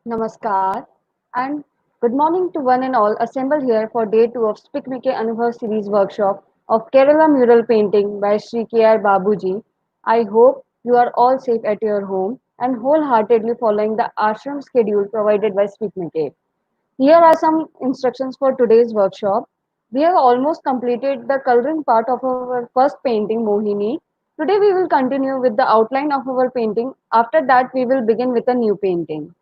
Namaskar and good morning to one and all assembled here for day 2 of SPIC MACAY Anubhav series workshop of Kerala mural painting by Sri K.R. Babuji. I hope you are all safe at your home and wholeheartedly following the ashram schedule provided by SPIC MACAY. Here are some instructions for today's workshop. We have almost completed the coloring part of our first painting, Mohini. Today we will continue with the outline of our painting. After that, we will begin with a new painting.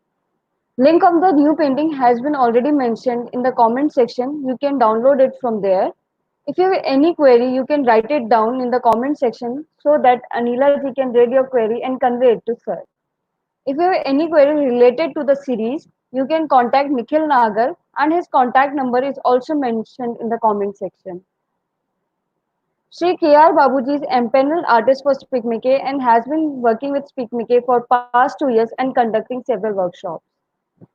Link of the new painting has been already mentioned in the comment section. You can download it from there. If you have any query, you can write it down in the comment section so that Anila ji can read your query and convey it to sir. If you have any query related to the series, you can contact Nikhil Nagar and his contact number is also mentioned in the comment section. Sri K.R. Babuji is empaneled artist for SPIC MACAY and has been working with SPIC MACAY for past 2 years and conducting several workshops.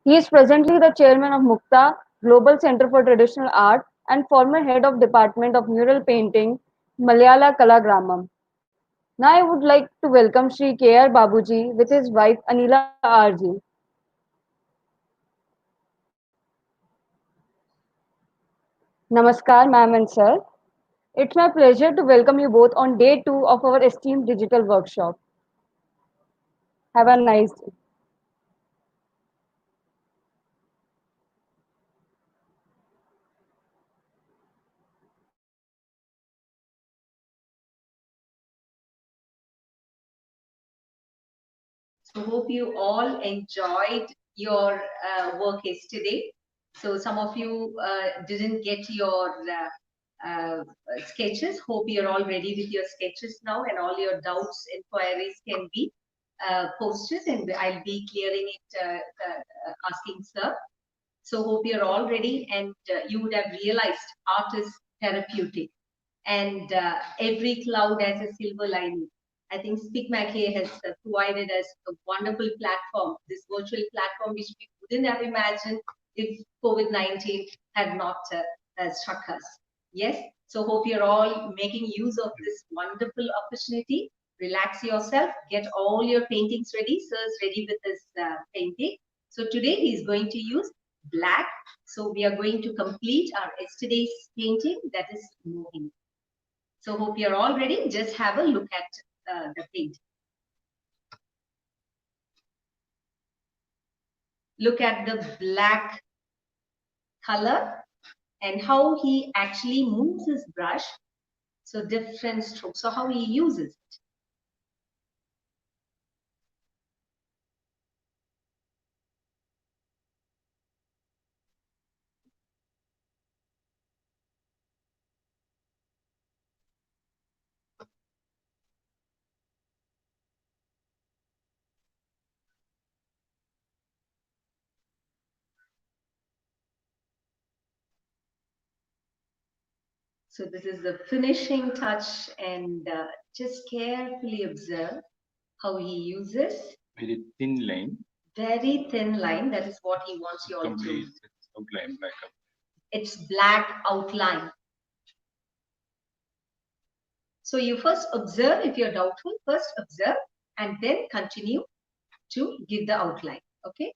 He is presently the chairman of Mukta Global Center for Traditional Art and former head of Department of Mural Painting, Malayala Kalagramam. Now I would like to welcome Sri K.R. Babuji with his wife Anila R.G. Namaskar, ma'am and sir. It's my pleasure to welcome you both on day 2 of our esteemed digital workshop. Have a nice day. So hope you all enjoyed your work yesterday. So some of you didn't get your sketches. Hope you're all ready with your sketches now, and all your doubts, inquiries can be posted, and I'll be clearing it, asking sir. So hope you're all ready, and you would have realized art is therapeutic, and every cloud has a silver lining. I think SPIC MACAY has provided us a wonderful platform, this virtual platform which we wouldn't have imagined if COVID-19 had not struck us. Yes, so hope you're all making use of this wonderful opportunity. Relax yourself, get all your paintings ready. Sir is ready with his painting. So today he's going to use black. So we are going to complete our yesterday's painting, that is moving. So hope you're all ready. Just have a look at the painting. Look at the black color and how he actually moves his brush. So different strokes. So how he uses it. So this is the finishing touch, and just carefully observe how he uses. Very thin line. Very thin line. That is what he wants you all to. Complete outline, black. It's black outline. So you first observe. If you're doubtful, first observe and then continue to give the outline. Okay.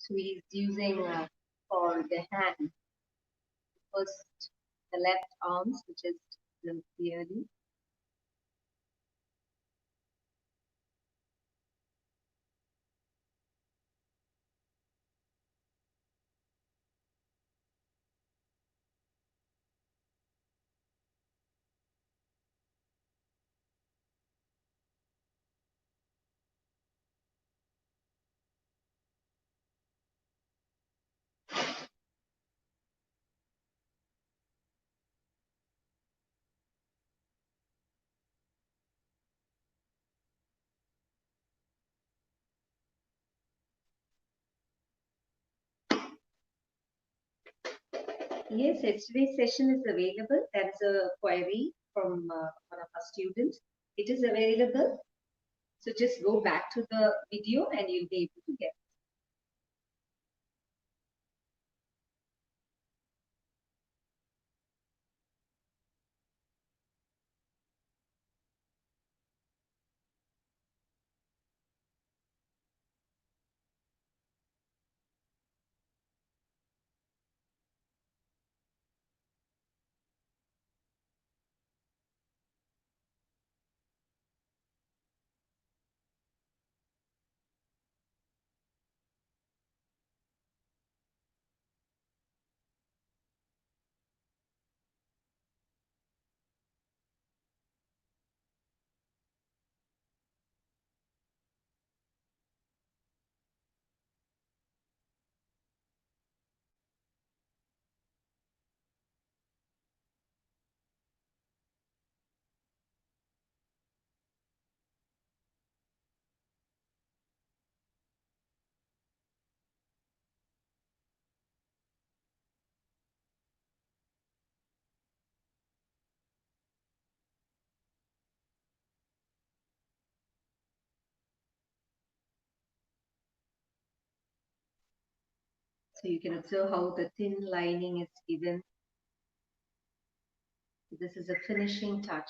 So he's using for the hand first the left arms, which is clearly. Yes, yesterday's session is available. That's a query from one of our students. It is available. So just go back to the video and you'll be able to get it. So you can observe how the thin lining is given. This is a finishing touch.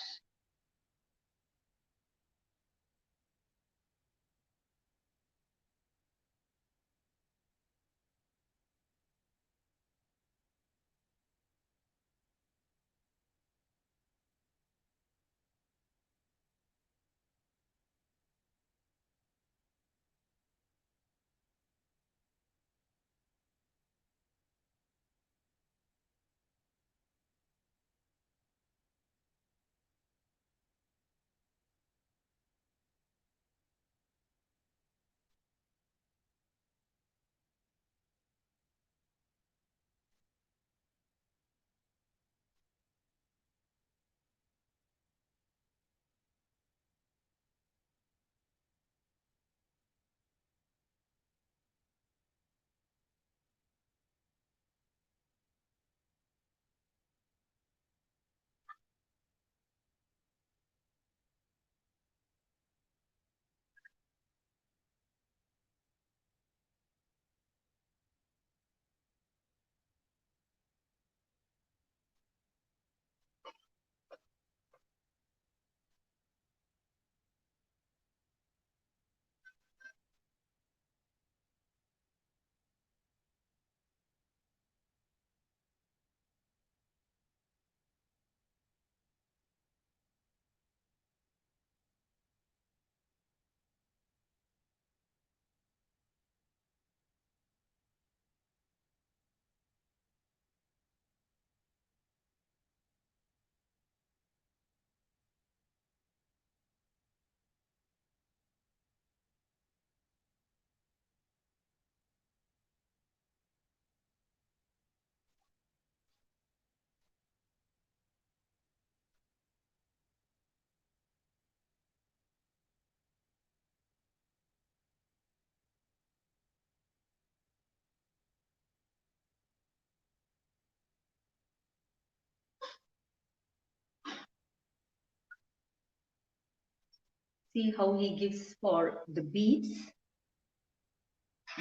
See how he gives for the beads.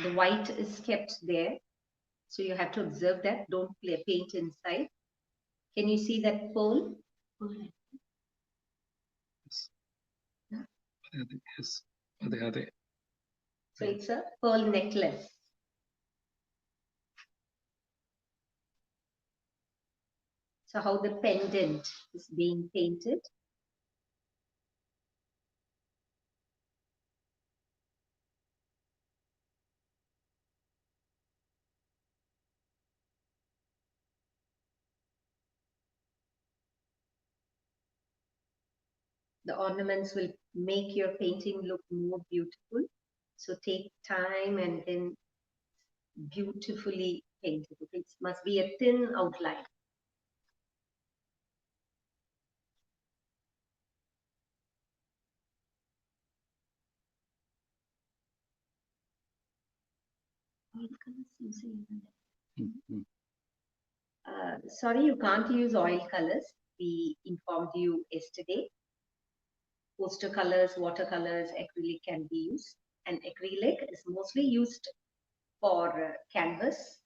The white is kept there. So you have to observe that. Don't paint inside. Can you see that pearl? Yes. Are they? So it's a pearl necklace. So how the pendant is being painted. The ornaments will make your painting look more beautiful. So take time and then beautifully paint it. It must be a thin outline. Sorry, you can't use oil colors. We informed you yesterday. Poster colors, watercolors, acrylic can be used. And acrylic is mostly used for canvas.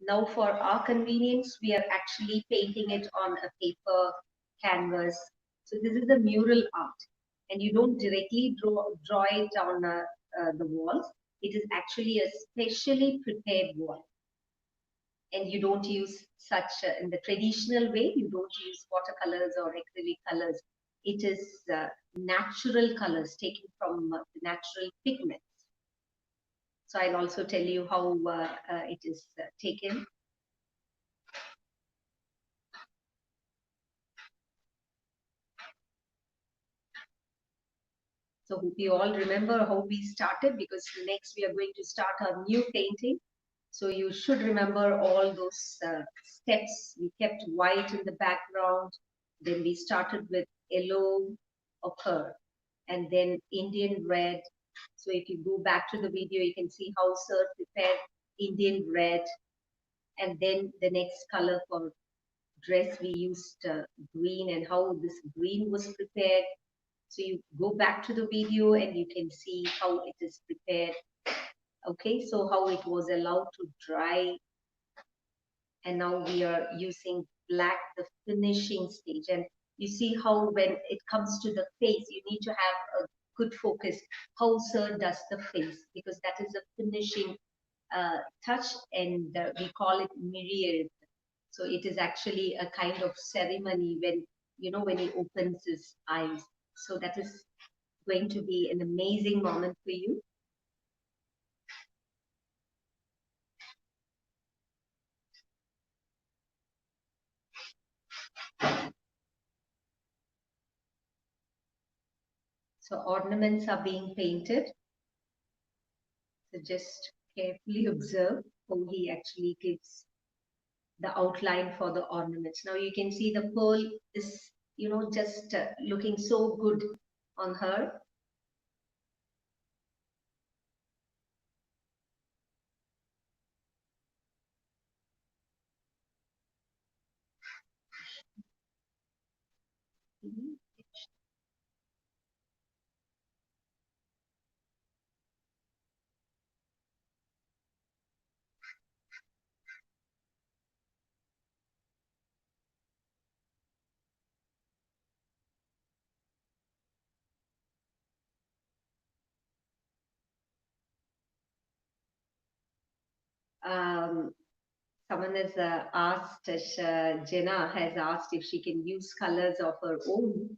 Now for our convenience, we are actually painting it on a paper canvas. So this is the mural art. And you don't directly draw it on the walls. It is actually a specially prepared wall. And you don't use such, in the traditional way, you don't use watercolors or acrylic colors. It is natural colors taken from the natural pigments. So I'll also tell you how it is taken. So hope you all remember how we started, because next we are going to start our new painting. So you should remember all those steps. We kept white in the background. Then we started with yellow ochre and then Indian red. So if you go back to the video, you can see how Sir prepared Indian red. And then the next color for dress we used green and how this green was prepared. So you go back to the video and you can see how it is prepared. Okay, so how it was allowed to dry, and now we are using black, the finishing stage. And you see how when it comes to the face, you need to have a good focus. How sir does the face, because that is a finishing touch, and we call it Mural. So it is actually a kind of ceremony when, you know, when he opens his eyes. So that is going to be an amazing moment for you. So ornaments are being painted. So just carefully observe how he actually gives the outline for the ornaments. Now you can see the pearl is, you know, just looking so good on her. Um, Someone has asked, Jenna has asked if she can use colors of her own.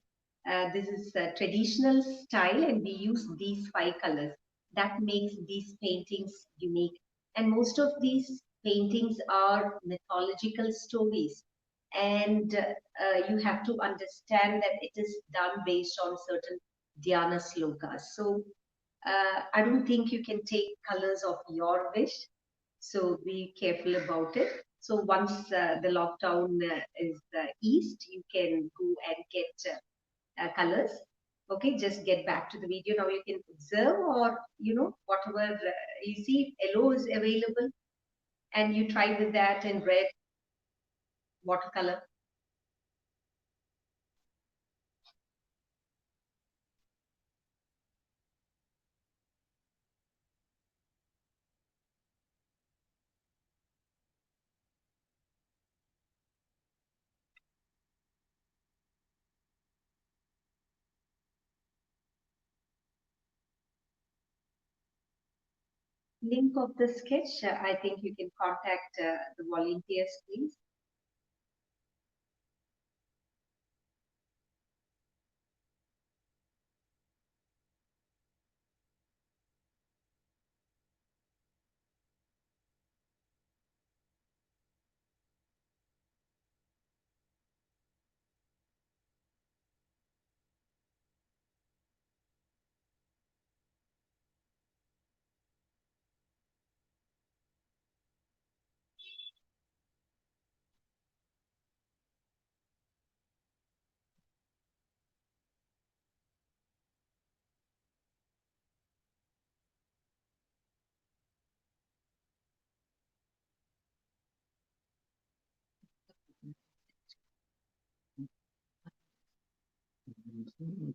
This is a traditional style, and we use these 5 colors. That makes these paintings unique. And most of these paintings are mythological stories. And you have to understand that it is done based on certain Dhyana slokas. So I don't think you can take colors of your wish. So be careful about it. So once the lockdown is eased, you can go and get colors. Okay, just get back to the video. Now you can observe, or you know, whatever you see, yellow is available, and you try with that, and red, watercolor. Link of the sketch, I think you can contact the volunteers, please.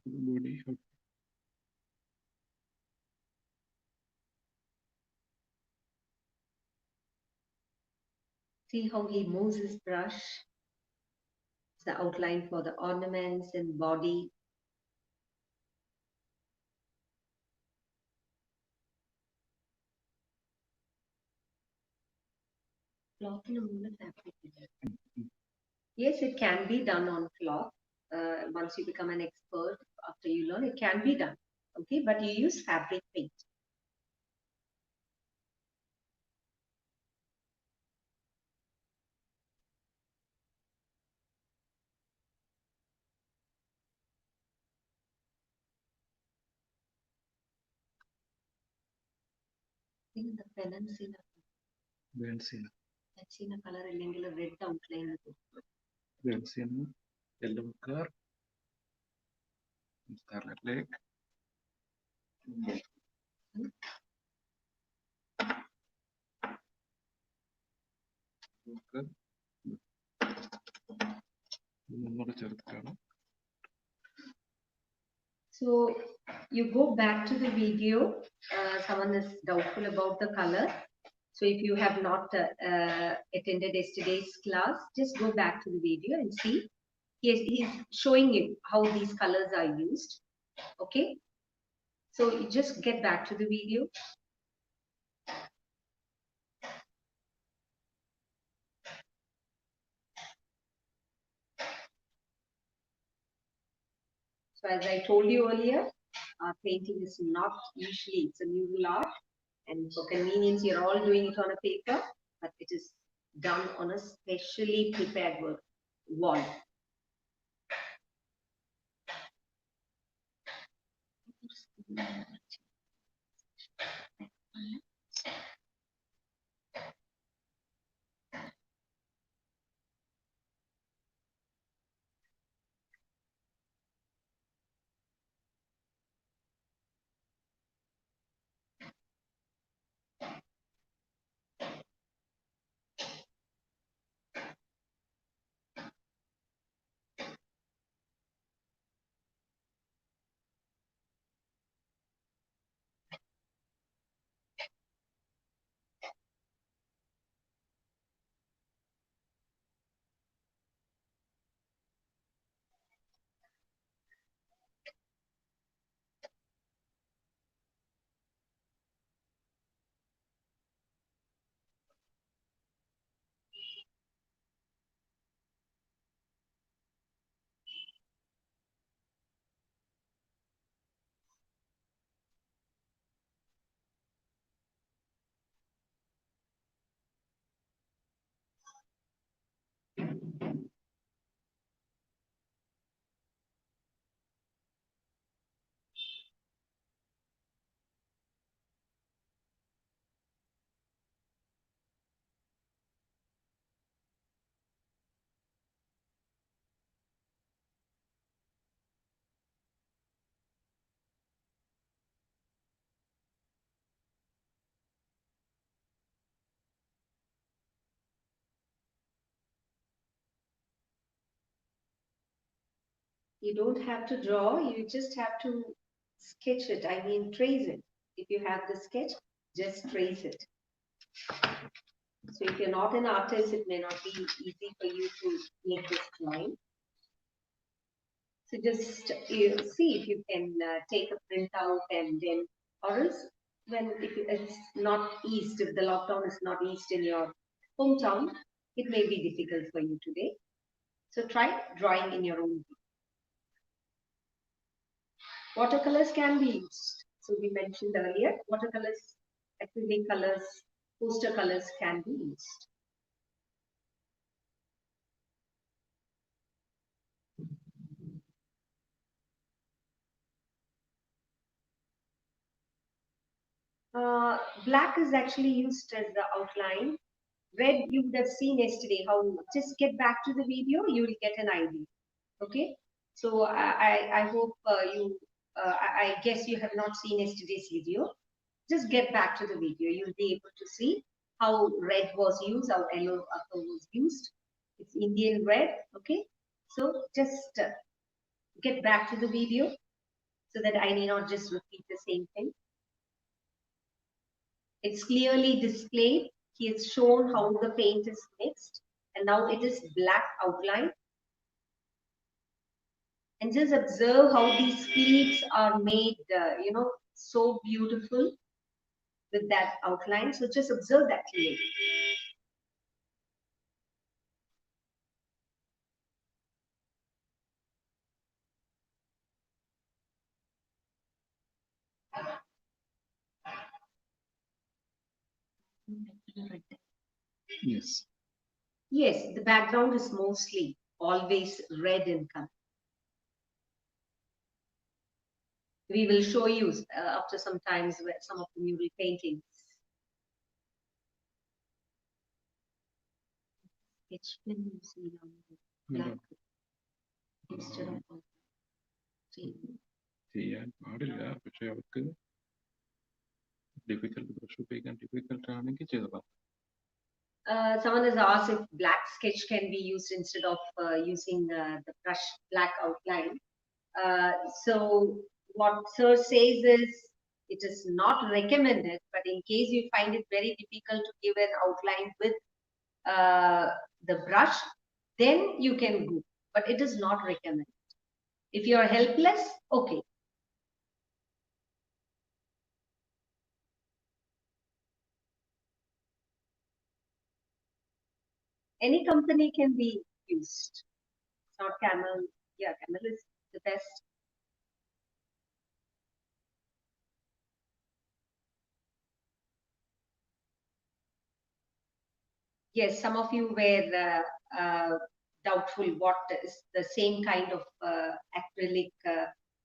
Body. See how he moves his brush. It's the outline for the ornaments and body. Cloth and wool fabric. Yes, it can be done on cloth. Once you become an expert, after you learn, it can be done. Okay, but you use fabric paint. In the peninsula, Benzina. China color അല്ലെങ്കിൽ red outline. Benzina. Yellow car. Scarlet Lake. Okay. ഒന്നുകൂടെ ചേർത്ത് കാണാം. So you go back to the video. Someone is doubtful about the color. So if you have not attended yesterday's class, just go back to the video and see. He's showing you how these colors are used. Okay. So you just get back to the video. So as I told you earlier, painting is not usually, it's a mural art. And for convenience, you're all doing it on a paper, but it is done on a specially prepared wall. You don't have to draw, you just have to sketch it. I mean, trace it. If you have the sketch, just trace it. So if you're not an artist, it may not be easy for you to make this line. So just see if you can take a printout and then, or else if it's not eased, if the lockdown is not eased in your hometown, it may be difficult for you today. So try drawing in your own way. Watercolors can be used. So we mentioned earlier, watercolors, acrylic colors, poster colors can be used. Black is actually used as the outline. Red, you would have seen yesterday how, just get back to the video, you will get an idea. Okay. So I hope I guess you have not seen yesterday's video. Just get back to the video. You'll be able to see how red was used, how yellow was used. It's Indian red. Okay. So just get back to the video so that I may not just repeat the same thing. It's clearly displayed. He has shown how the paint is mixed, and now it is black outline. And just observe how these pleats are made, so beautiful with that outline. So just observe that clearly. Yes. Yes, the background is mostly always red in color. We will show you after some times where some of the mural paintings. Sketch pen you see on the black instead of ചെയ്യാൻ പാടില്ല, പക്ഷെ അവർക്ക് difficult brush ഉപയോഗിക്കാൻ difficult ആണെങ്കിൽ ചെയ്തതാണ്. someone has asked if black sketch can be used instead of using the brush black outline. So what sir says is it is not recommended, but in case you find it very difficult to give an outline with the brush, then you can go, but it is not recommended. If you are helpless, okay. Any company can be used. It's not Camel. Yeah, Camel is the best. Yes, some of you were doubtful what is the same kind of acrylic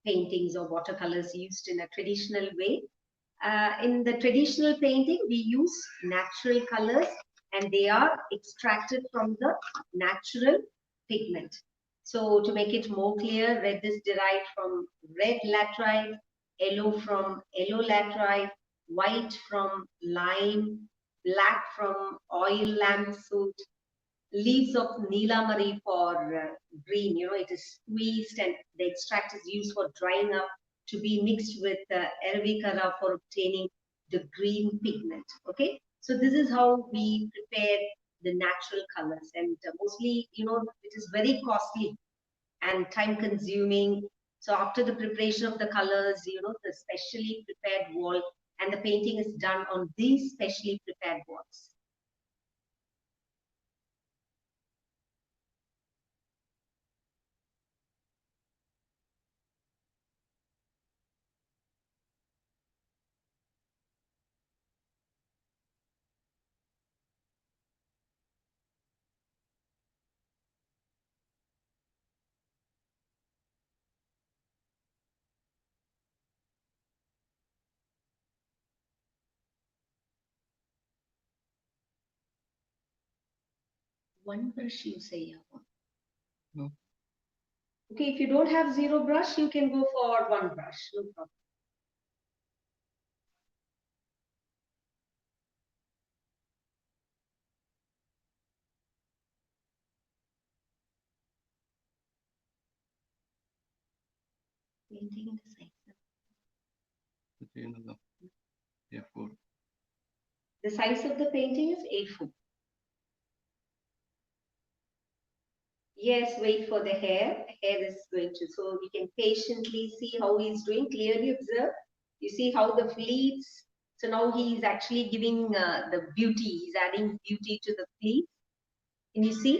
paintings or watercolors used in a traditional way. In the traditional painting, we use natural colors and they are extracted from the natural pigment. So to make it more clear, red is derived from red laterite, yellow from yellow laterite, white from lime, black from oil lamp soot, leaves of Nilamari for green. You know, it is squeezed and the extract is used for drying up to be mixed with Arabicara for obtaining the green pigment. Okay, so this is how we prepare the natural colors, and mostly, you know, it is very costly and time consuming. So after the preparation of the colors, you know, the specially prepared wall and the painting is done on these specially prepared walls. One brush you say, No. Okay, if you don't have zero brush, you can go for one brush, no problem. Painting in the size. ചെയ്യുന്നത് A4. The size of the painting is A4. Yes, wait for the hair. Hair is going to, so we can patiently see how he's doing. Clearly observe. You see how the fleets. So now he is actually giving the beauty. He's adding beauty to the fleets. Can you see?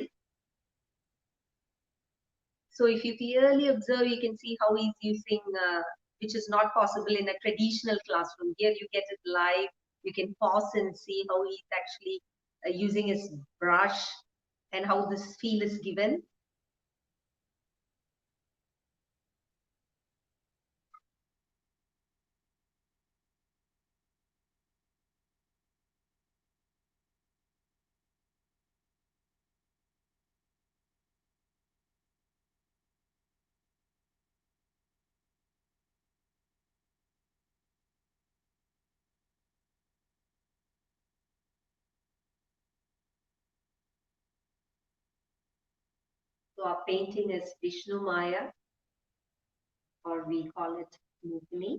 So if you clearly observe, you can see how he's using, which is not possible in a traditional classroom. Here you get it live. You can pause and see how he's actually using his brush and how this feel is given. So our painting is Vishnu Maya, or we call it Mugni.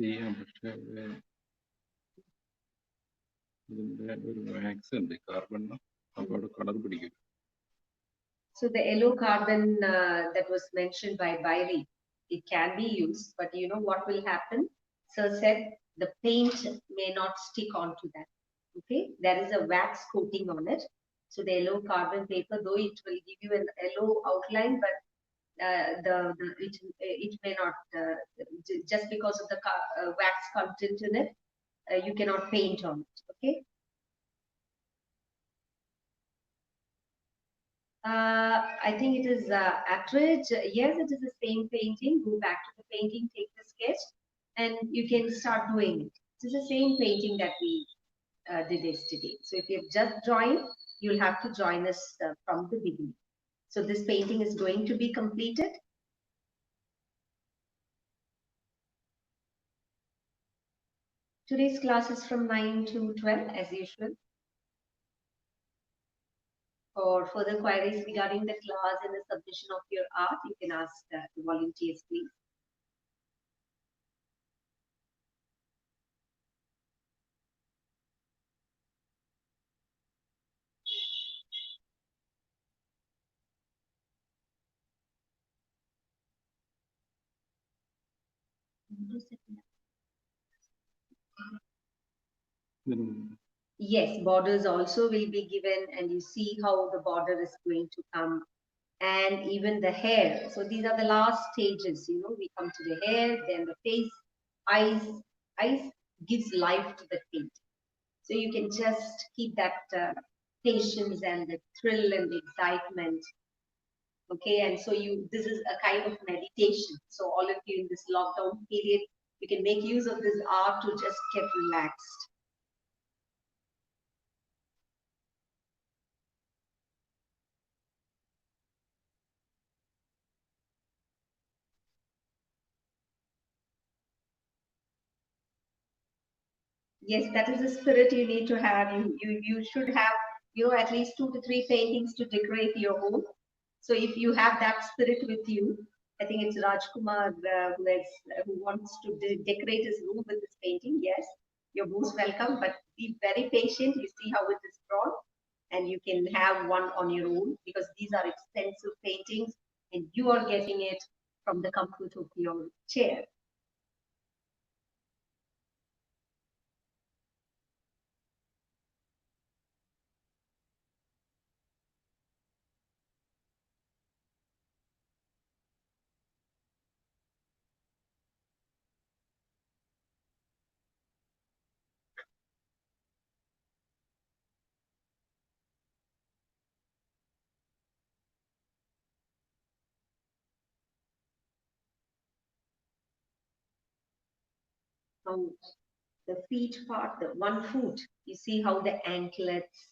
ചെയ്യാം പക്ഷെ ഇതിന്റെ ഒരു wax ഉണ്ട് carbon അപ്പൊ അവിടെ colour പിടിക്കും. So the yellow carbon that was mentioned by Bairi, it can be used, but you know what will happen? Sir said the paint may not stick onto that. Okay, there is a wax coating on it. So the yellow carbon paper, though it will give you an yellow outline, but it may not, just because of the wax content in it, you cannot paint on it. Okay. I think it is Attridge. Yes, it is the same painting. Go back to the painting, take the sketch, and you can start doing it. It is the same painting that we did yesterday. So if you've just joined, you'll have to join us from the beginning. So this painting is going to be completed. Today's class is from 9 to 12 as usual. For further queries regarding the class and the submission of your art, you can ask the volunteers, please. Then Yes, borders also will be given, and you see how the border is going to come, and even the hair. So these are the last stages, you know, we come to the hair, then the face, eyes. Eyes gives life to the paint. So you can just keep that patience and the thrill and the excitement. Okay, and so this is a kind of meditation. So all of you in this lockdown period, you can make use of this art to just get relaxed. Yes, that is the spirit you need to have. You should have, you know, at least 2 to 3 paintings to decorate your home. So if you have that spirit with you, I think it's Rajkumar who wants to decorate his room with this painting. Yes, you're most welcome, but be very patient. You see how it is drawn, and you can have one on your own because these are expensive paintings, and you are getting it from the comfort of your chair. Now, the feet part, the one foot, you see how the anklets.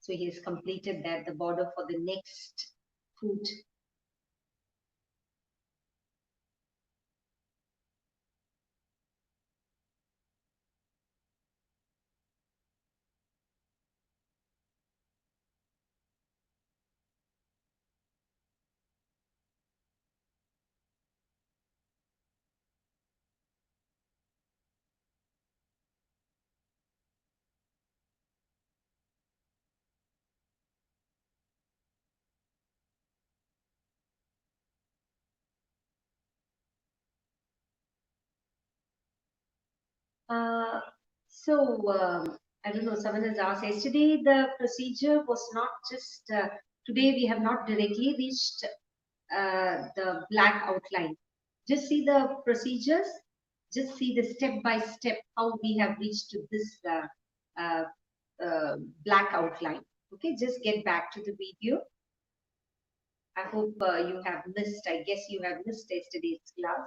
So he has completed that, the border for the next foot. Uh, I don't know, someone has asked yesterday, the procedure was not just, today we have not directly reached the black outline. Just see the procedures, just see the step by step how we have reached to this uh, black outline. Okay, just get back to the video. I hope you have missed, I guess you have missed yesterday's class.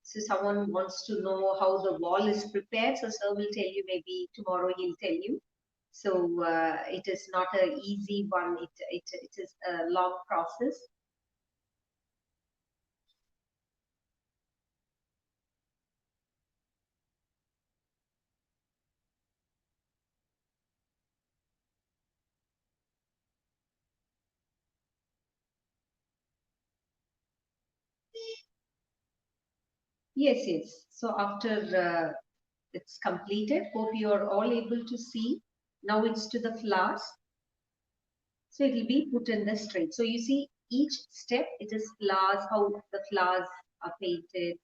So someone wants to know how the wall is prepared. So sir will tell you, maybe tomorrow he'll tell you. So it is not an easy one. It is a long process. Yes, yes. So after it's completed, hope you are all able to see. Now it's to the flowers. So it will be put in the straight. So you see each step, it is flowers, how the flowers are painted.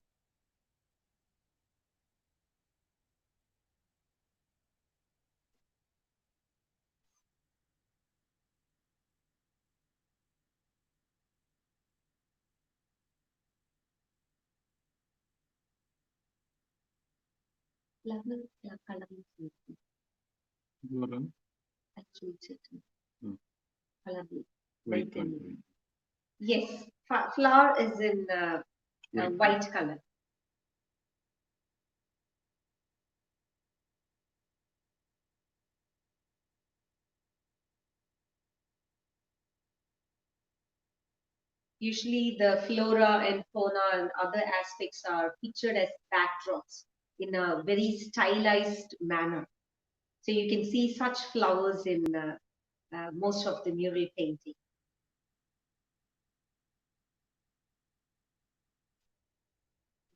Mural. Actually, it's Hmm. color blue. White White and one. blue. Yes, flower is in white color. Usually the flora and fauna and other aspects are pictured as backdrops in a very stylized manner. So you can see such flowers in most of the mural painting.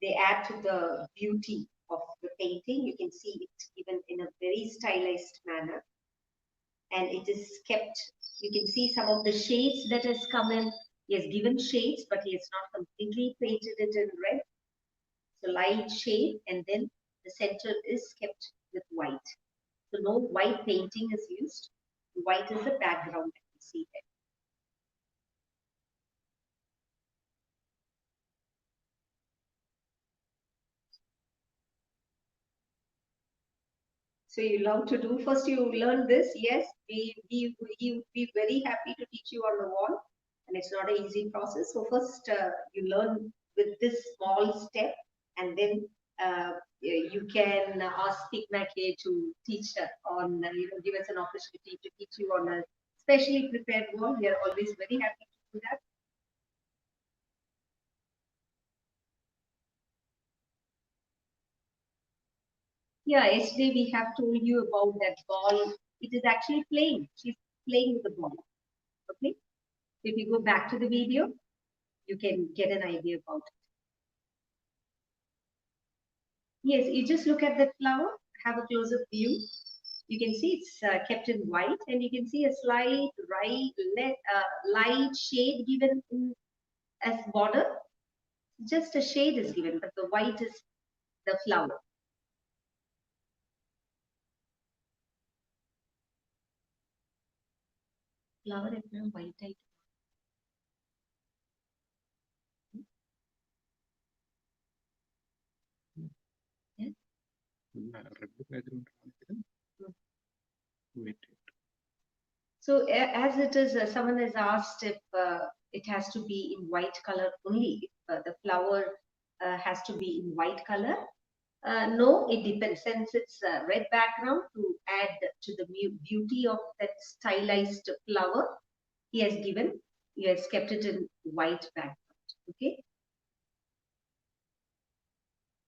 They add to the beauty of the painting. You can see it given in a very stylized manner. And it is kept, you can see some of the shades that has come in. He has given shades, but he has not completely painted it in red. So light shade, and then the center is kept with white. So no white painting is used. White is the background that you see there. So you love to do. First, you learn this. Yes, we be very happy to teach you on the wall, and it's not an easy process. So first, you learn with this small step, and then you can ask SPIC MACAY to teach that on, give us an opportunity to teach you on a specially prepared wall. We are always very happy to do that. Yeah, yesterday we have told you about that ball. It is actually playing. She's playing with the ball. Okay. If you go back to the video, you can get an idea about it. Yes, you just look at that flower, have a close-up view. You can see it's kept in white, and you can see a slight light shade given in, as border. Just a shade is given, but the white is the flower. Flower is white type. Yes. Red background. Wait. So as it is, someone has asked if it has to be in white color only, if the flower has to be in white color. No, it depends. Since it's a red background, to add to the beauty of that stylized flower, he has kept it in white background. Okay.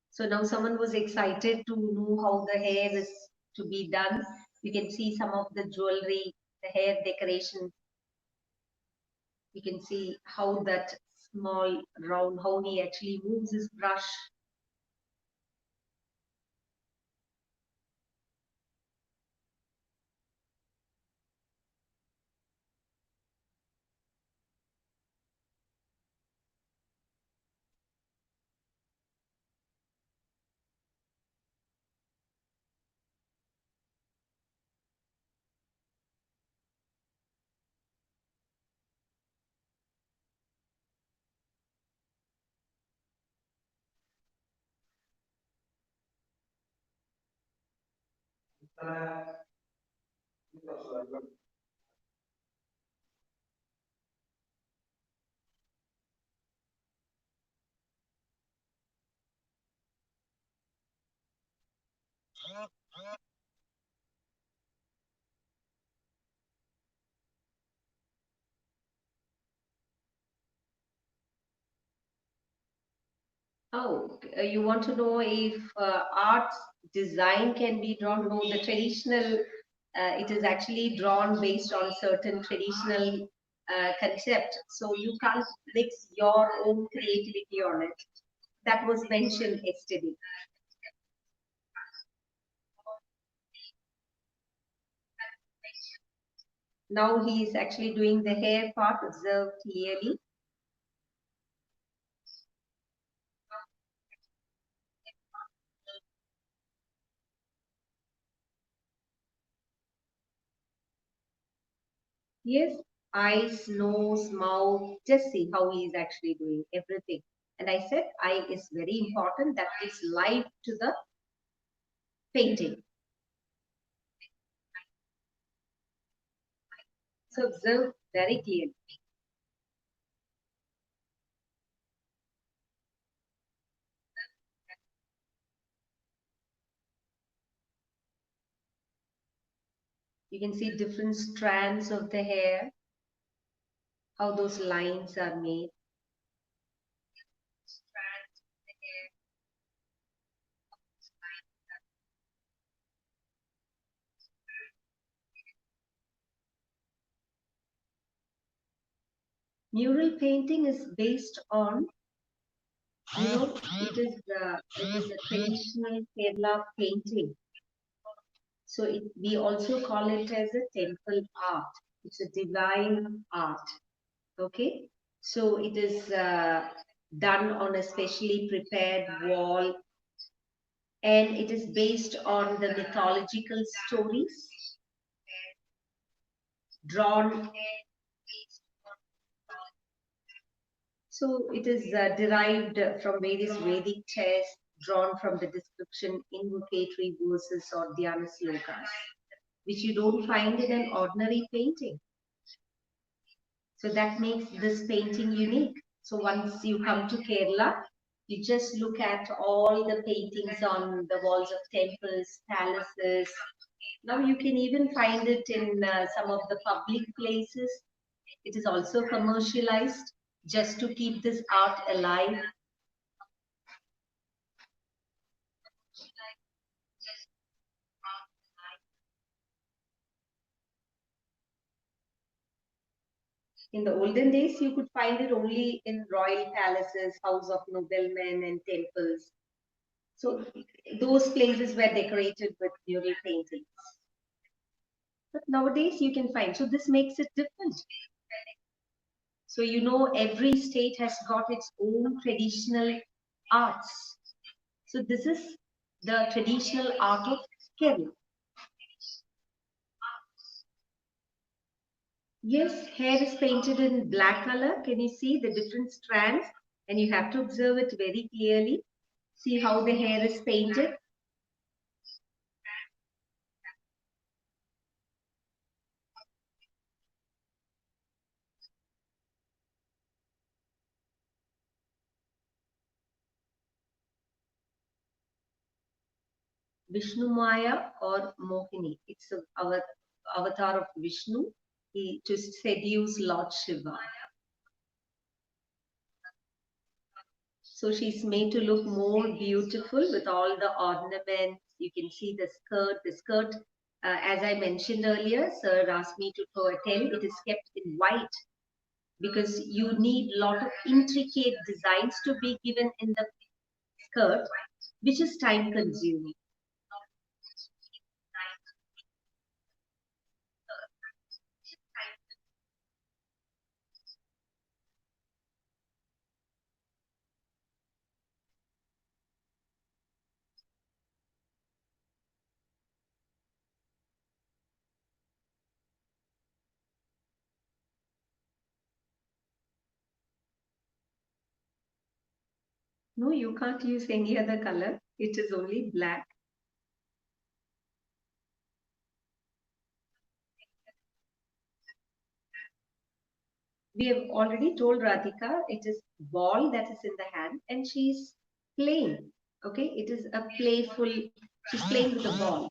So now someone was excited to know how the hair is to be done. You can see some of the jewelry, the hair decoration. You can see how that small round, how he actually moves his brush. Oh, you want to know if art design can be drawn? No, the traditional, it is actually drawn based on certain traditional concept. So you can't mix your own creativity on it. That was mentioned yesterday. Now he is actually doing the hair part, observe clearly. Yes, eyes, nose, mouth, just see how he is actually doing everything. And I said eye is very important. That gives life to the painting. So observe very clearly. You can see different strands of the hair, how those lines are made. Mural painting is based on, it is a traditional Kerala painting. So we also call it as a temple art. It's a divine art. Okay. So it is done on a specially prepared wall, and it is based on the mythological stories drawn. So it is derived from various Vedic texts drawn from the description invocatory verses or dhyana slokas, which you don't find in an ordinary painting. So that makes this painting unique. So once you come to Kerala, you just look at all the paintings on the walls of temples, palaces. Now you can even find it in some of the public places. It is also commercialized just to keep this art alive. In the olden days, you could find it only in royal palaces, house of noblemen, and temples. So those places were decorated with mural paintings. But nowadays you can find. So this makes it different. So every state has got its own traditional arts. So this is the traditional art of Kerala. Yes, hair is painted in black color. Can you see the different strands? And you have to observe it very clearly. See how the hair is painted. Vishnu Maya or Mohini. It's our avatar of Vishnu to seduce Lord Shiva. So she's made to look more beautiful with all the ornaments. You can see the skirt. The skirt, as I mentioned earlier, sir asked me to tell, it is kept in white because you need a lot of intricate designs to be given in the skirt, which is time consuming. No, you can't use any other color. It is only black. We have already told Radhika it is ball that is in the hand and she's playing. Okay, it is a playful, she's playing with the ball.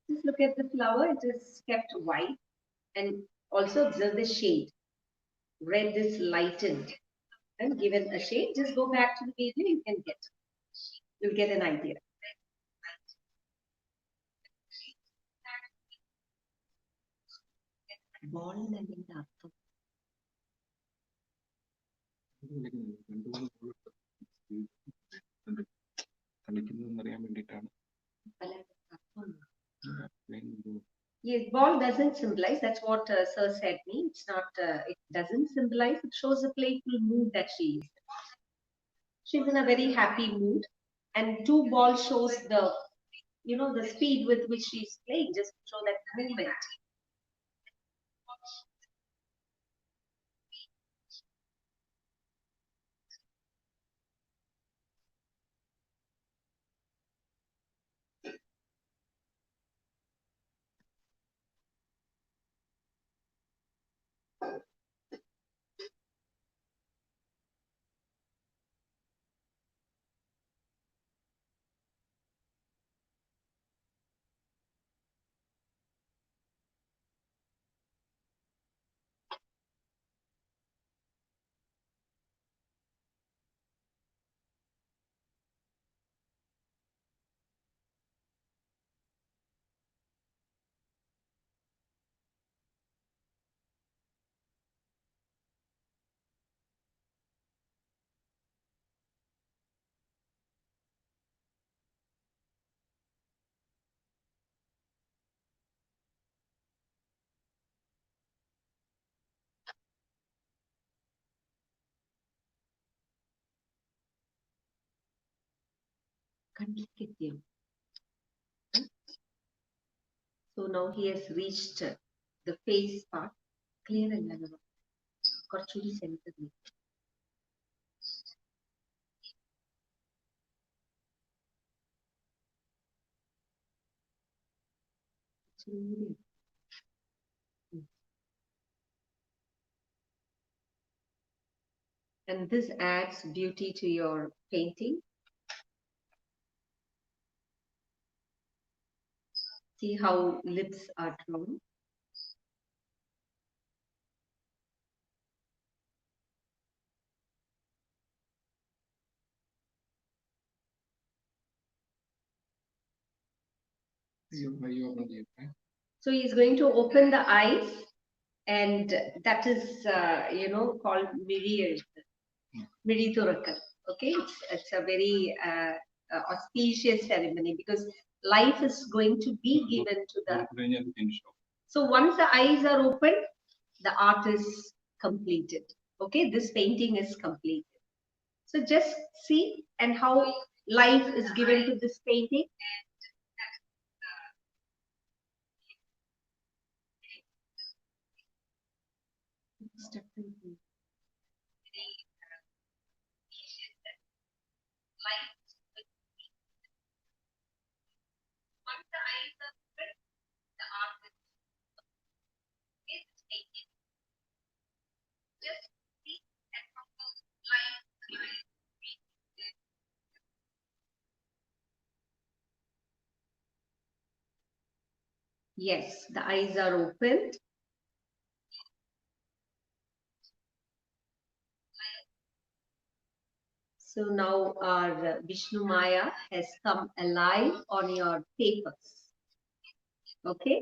Just look at the flower, it is kept white and Also observe the shade. Red is lightened and given a shade. Just go back to the video, you'll get an idea. Ball എന്നതിന്റെ അർത്ഥം കളിക്കുന്നതെന്നറിയാൻ വേണ്ടിയിട്ടാണ്. Yes, ball doesn't symbolize. That's what Sir said me. It's not. It doesn't symbolize. It shows the playful mood that she is. She's in a very happy mood, and 2 balls shows the, the speed with which she's playing, just to show that movement. So now he has reached the face part. Clear and level. Korchudi center. And this adds beauty to your painting. See how lips are drawn. So he's going to open the eyes, and that is, called Mural. Okay, it's a very auspicious ceremony because life is going to be given to the. So once the eyes are open, the art is completed. Okay, this painting is completed. So just see and how life is given to this painting. Yes, the eyes are opened. So now our Vishnu Maya has come alive on your papers. Okay.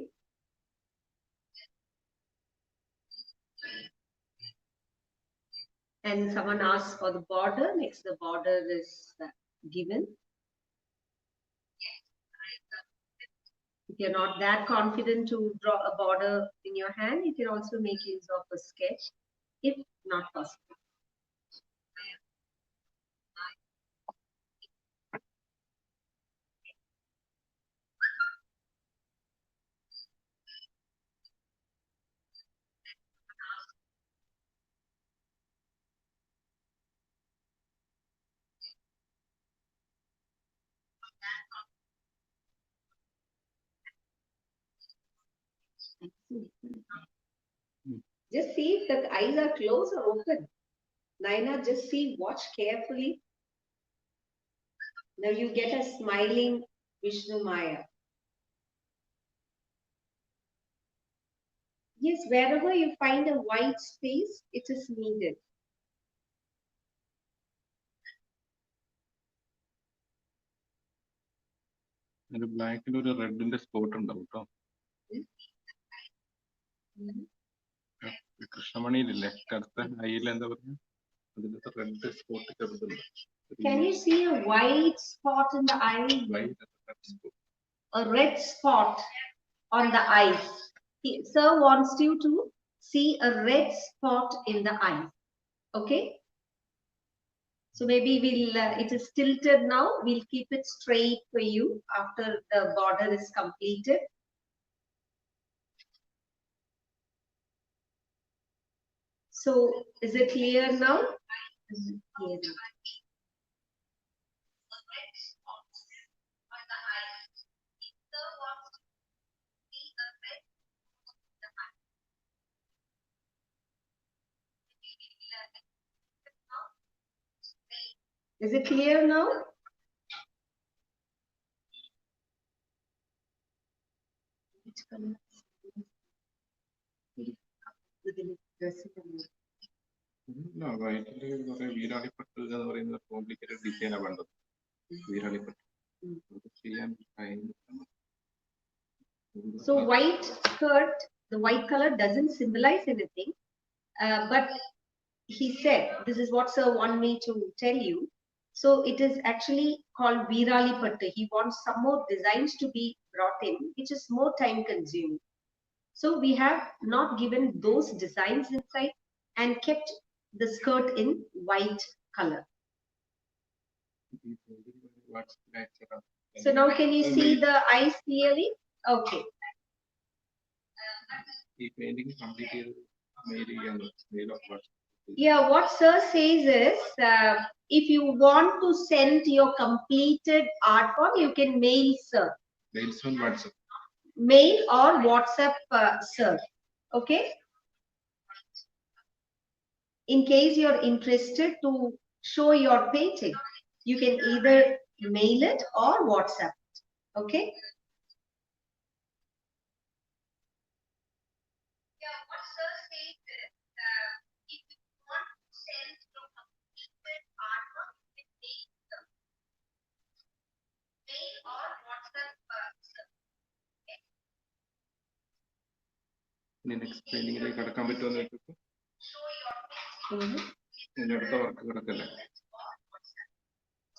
And someone asks for the border. Next, the border is given. If you're not that confident to draw a border in your hand, you can also make use of a sketch, if not possible. Just see if the eyes are closed or open. Naina, just see, watch carefully. Now you get a smiling Vishnu Maya. Yes, wherever you find a white space, it is needed. ഒരു ബ്ലാക്കിൽ ഒരു റെഡിന്റെ spot ഉണ്ടാവും കേട്ടോ. കൃഷ്ണമണിയിലില്ലേ കറുത്ത അയ്യിൽ എന്താ പറയുക, അതിലത്തെ red spot ചെറുതുണ്ട്. Can you see a white spot in the eye? A red spot on the eyes. Sir wants you to see a red spot in the eye. Okay. So maybe we'll, it is tilted now. We'll keep it straight for you after the border is completed. So is it clear now? Is it clear now? Is it clear now? വയറ്റില് കുറെ വീരാളിപ്പട്ട് എന്ന് പറയുന്ന complicated ഡിസൈനാണ് വേണ്ടത്. വീരാളിപ്പട്ട് ചെയ്യാൻ So white skirt, the white color doesn't symbolize anything, but he said, this is what sir want me to tell you. So it is actually called Virali Patta. He wants some more designs to be brought in, which is more time consuming. So we have not given those designs inside and kept the skirt in white color. So now can you see the eyes clearly? Okay. Yeah, what sir says is, if you want to send your completed art form, you can mail sir. Mail on WhatsApp. Mail or WhatsApp sir. Okay. In case you're interested to show your painting, you can either mail it or WhatsApp it. Okay. Next പെയിന്റിംഗിലേക്ക് കടക്കാൻ പറ്റുമോ? അടുത്ത work കിടക്കല്ലേ?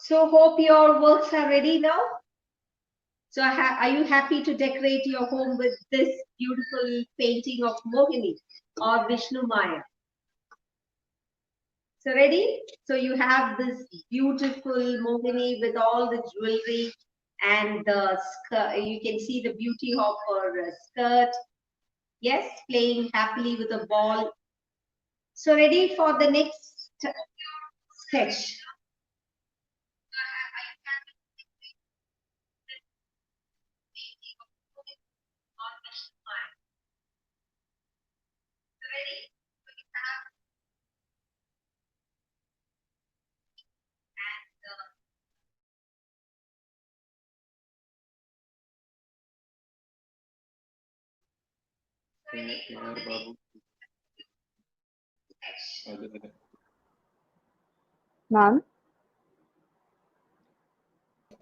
So hope your works are ready now. So are you happy to decorate your home with this beautiful painting of Mohini or Vishnu Maya? So ready? So you have this beautiful Mohini with all the jewelry and the skirt. You can see the beauty of her skirt. Yes, playing happily with a ball. So ready for the next sketch. Ma'am,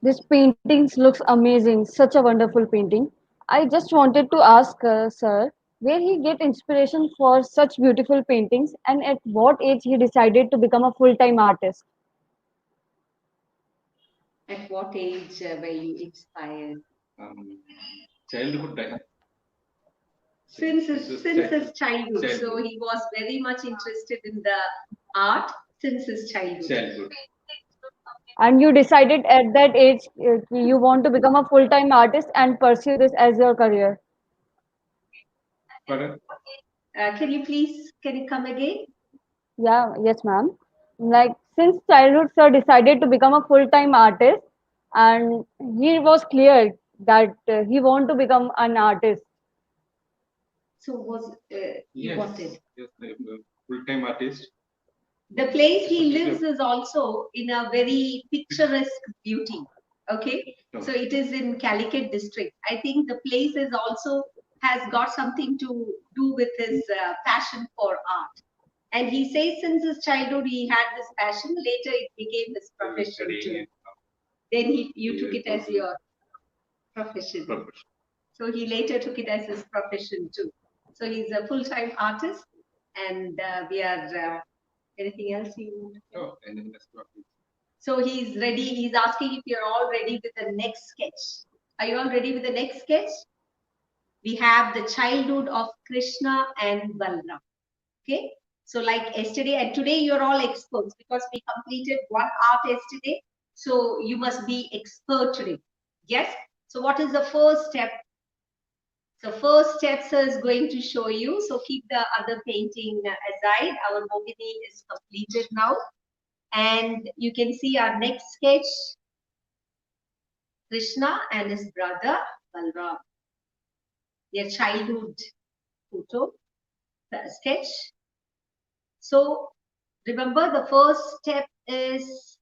this painting looks amazing. Such a wonderful painting. I just wanted to ask, sir, where he get inspiration for such beautiful paintings, and at what age he decided to become a full-time artist. At what age were you inspired? Childhood. Since his childhood. So he was very much interested in the art since his childhood. And you decided at that age you want to become a full-time artist and pursue this as your career. Pardon? Can you come again? Yeah, yes, ma'am. Like since childhood, sir decided to become a full-time artist, and he was clear that he want to become an artist. So was you got it? Yes, full-time artist. The place he lives is also in a very picturesque beauty. Okay, so it is in Calicut district. I think the place is also has got something to do with his passion for art. And he says since his childhood he had this passion, later it became his profession too. Then you took it as your profession. So he later took it as his profession too. So he's a full-time artist, and we are, anything else you want to say? No, anything else? So he's ready. He's asking if you're all ready with the next sketch. Are you all ready with the next sketch? We have the childhood of Krishna and Balram. Okay. So like yesterday and today, you're all experts because we completed one art yesterday. So you must be expert today. Yes. So what is the first step? So first step sir is going to show you. So keep the other painting aside. Our Mogini is completed now. And you can see our next sketch, Krishna and his brother Balram. Their childhood photo, sketch. So remember the first step is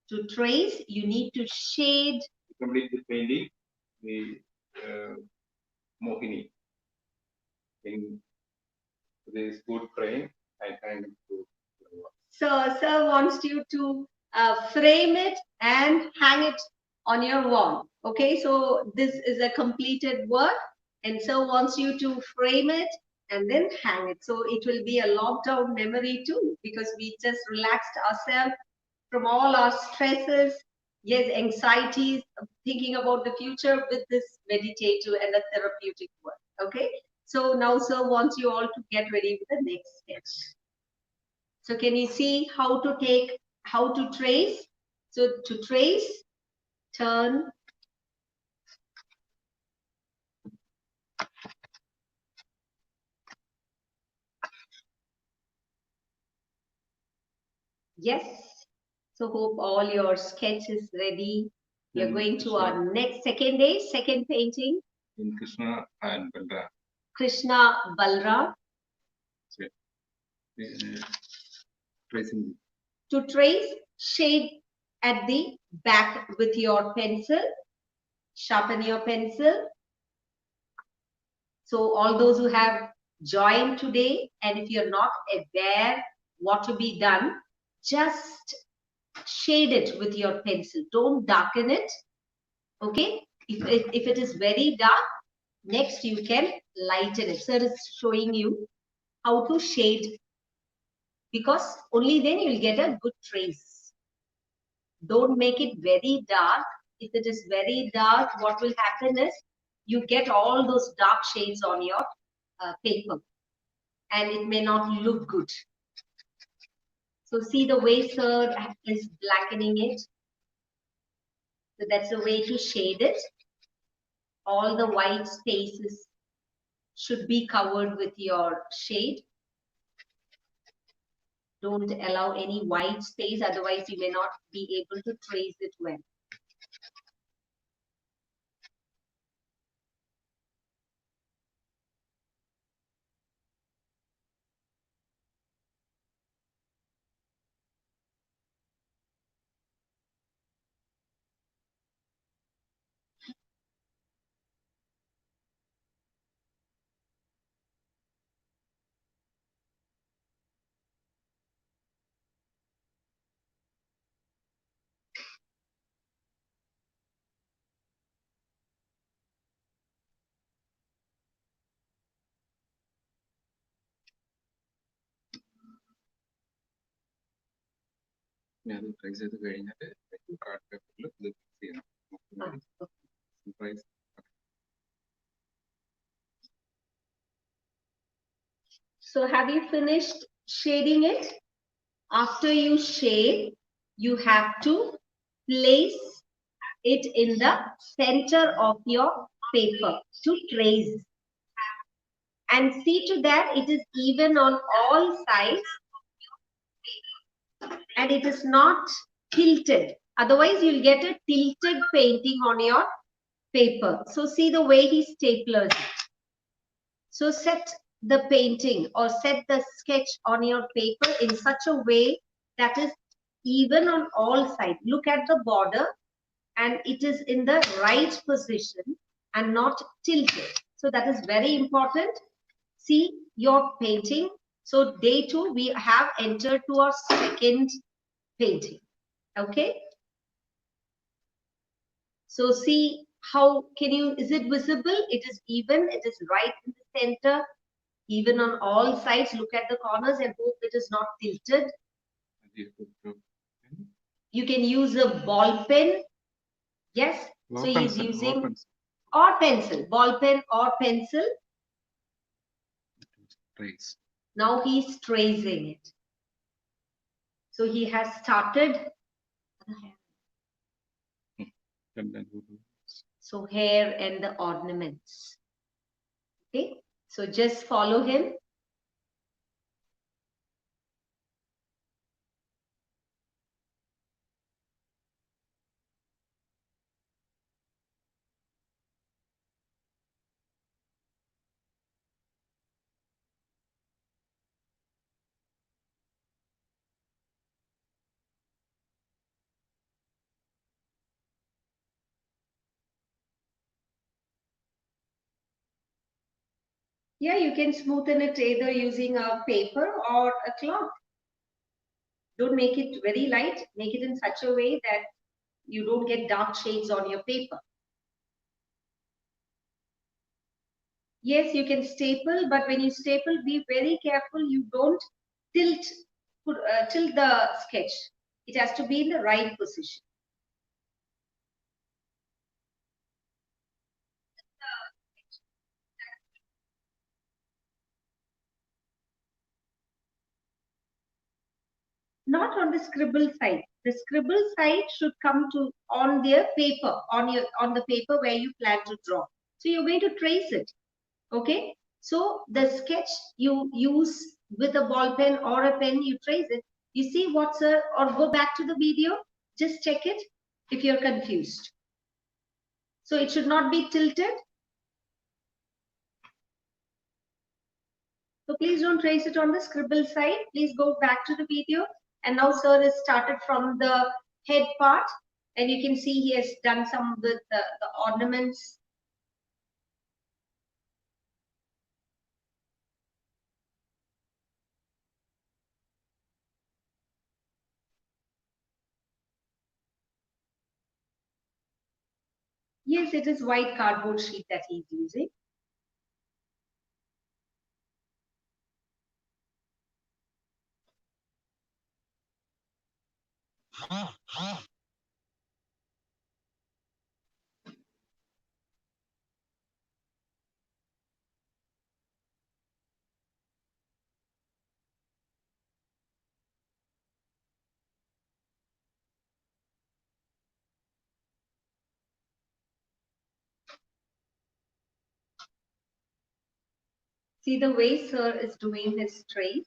to trace. You need to shade. To complete the painting, the Mohini in this good frame, I kind of do. So sir wants you to frame it and hang it on your wall. Okay, so this is a completed work, and sir wants you to frame it and then hang it. So it will be a lockdown memory too, because we just relaxed ourselves from all our stresses, yes, anxieties, thinking about the future with this meditative and a therapeutic work. Okay, so now sir wants you all to get ready with the next sketch. So can you see how to trace? So to trace, turn. Yes. So hope all your sketch is ready. We are going to our next second day, second painting. In Krishna and Balram. Krishna Balram. Tracing. To trace, shade at the back with your pencil. Sharpen your pencil. So all those who have joined today, and if you're not aware what to be done, just shade it with your pencil. Don't darken it. Okay. If it is very dark, next you can lighten it. Sir is showing you how to shade, because only then you'll get a good trace. Don't make it very dark. If it is very dark, what will happen is you get all those dark shades on your paper, and it may not look good. So see the way sir is blackening it. So that's the way to shade it. All the white spaces should be covered with your shade. Don't allow any white space, otherwise you may not be able to trace it well. Yeah, the price is very nice. Card paper, look, price. So have you finished shading it? After you shade, you have to place it in the center of your paper to trace. And see to that it is even on all sides and it is not tilted. Otherwise, you'll get a tilted painting on your paper. So see the way he staplers it. So set the painting or set the sketch on your paper in such a way that is even on all sides. Look at the border and it is in the right position and not tilted. So that is very important. See your painting. So day 2, we have entered to our second painting. Okay. So see how can you, is it visible? It is even, it is right in the center, even on all sides. Look at the corners and hope it is not tilted. You can use a ball pen. Yes. So he's using or pencil, ball pen or pencil. Trace. Now he's tracing it. So he has started. So hair and the ornaments. Okay. So just follow him. Yeah, you can smoothen it either using a paper or a cloth. Don't make it very light. Make it in such a way that you don't get dark shades on your paper. Yes, you can staple, but when you staple, be very careful. You don't tilt the sketch. It has to be in the right position. Not on the scribble side. The scribble side should come to on their paper, on the paper where you plan to draw. So you're going to trace it. Okay. So the sketch you use with a ball pen or a pen, you trace it. You see what's or go back to the video. Just check it if you're confused. So it should not be tilted. So please don't trace it on the scribble side. Please go back to the video. And now sir has started from the head part. And you can see he has done some with the ornaments. Yes, it is white cardboard sheet that he's using. See the way sir is doing his trace.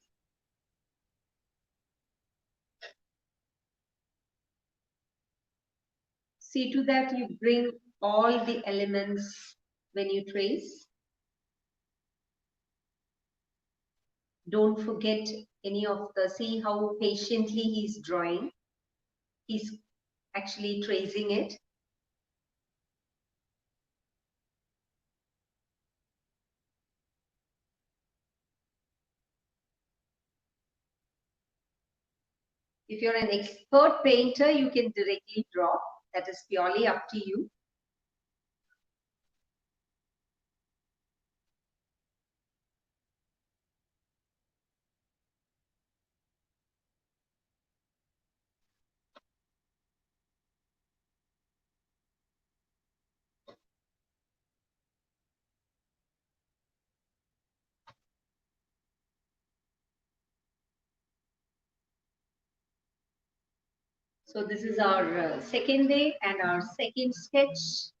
See to that you bring all the elements when you trace. Don't forget any of the, see how patiently he's drawing. He's actually tracing it. If you're an expert painter, you can directly draw. That is purely up to you. So this is our second day and our second sketch.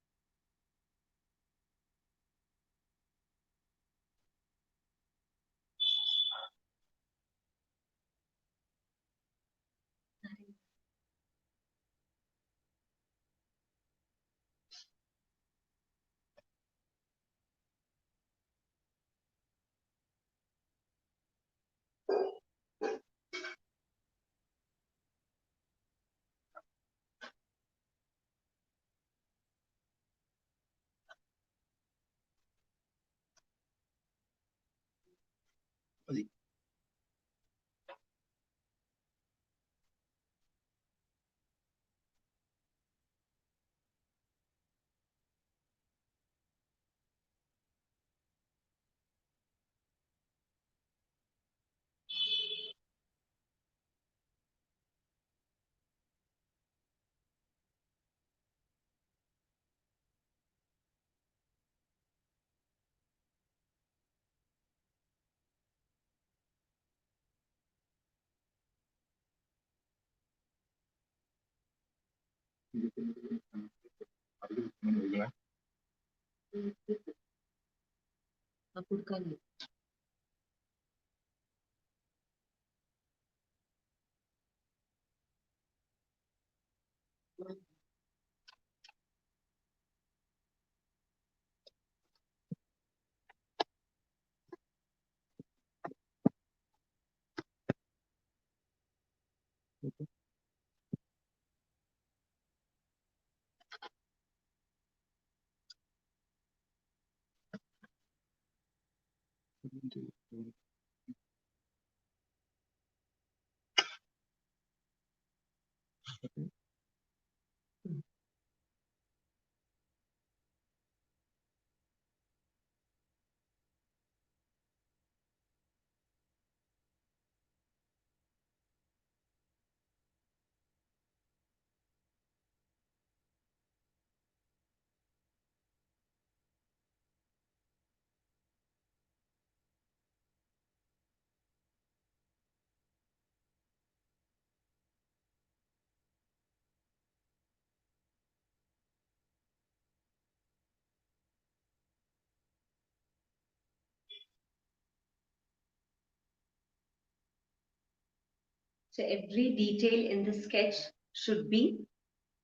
So every detail in the sketch should be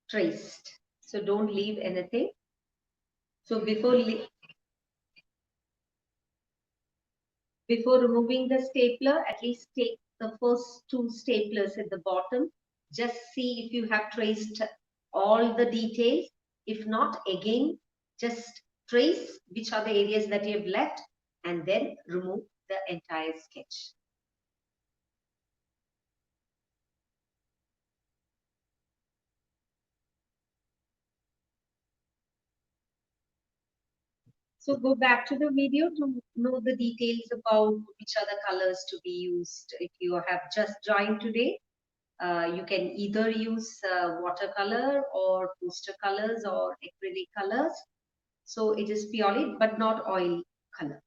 traced. So don't leave anything. So before removing the stapler, at least take the first two staplers at the bottom. Just see if you have traced all the details. If not, again, just trace which are the areas that you have left and then remove the entire sketch. So go back to the video to know the details about which are the colors to be used. If you have just joined today, you can either use watercolor or poster colors or acrylic colors. So it is purely, but not oil color.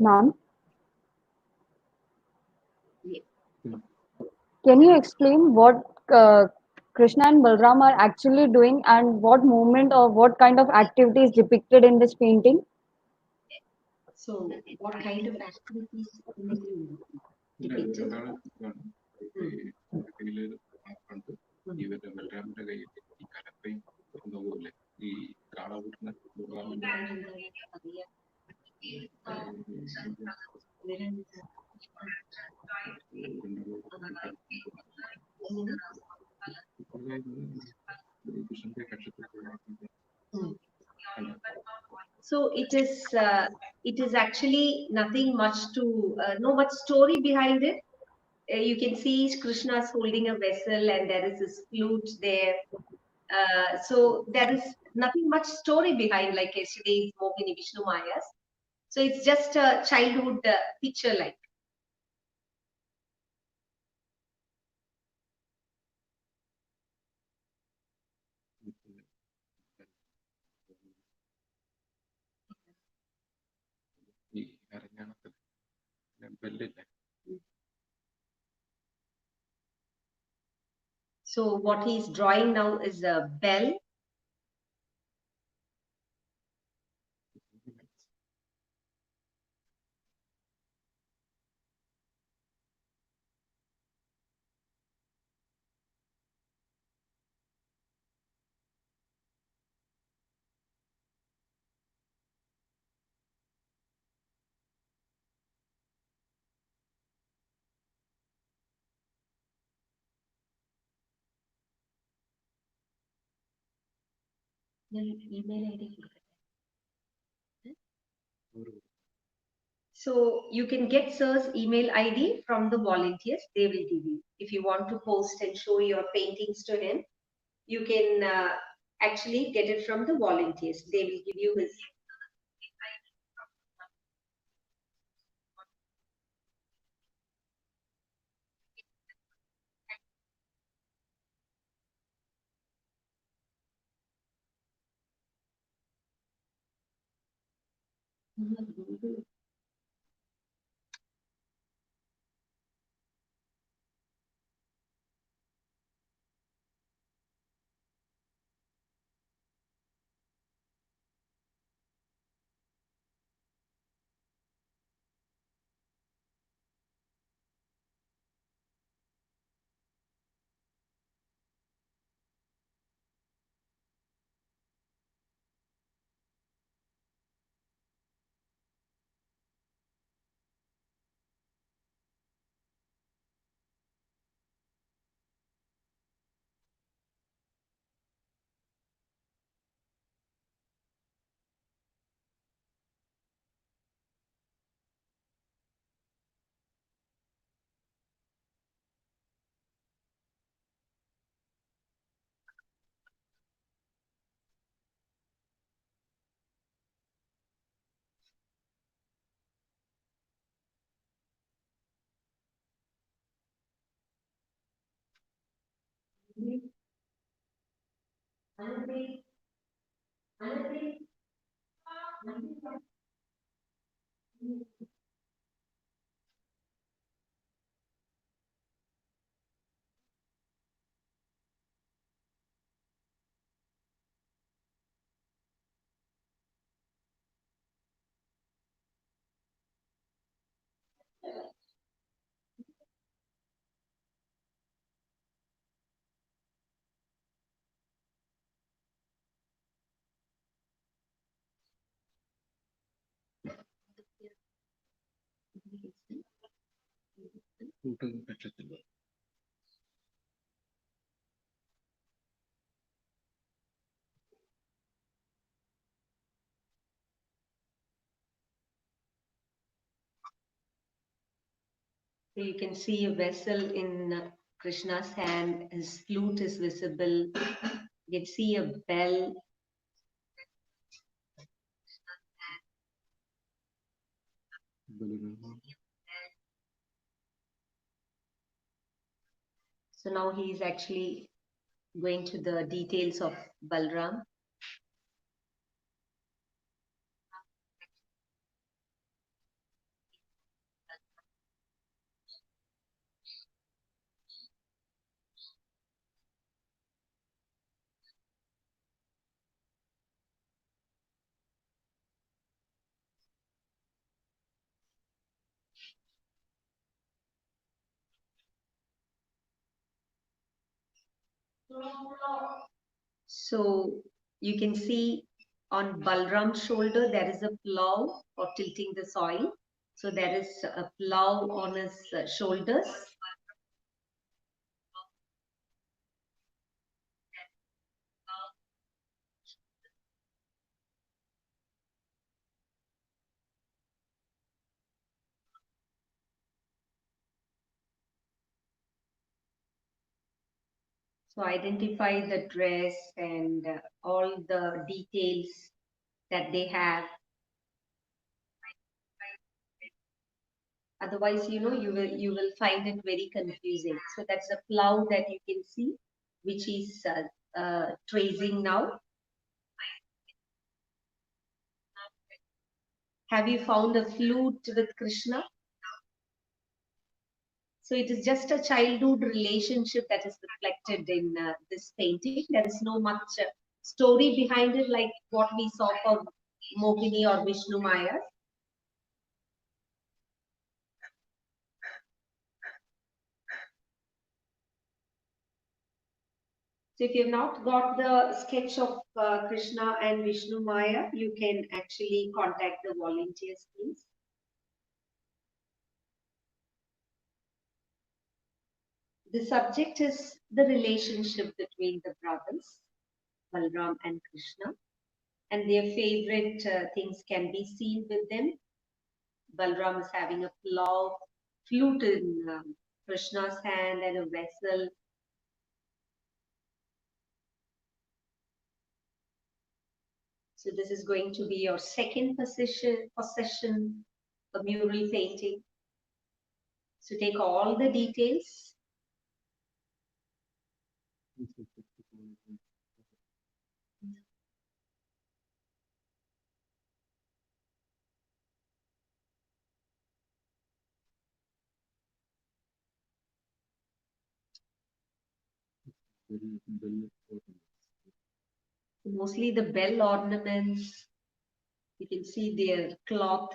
Ma'am, can you explain what Krishna and Balram are actually doing and what movement or what kind of activity is depicted in this painting? So what kind of activities depicted? ഇവരുടെ ബലരാമന്റെ കയ്യിൽ ഈ കലപ്പയും പോലെ ഈ കാള കൂട്ടുന്ന So it it is actually nothing much to, no much story behind it. You can see Krishna's holding a vessel and there is this flute there. So there is nothing much story behind like yesterday's Mohini Vishnu Mayas. So it's just a childhood picture like. ഈ അരഞ്ഞാണത്തിൽ ബെല്ലില്ലേ? So what he's drawing now is a bell. Email ID. So you can get sir's email ID from the volunteers. They will give you. If you want to post and show your paintings to him, you can actually get it from the volunteers. They will give you his. കൂട്ടൊന്നും പറ്റത്തില്ല. So you can see a vessel in Krishna's hand. His flute is visible. You can see a bell. So now he is actually going to the details of Balram. So you can see on Balram's shoulder, there is a plow for tilting the soil. So there is a plow on his shoulders. So identify the dress and all the details that they have. Otherwise, you will find it very confusing. So that's a plow that you can see, which is tracing now. Have you found a flute with Krishna? So it is just a childhood relationship that is reflected in this painting. There is no much story behind it like what we saw for Mohini or Vishnu Maya. So if you have not got the sketch of Krishna and Vishnu Maya, you can actually contact the volunteers, please. The subject is the relationship between the brothers, Balram and Krishna, and their favorite things can be seen with them. Balram is having a plow, flute in Krishna's hand and a vessel. So this is going to be your second possession, a mural painting. So take all the details. Mostly the bell ornaments. You can see their cloth.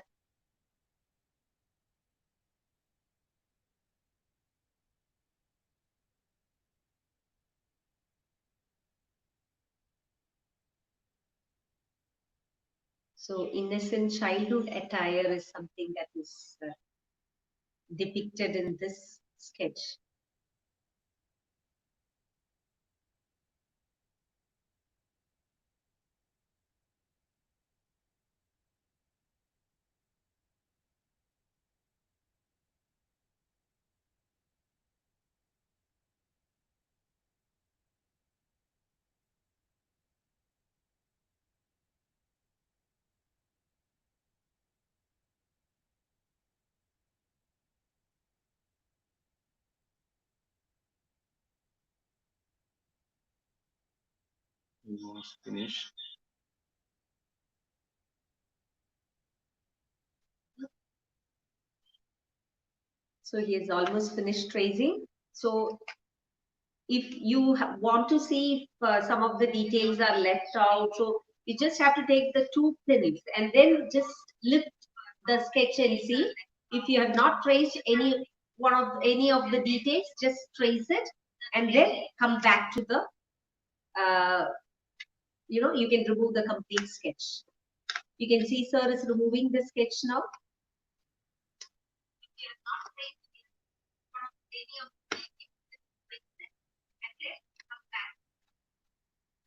So innocent childhood attire is something that is depicted in this sketch. Was finished. So he has almost finished tracing. So if you want to see if some of the details are left out, so you just have to take the two pins and then just lift the sketch and see. If you have not traced any of the details, just trace it and then come back to the you can remove the complete sketch. You can see sir is removing the sketch now.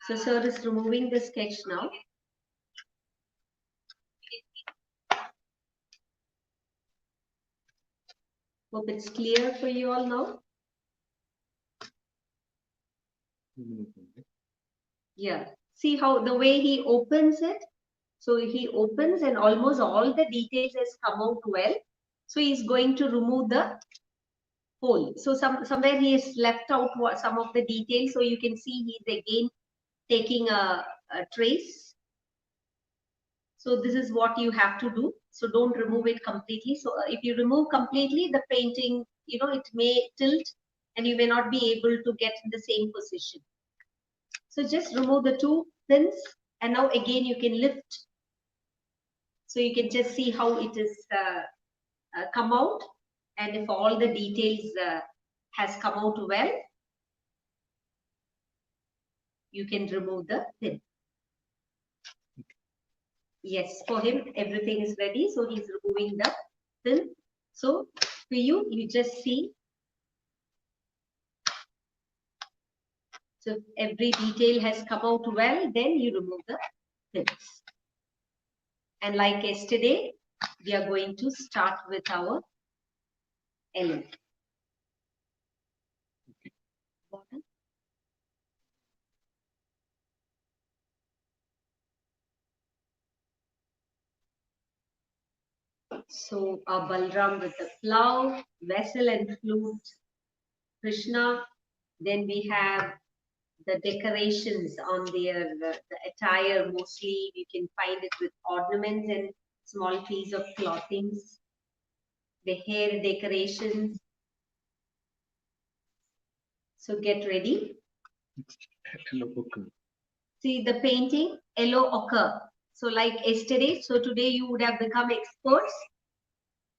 So sir is removing the sketch now. Hope it's clear for you all now. Yeah, see how the way he opens it. So he opens and almost all the details has come out well. So he's going to remove the hole. So somewhere he has left out some of the details. So you can see he's again taking a trace. So this is what you have to do. So don't remove it completely. So if you remove completely, the painting, it may tilt and you may not be able to get in the same position. So just remove the two pins and now again you can lift. So you can just see how it is come out, and if all the details has come out well, you can remove the pin. Yes, for him everything is ready, so he's removing the pin. So for you, you just see. So if every detail has come out well, then you remove the pins. And like yesterday, we are going to start with our element. Bottom. So Balram with the plough, vessel and flute, Krishna. Then we have the decorations on their the attire. Mostly you can find it with ornaments and small piece of clothings. The hair decorations. So get ready. Hello, book. See the painting, yellow ochre. So like yesterday, so today you would have become experts.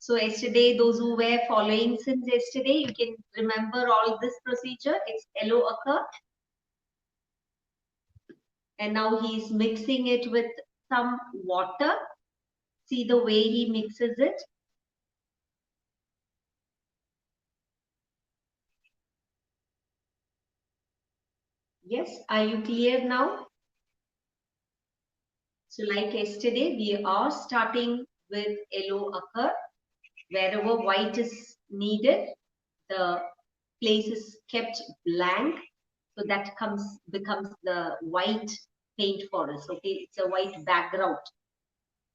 So yesterday, those who were following since yesterday, you can remember all this procedure. It's yellow ochre. And now he's mixing it with some water. See the way he mixes it. Yes, are you clear now? So like yesterday, we are starting with yellow ochre. Wherever white is needed, the place is kept blank. So that becomes the white paint for us. Okay, it's a white background.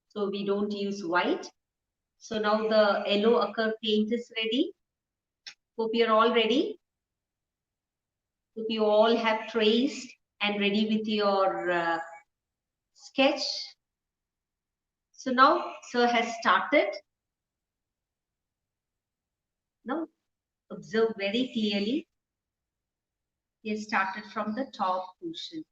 So we don't use white. So now the yellow ochre paint is ready. Hope you're all ready. Hope you all have traced and ready with your sketch. So now sir has started. Now observe very clearly. He has started from the top portion.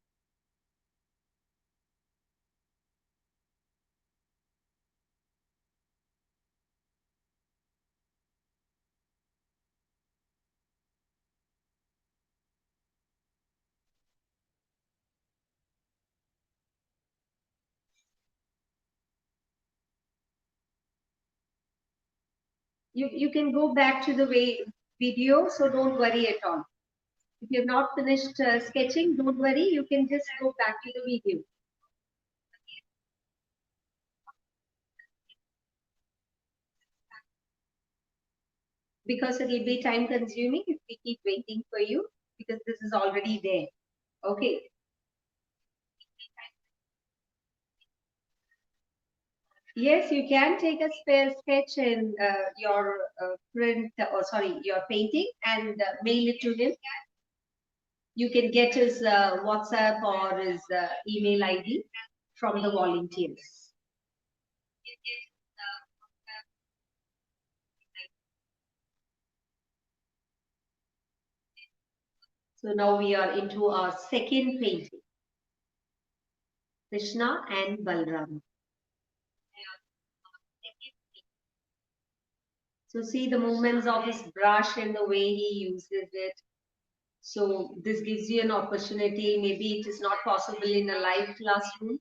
You can go back to the video, so don't worry at all. If you have not finished sketching, don't worry, you can just go back to the video. Because it will be time consuming if we keep waiting for you, because this is already there. Okay. Yes, you can take a spare sketch in your print, or sorry, your painting and mail it to him. You can get his WhatsApp or his email ID from the volunteers. So now we are into our second painting, Krishna and Balram. So see the movements of his brush and the way he uses it. So this gives you an opportunity. Maybe it is not possible in a live classroom.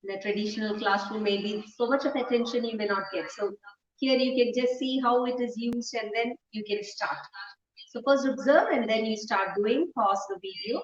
In a traditional classroom, maybe so much of attention you may not get. So here you can just see how it is used and then you can start. So first observe and then you start doing, pause the video.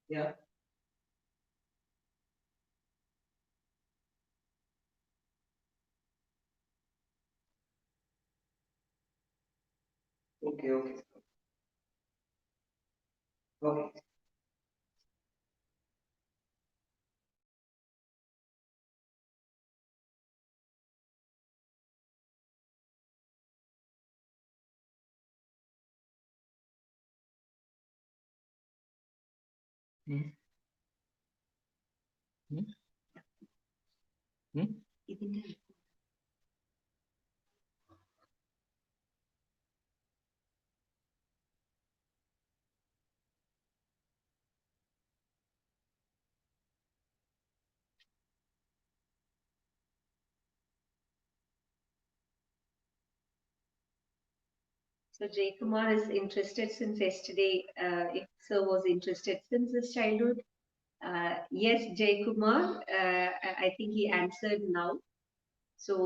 Yeah. Okay, okay. Okay. Hmm. Hmm. Hmm. So Jay Kumar is interested since yesterday. If sir was interested since his childhood. Yes, Jay Kumar, I think he answered now. So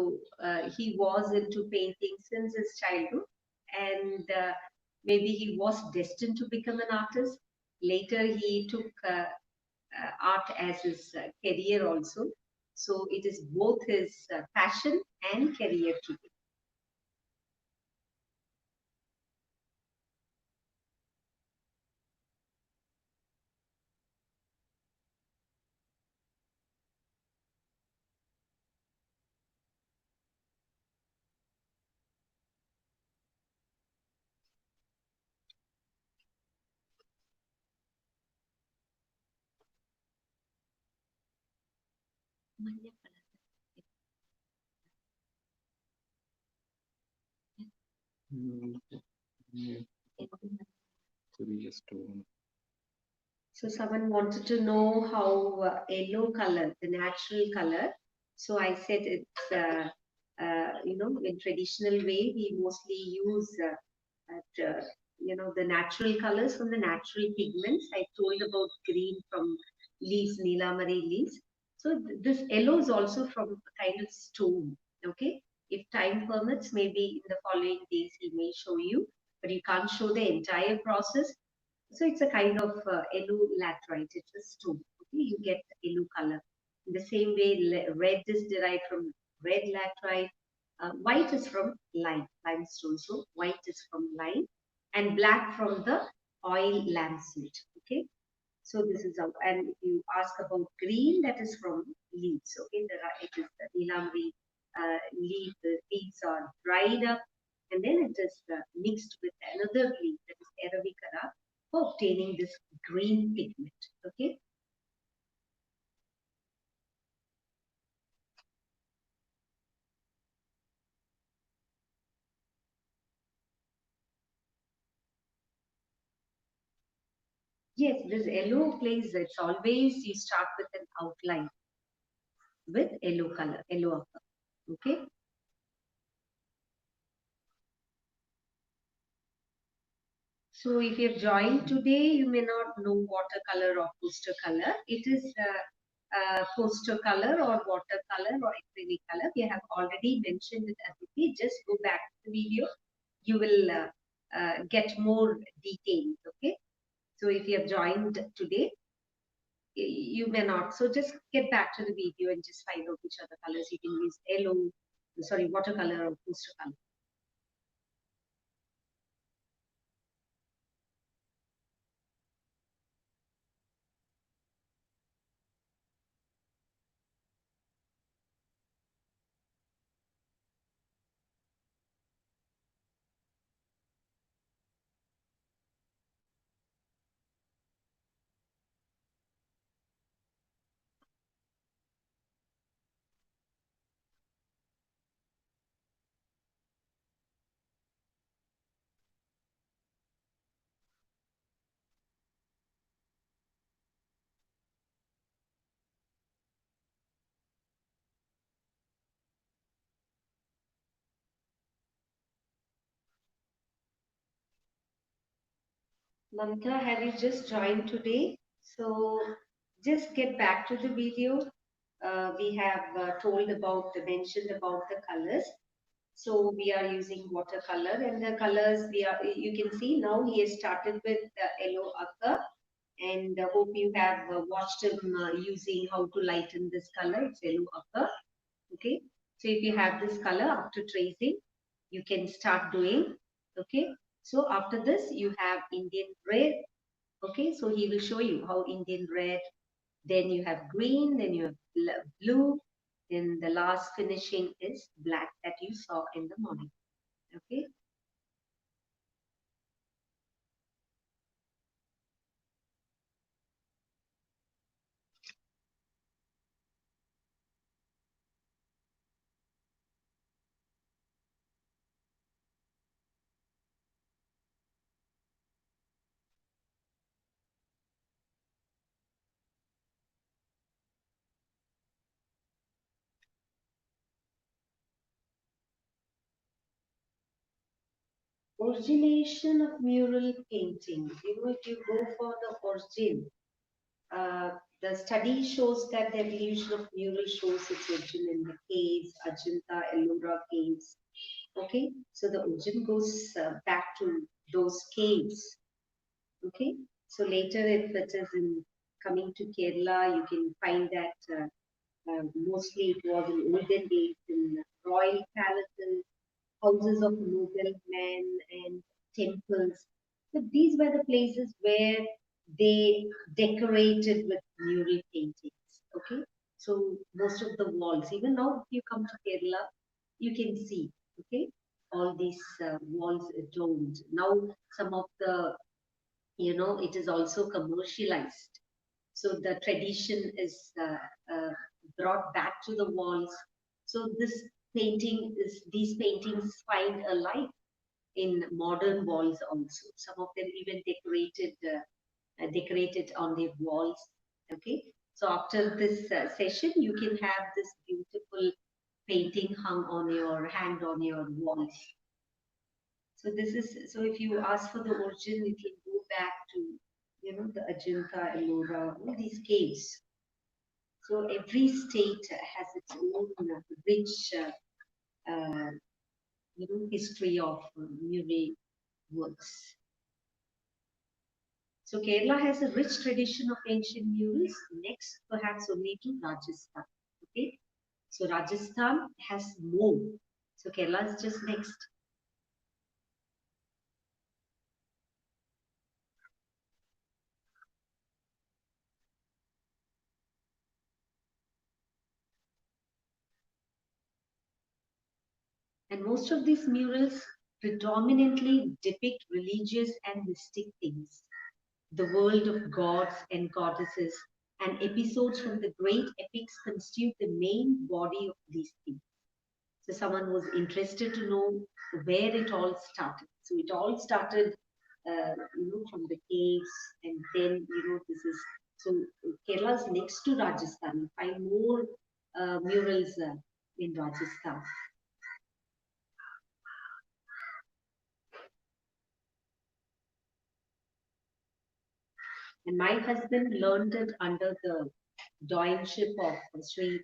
he was into painting since his childhood, and maybe he was destined to become an artist. Later, he took art as his career also. So it is both his passion and career today. ചെറിയ stone. So someone wanted to know how yellow color, the natural color. So I said it's in traditional way we mostly use at, the natural colors from the natural pigments. I told about green from leaves, Nilamari leaves. So this yellow is also from a kind of stone. Okay, if time permits, maybe in the following days he may show you, but you can't show the entire process. So it's a kind of yellow laterite. It's a stone. Okay, you get yellow color. In the same way, red is derived from red laterite. White is from limestone. So white is from lime, and black from the oil lamsite. Okay. So this is how, and if you ask about green, that is from leaves. Okay, it is the Nilamri leaf. The leaves are dried up, and then it is mixed with another leaf, that is Arabica, for obtaining this green pigment. Okay. Yes, this yellow plays. It's always you start with an outline with yellow color, yellow ochre. Okay. So if you have joined today, you may not know watercolor or poster color. It is poster color or watercolor or acrylic color. We have already mentioned it as it. Just go back to the video. You will get more details. Okay. So if you have joined today, you may not. So just get back to the video and just find out which are the colors you can use. Yellow, sorry, watercolor or poster color. Mamta, have you just joined today? So just get back to the video. We have mentioned about the colors. So we are using watercolor, and the colors you can see now he has started with yellow ochre, and hope you have watched him using how to lighten this color. It's yellow ochre. Okay. So if you have this color after tracing, you can start doing. Okay. So after this, you have Indian red. Okay. So he will show you how Indian red, then you have green, then you have blue, then the last finishing is black that you saw in the morning. Okay. Origination of mural painting. If you go for the origin, The study shows that the evolution of mural shows its origin in the caves, Ajanta, Ellora caves. Okay, so the origin goes back to those caves. Okay, so later if it is in coming to Kerala, you can find that mostly it was in olden days in royal palaces, houses of noblemen, and temples. So these were the places where they decorated with mural paintings. Okay, so most of the walls, even now if you come to Kerala, you can see. Okay, all these walls adorned. Now some of the, it is also commercialized. So the tradition is brought back to the walls. So these paintings find a life in modern walls also. Some of them even decorated on their walls. Okay. So after this session, you can have this beautiful painting hanged on your walls. So so if you ask for the origin, you can go back to, the Ajanta, Ellora, all these caves. So every state has its own rich, history of mural works. So Kerala has a rich tradition of ancient murals. Next, perhaps only to Rajasthan. Okay, so Rajasthan has more. So Kerala is just next. And most of these murals predominantly depict religious and mystic themes, the world of gods and goddesses, and episodes from the great epics constitute the main body of these themes. So someone was interested to know where it all started. So it all started, from the caves, and then, this is, so Kerala is next to Rajasthan. You find more murals in Rajasthan. And my husband learned it under the doyenship of Sri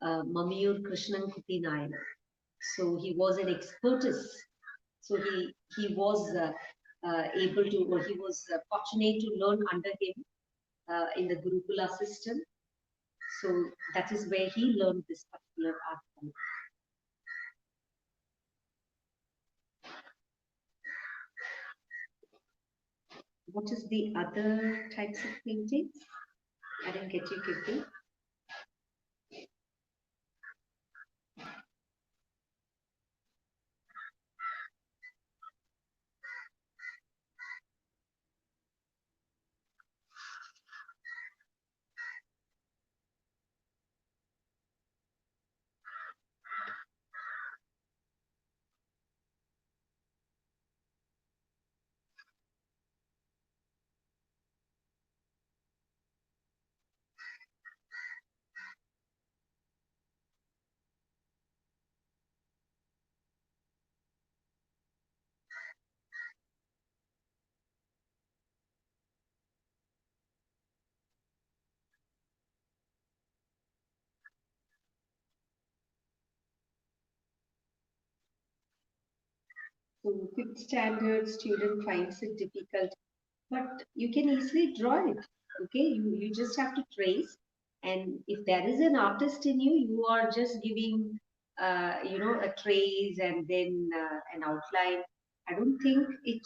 Mamiyur Krishnan Kuti Nair. So he was an expertise. So he was able to, or he was fortunate to learn under him in the Gurukula system. So that is where he learned this particular art form. What is the other types of paintings? I didn't get you, Kirti. So fifth standard student finds it difficult, but you can easily draw it. Okay, you just have to trace, and if there is an artist in you, you are just giving, a trace and then an outline. I don't think it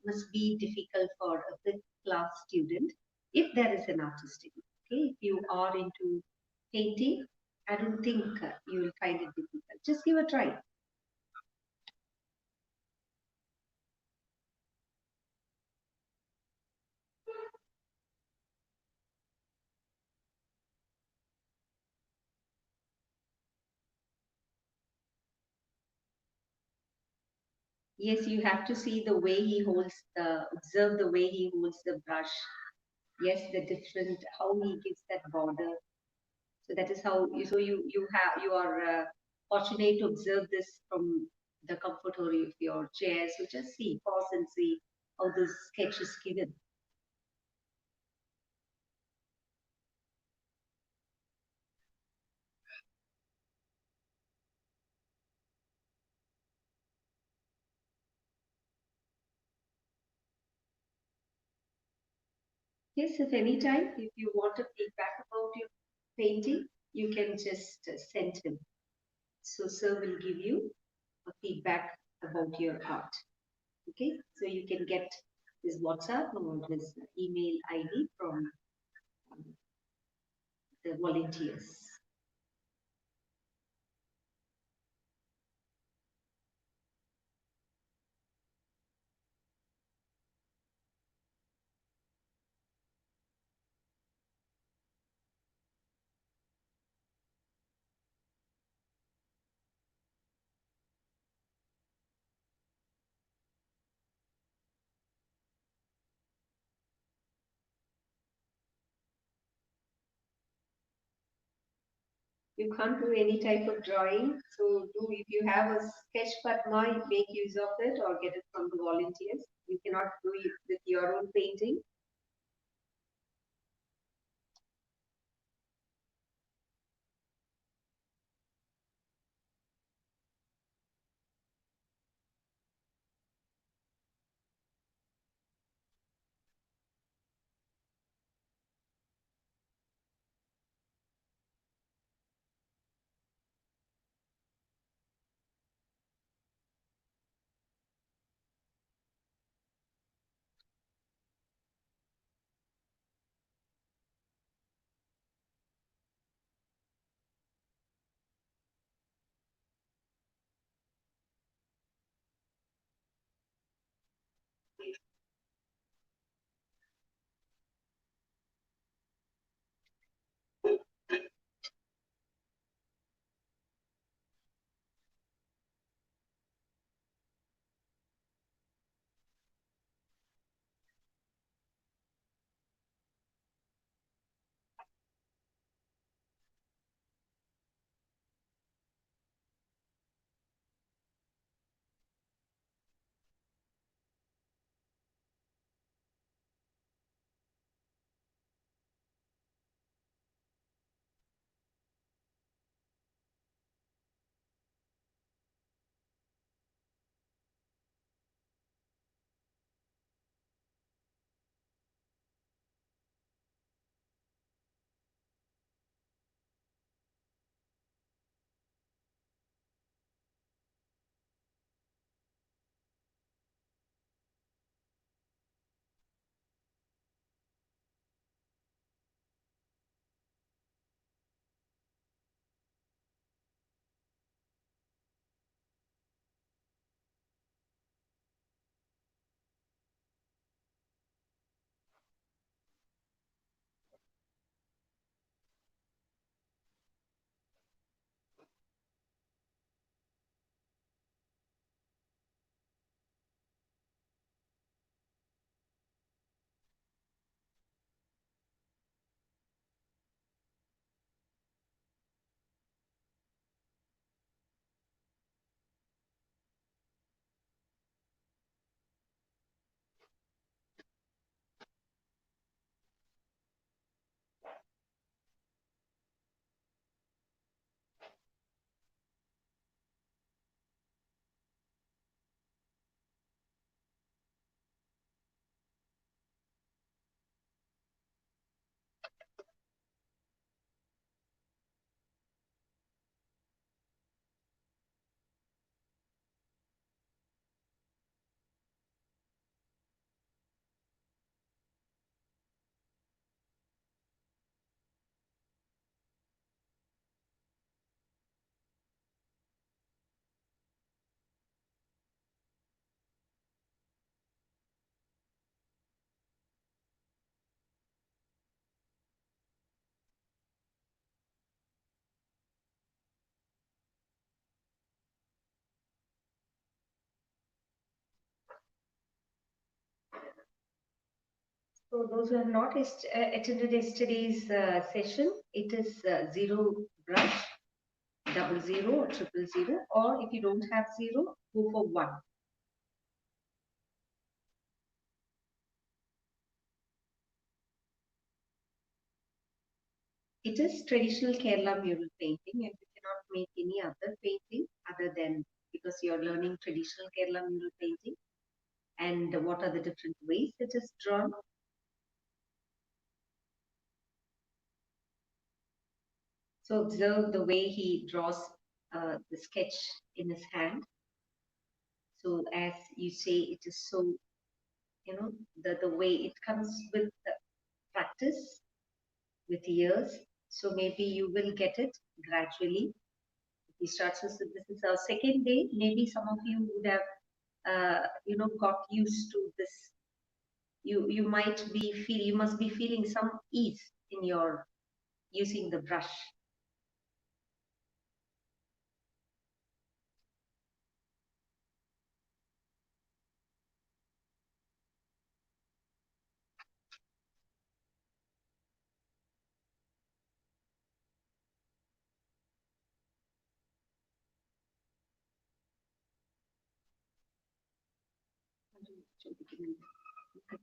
must be difficult for a fifth class student if there is an artist in you. Okay, if you are into painting, I don't think you will find it difficult. Just give a try. Yes, you have to see the way he observe the way he holds the brush. Yes, the different, how he gives that border. So that is how you are fortunate to observe this from the comfort of your chair. So just see, pause and see how this sketch is given. Yes, if any time, if you want a feedback about your painting, you can just send him. So sir will give you a feedback about your art. Okay, so you can get his WhatsApp or his email ID from um, the volunteers. You can't do any type of drawing. So do if you have a sketch Padma, make use of it or get it from the volunteers. You cannot do it with your own painting. So those who have not attended yesterday's session, it is zero brush, double zero or triple zero, or if you don't have zero, go for one. It is traditional Kerala mural painting, and you cannot make any other painting other than because you are learning traditional Kerala mural painting. And what are the different ways it is drawn? So observe the way he draws the sketch in his hand. So as you say, it is so, the way it comes with the practice, with years. So maybe you will get it gradually. If he starts with this is our second day, maybe some of you would have, got used to this. You must be feeling some ease in your using the brush.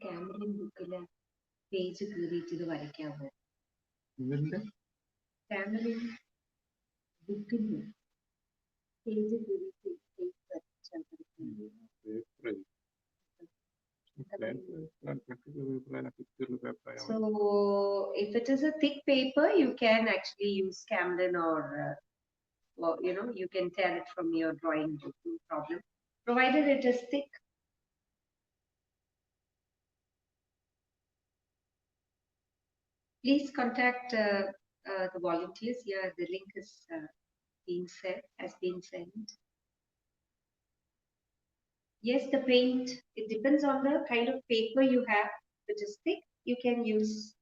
ക്യാമറയും ബുക്കില് page കീറിയിട്ട് ഇത് വരയ്ക്കാമോ? ഇതിന്റെ ക്യാമറയും ബുക്കിന്റെ page കീറിയിട്ട് page വരച്ചാൽ paper So if it is a thick paper, you can actually use Camden or you can tear it from your drawing book, no problem. Provided it is thick. Please contact the volunteers. Yeah, the link is has been sent. Yes, the paint, it depends on the kind of paper you have. If it is thick, you can use.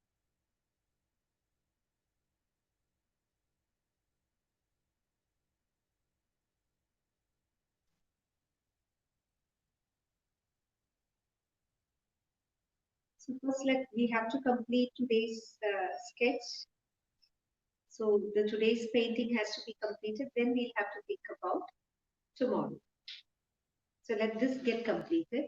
So first, we have to complete today's sketch. So the today's painting has to be completed. Then we'll have to think about tomorrow. So let this get completed.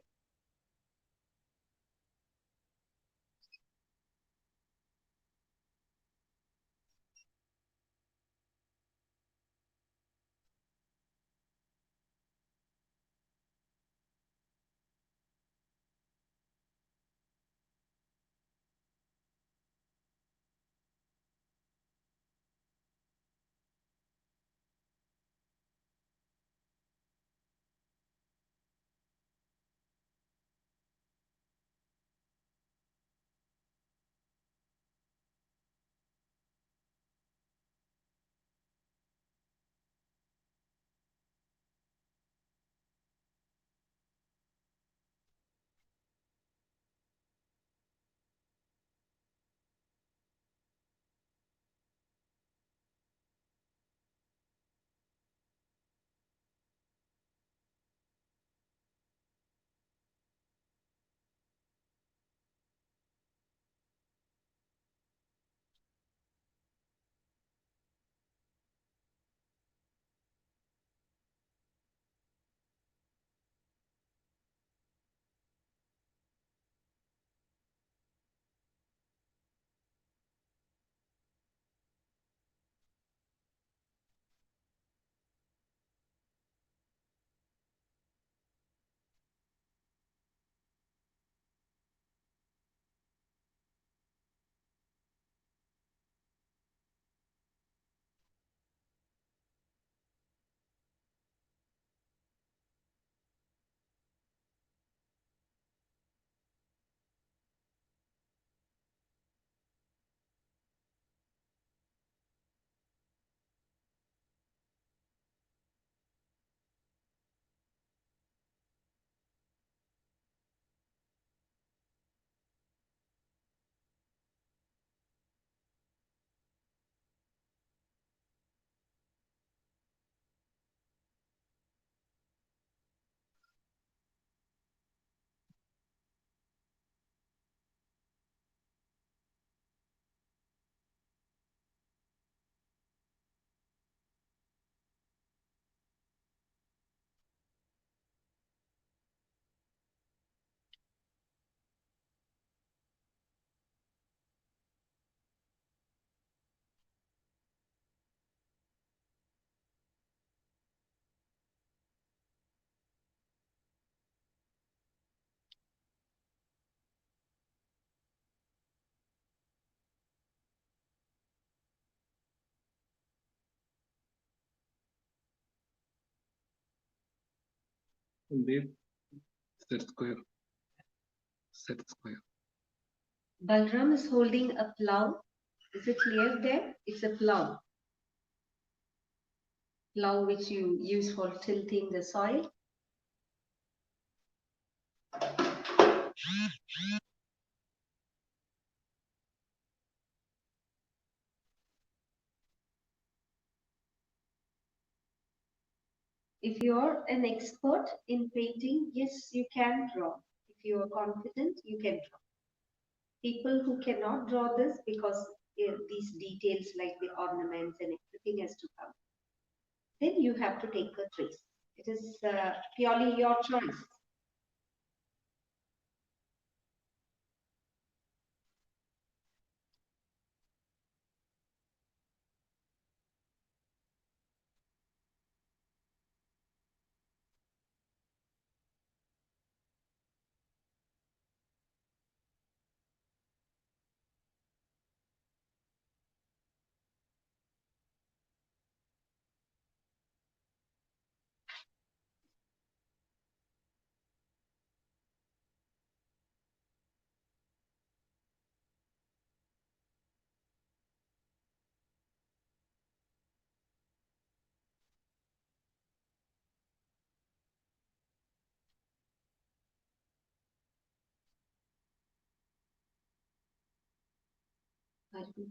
They set square. Set square. Balram is holding a plow. Is it clear there? It's a plow. Plow which you use for tilting the soil. If you're an expert in painting, yes, you can draw. If you are confident, you can draw. People who cannot draw this because these details like the ornaments and everything has to come, then you have to take a trace. It is purely your choice.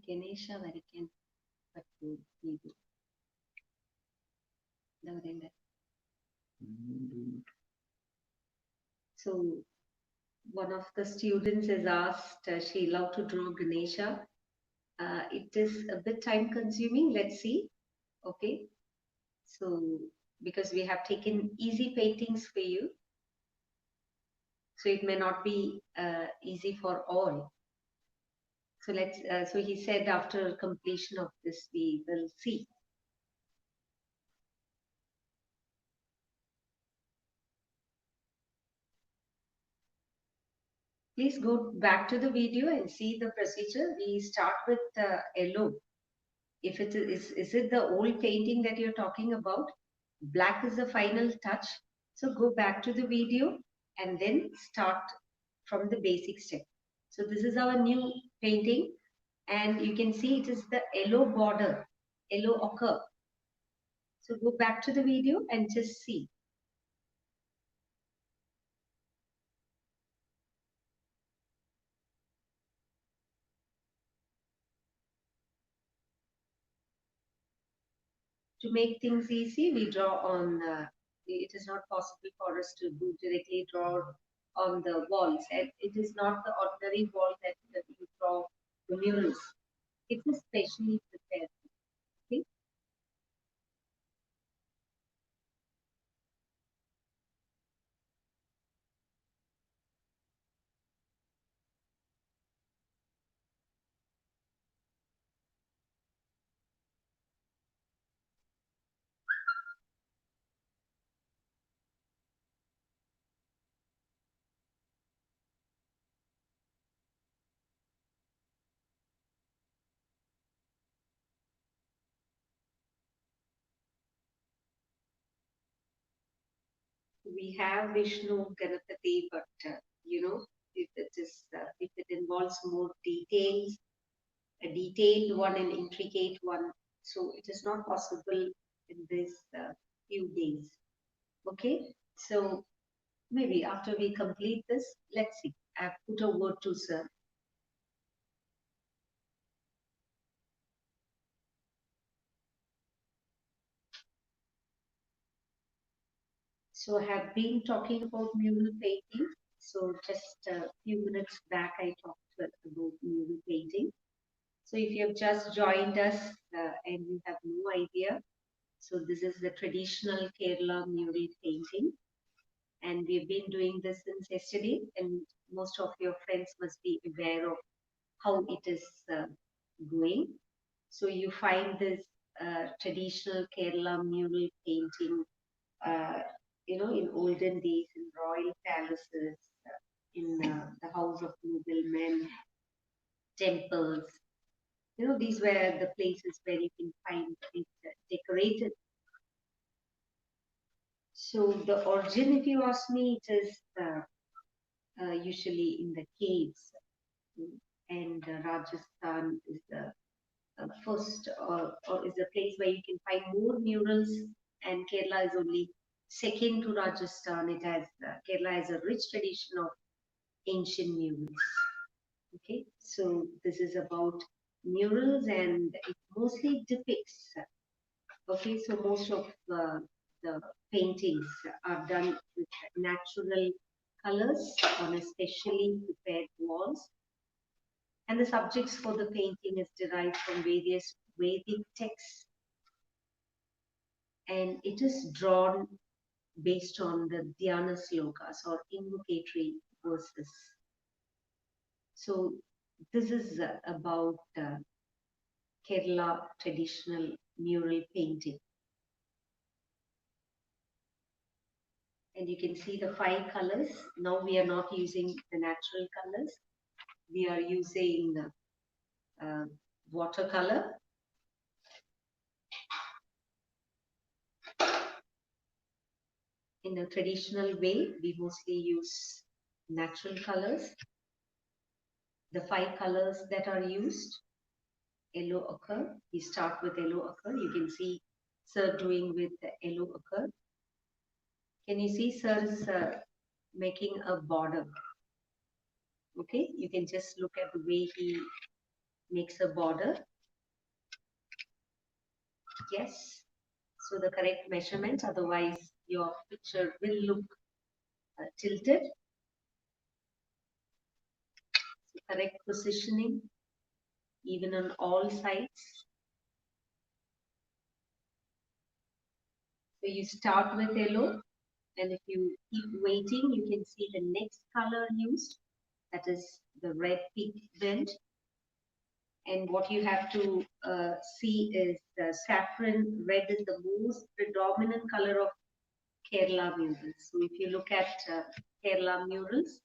Ganesha Varikan. So one of the students has asked she loved to draw Ganesha. It is a bit time consuming. Let's see. Okay. So because we have taken easy paintings for you, so it may not be easy for all. So let's. So he said after completion of this, we will see. Please go back to the video and see the procedure. We start with yellow. If it is it the old painting that you're talking about? Black is the final touch. So go back to the video and then start from the basic step. So this is our new painting and you can see it is the yellow border, yellow ochre. So go back to the video and just see. To make things easy, we draw on, it is not possible for us to do directly draw on the walls. And it is not the ordinary wall that you draw the murals. It is specially prepared. Okay? We have Vishnu Ganapati, but if if it involves more details, a detailed one and intricate one, so it is not possible in this few days. Okay, so maybe after we complete this, let's see. I've put a word to sir. So I have been talking about mural painting. So just a few minutes back, I talked about mural painting. So if you have just joined us and you have no idea, so this is the traditional Kerala mural painting. And we've been doing this since yesterday, and most of your friends must be aware of how it is going. So you find this traditional Kerala mural painting, uh, in olden days in royal palaces, in the house of noblemen, temples. These were the places where you can find it decorated. So the origin, if you ask me, it is usually in the caves, and Rajasthan is the first or is the place where you can find more murals, and Kerala is only second to Rajasthan. It has Kerala has a rich tradition of ancient murals. Okay, so this is about murals, and it mostly depicts. Okay, so most of the paintings are done with natural colors on a specially prepared walls, and the subjects for the painting is derived from various Vedic texts, and it is drawn based on the dhyana slokas or invocatory verses. So this is about Kerala traditional mural painting. And you can see the 5 colors. Now we are not using the natural colors. We are using watercolor. In a traditional way, we mostly use natural colors. The 5 colors that are used: yellow ochre. We start with yellow ochre. You can see sir doing with the yellow ochre. Can you see sir is making a border? Okay, you can just look at the way he makes a border. Yes, so the correct measurement, otherwise your picture will look tilted. So correct positioning, even on all sides. So you start with yellow, and if you keep waiting, you can see the next color used, that is the red pigment. And what you have to see is the saffron red is the most predominant color of Kerala murals. So if you look at Kerala murals,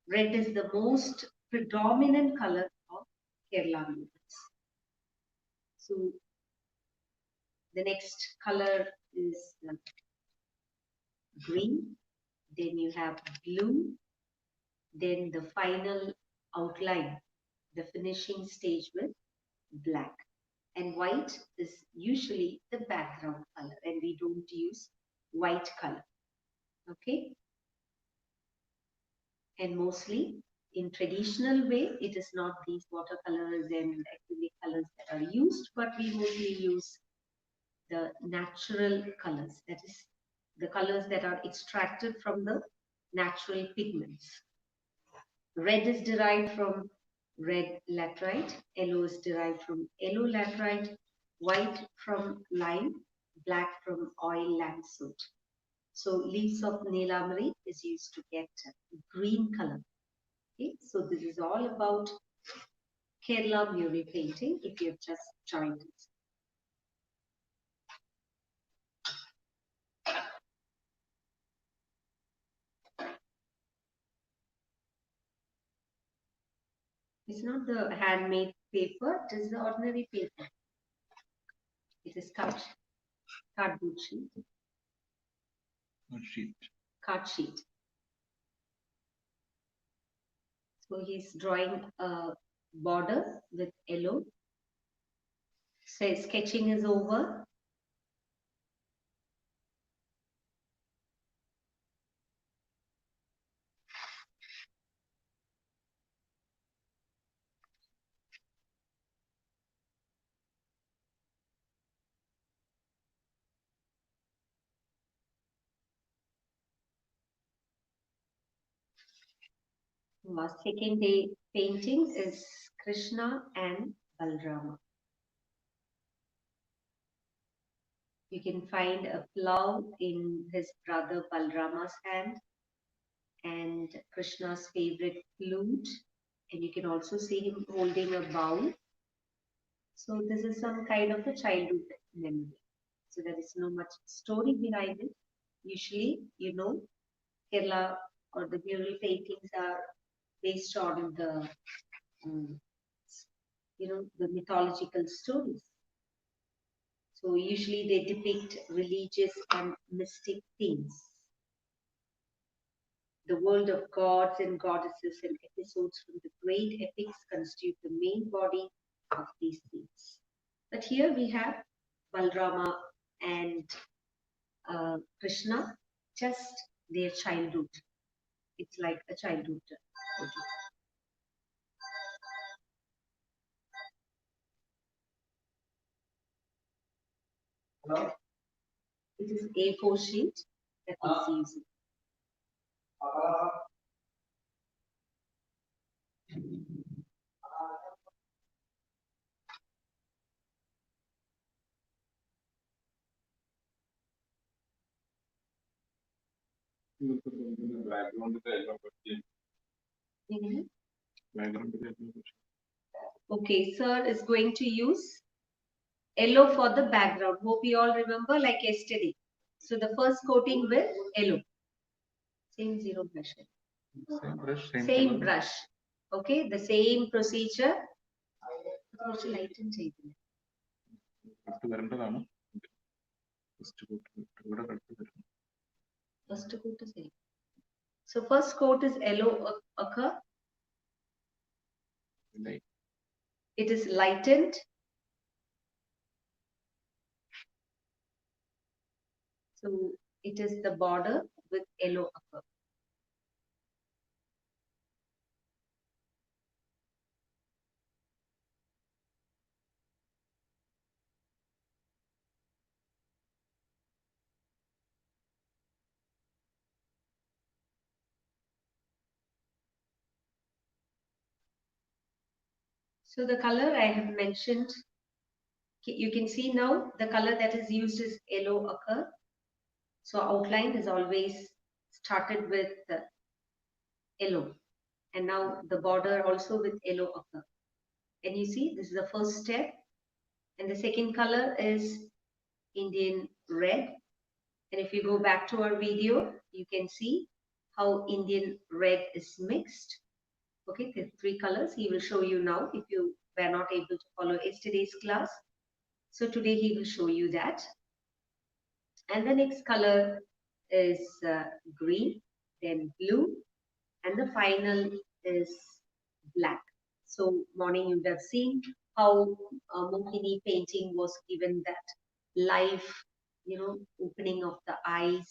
red is the most predominant color of Kerala murals. So the next color is green, then you have blue, then the final outline, the finishing stage with black. And white is usually the background color, and we don't use white color. Okay? And mostly in traditional way, it is not these watercolors and acrylic colors that are used, but we mostly use the natural colors, that is the colors that are extracted from the natural pigments. Red is derived from red laterite, yellow is derived from yellow laterite, white from lime, black from oil limestone. So leaves of Neelamari is used to get green color. Okay, so this is all about Kerala mural painting if you have just joined us. It's not the handmade paper, it is the ordinary paper. It is cardboard sheet. Sheet. Card sheet. So he's drawing a border with yellow. So sketching is over. Second day painting is Krishna and Balrama. You can find a plow in his brother Balrama's hand and Krishna's favorite flute, and you can also see him holding a bowl. So this is some kind of a childhood memory. So there is no much story behind it. Usually, Kerala or the mural paintings are based on the the mythological stories. So usually they depict religious and mystic themes. The world of gods and goddesses and episodes from the great epics constitute the main body of these themes. But here we have Balrama and Krishna, just their childhood. It's like a childhood photo. It is A4 sheet that is used. background is yellow. Mhm. Background is yellow. Okay, sir is going to use yellow for the background. Hope you all remember like yesterday. So the first coating with yellow. Same zero brush. Same brush, same Same color. brush. Okay, the same procedure. കുറച്ച് light and ചെയ്തില്ല. Cut വരേണ്ടതാണ് first ഇവിടെ cut വരണം. First coat is yellow. So first coat is yellow occur. Light. It is lightened. So it is the border with yellow occur. So the color I have mentioned, you can see now the color that is used is yellow occur. So outline is always started with yellow, and now the border also with yellow occur. And you see this is the first step, and the second color is Indian red. And if you go back to our video, you can see how Indian red is mixed. Okay, the three colors he will show you now if you were not able to follow yesterday's class. So today he will show you that. And the next color is green, then blue, and the final is black. So morning you would have seen how Mohini painting was given that life, opening of the eyes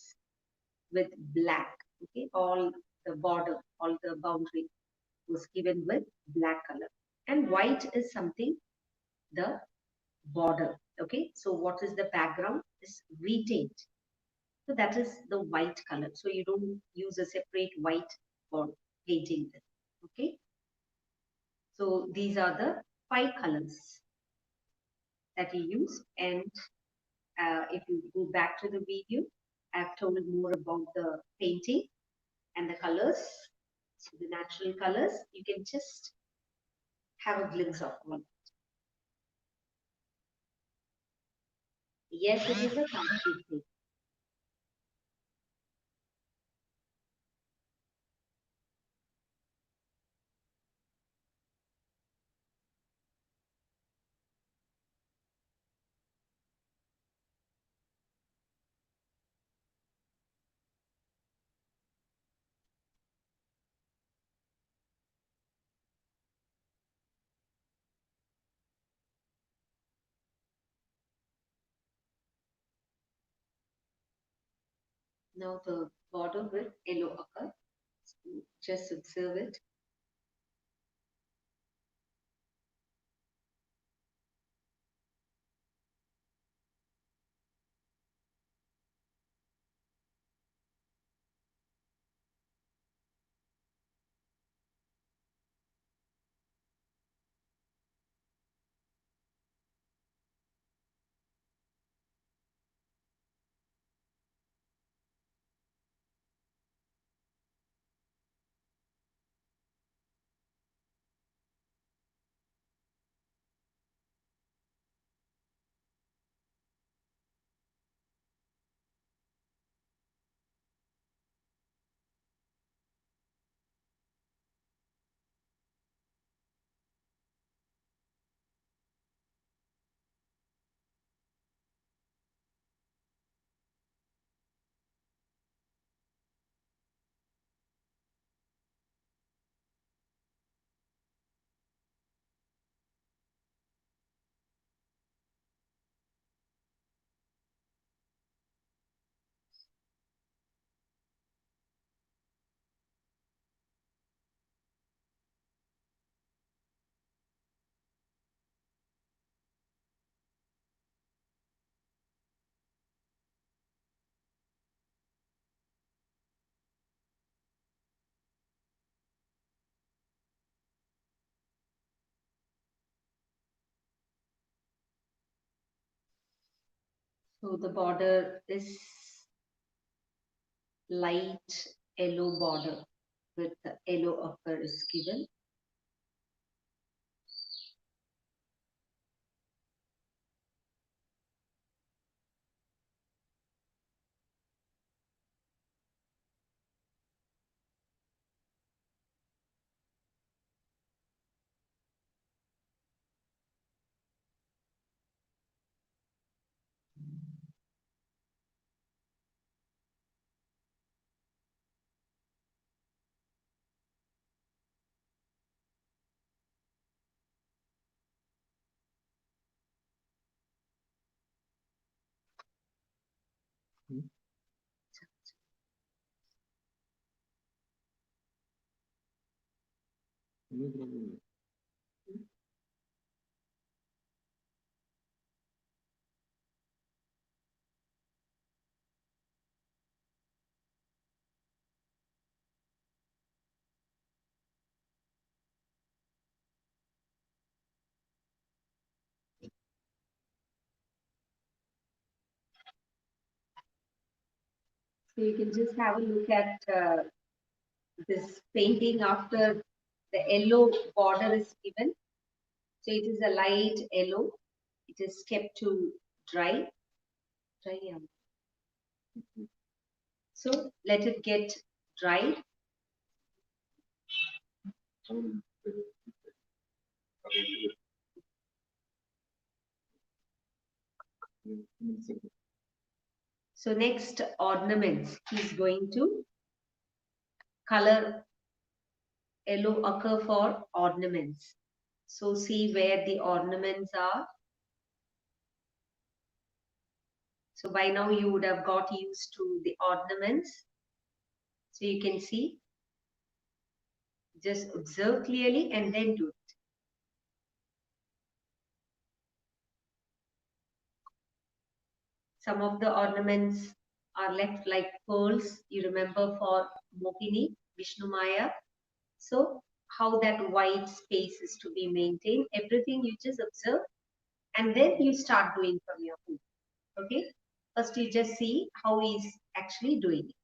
with black. Okay, all the border, all the boundary was given with black color. And white is something, the border. Okay, so what is the background is retained. So that is the white color. So you don't use a separate white for painting this. Okay. So these are the 5 colors that you use. And if you go back to the video, I've told more about the painting and the colors. So the natural colors, you can just have a glimpse of one. Yes, it is a complete thing. Now the border with yellow occur. So just observe it. So the border is light yellow border with the yellow ochre is given. So you can just have a look at this painting after the yellow border is given. So it is a light yellow. It is kept to dry. Yeah. So let it get dried. So next ornaments, he's going to color yellow ochre for ornaments. So see where the ornaments are. So by now you would have got used to the ornaments. So you can see, just observe clearly and then do it. Some of the ornaments are left like pearls, you remember for Mohini, Vishnu Maya. So how that white space is to be maintained, everything you just observe and then you start doing from your own. Okay, first you just see how he's actually doing it.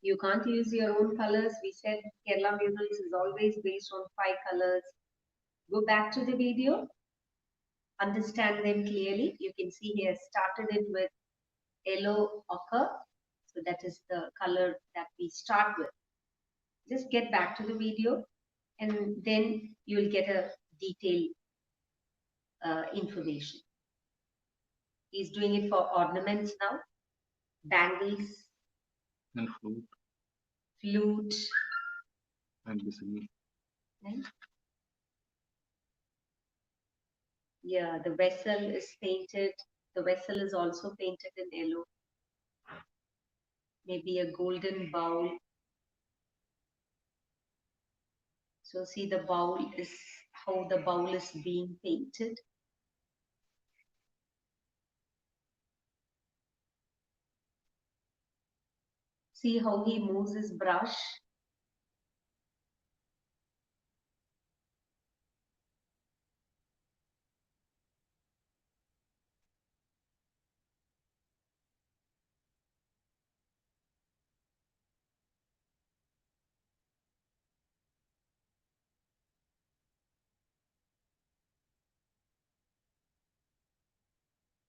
You can't use your own colors. We said Kerala murals is always based on 5 colors. Go back to the video, understand them clearly. You can see he has started it with yellow ochre. So that is the color that we start with. Just get back to the video and then you will get a detailed information. He's doing it for ornaments now, bangles, and flute, flute, and whistle. right? Yeah, the vessel is painted. The vessel is also painted in yellow. Maybe a golden bowl. So see the bowl is how the bowl is being painted. See how he moves his brush.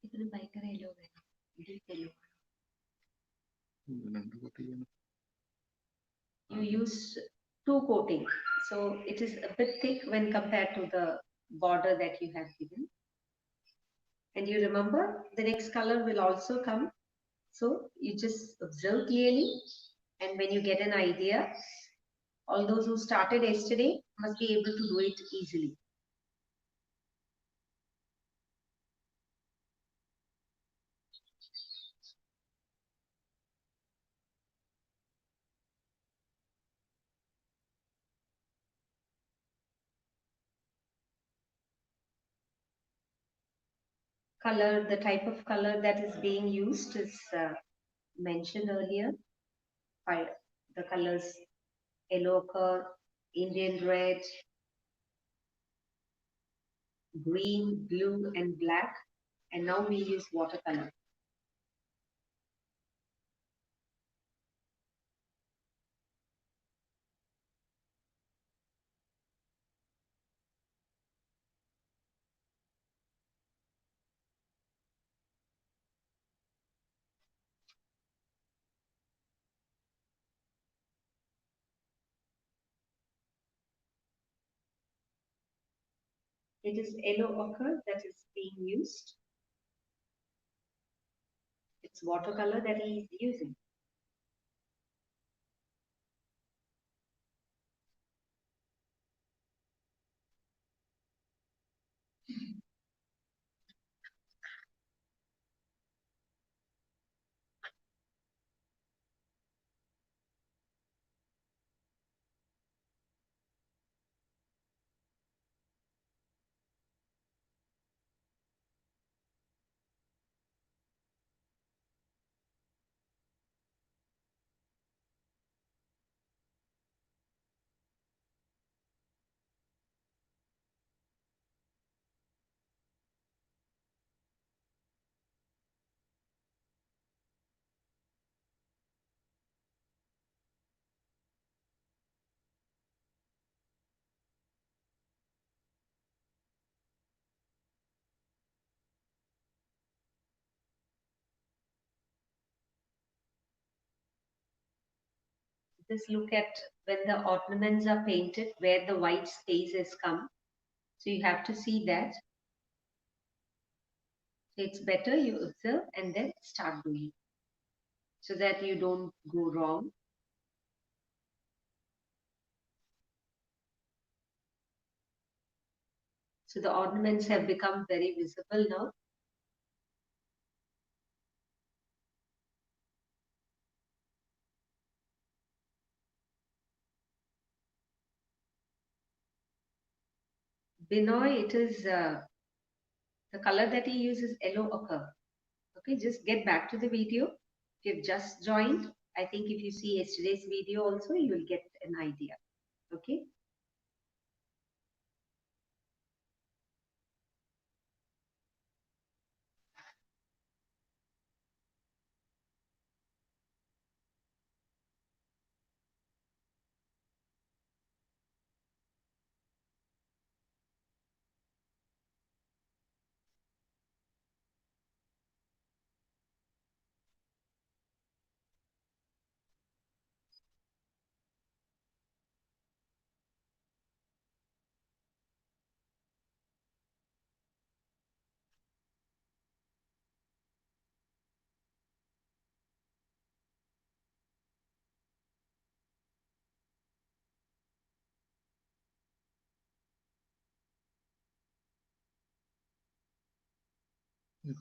ഇതിന് ഭയങ്കര yellow വേണം. Deep yellow. You use 2 coating. So it is a bit thick when compared to the border that you have given. And you remember the next color will also come. So you just observe clearly. And when you get an idea, all those who started yesterday must be able to do it easily. color, the type of color that is being used is mentioned earlier by the colors yellow ochre, Indian red, green, blue, and black. And now we use watercolor. It is yellow ochre that is being used. It's watercolor that he is using. Just look at when the ornaments are painted, where the white space has come. So you have to see that. So it's better you observe and then start doing so that you don't go wrong. So the ornaments have become very visible now. Binoy, it is the color that he uses yellow ochre. Okay, just get back to the video. If you've just joined, I think if you see yesterday's video also, you will get an idea. Okay.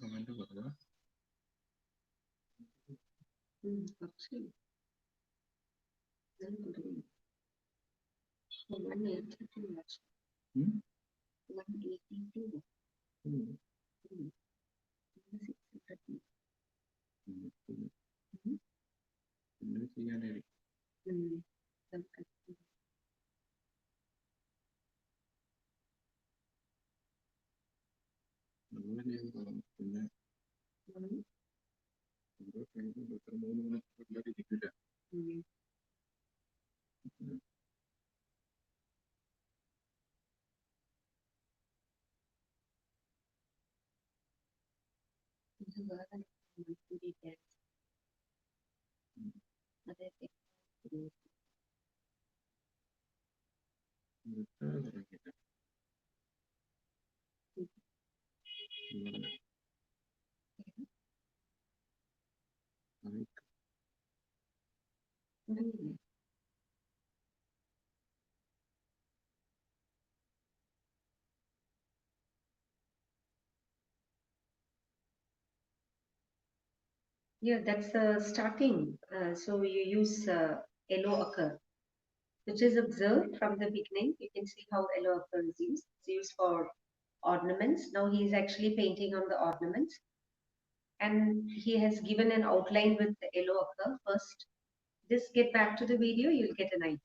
comment करवा Actually, then good evening. So 182 actually. 182. 630. പിന്നെ ചെയ്യാനായിരിക്കും നമ്മൾ ചെയ്യുന്നത് പിന്നെ എത്ര 3 മണിക്കൂർ ഇരിക്കില്ല Yeah, that's the starting. So you use yellow ochre, which is observed from the beginning. You can see how yellow ochre is used. It's used for ornaments. Now he is actually painting on the ornaments. And he has given an outline with the yellow ochre first. Just get back to the video, you'll get an idea.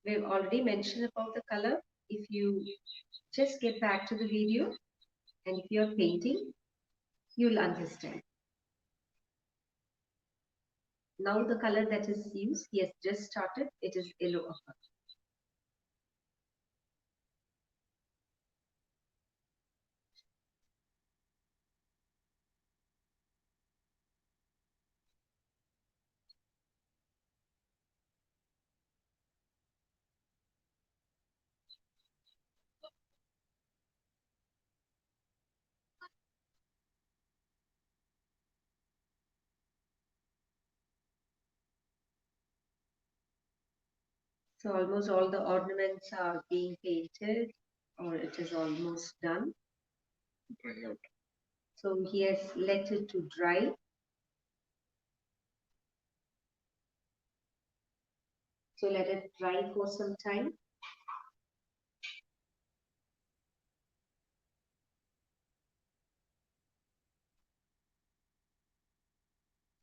We've already mentioned about the color. If you just get back to the video and if you're painting, you'll understand. Now the color that is used, he has just started, it is yellow ochre. So almost all the ornaments are being painted, or it is almost done. Dry out. So he has let it to dry. So let it dry for some time.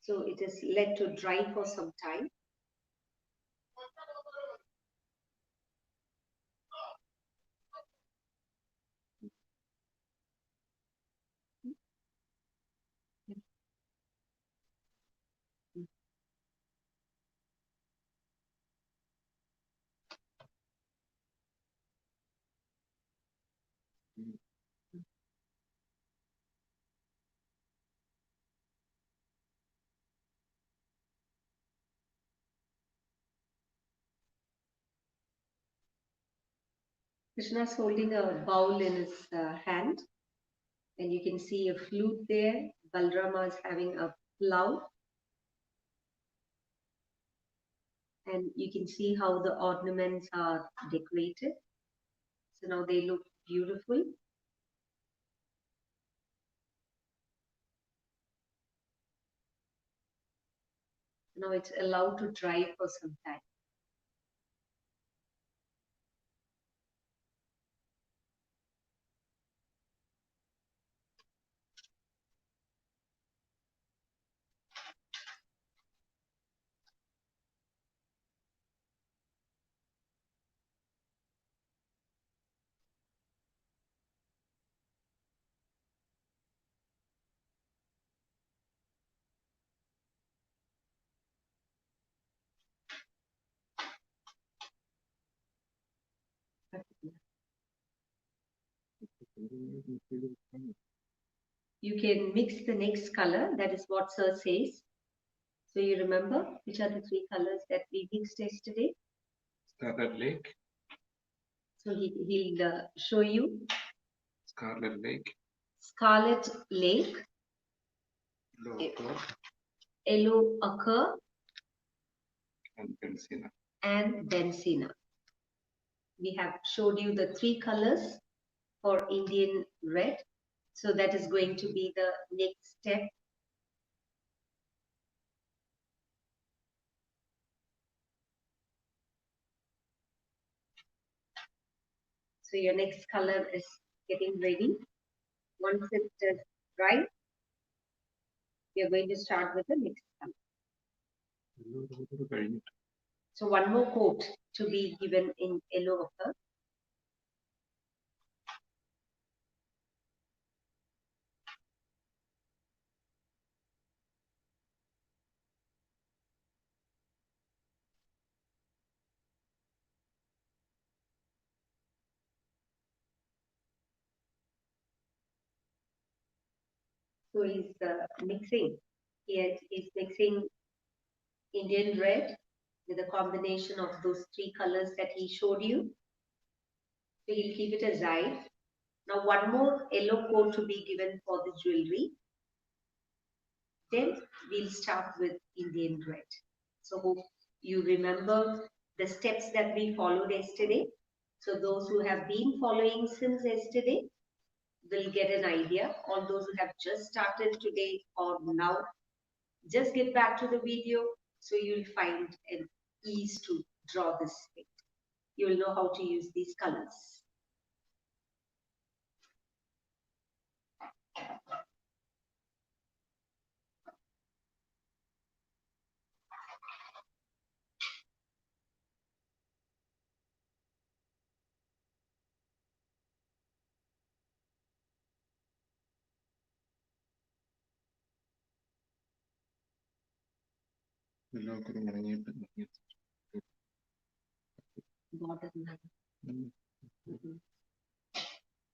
So it is let to dry for some time. Krishna is holding a bowl in his hand, and you can see a flute there. Balrama is having a plow, and you can see how the ornaments are decorated. So now they look beautiful. Now it's allowed to dry for some time. You can mix the next color. That is what Sir says. So you remember which are the three colors that we mixed yesterday? Scarlet Lake. So he'll show you. Scarlet Lake. Scarlet Lake, yellow ochre, And Benzina. and Benzina. We have showed you the three colors for Indian red. So that is going to be the next step. So your next color is getting ready. Once it is dry, we are going to start with the next color. So one more coat to be given in yellow ochre. So he's mixing. He's mixing Indian red with a combination of those three colors that he showed you. So he'll keep it aside. Now one more yellow coat to be given for the jewelry. Then we'll start with Indian red. So hope you remember the steps that we followed yesterday. So those who have been following since yesterday will get an idea. All those who have just started today or now, just get back to the video so you'll find an ease to draw this thing. You will know how to use these colors.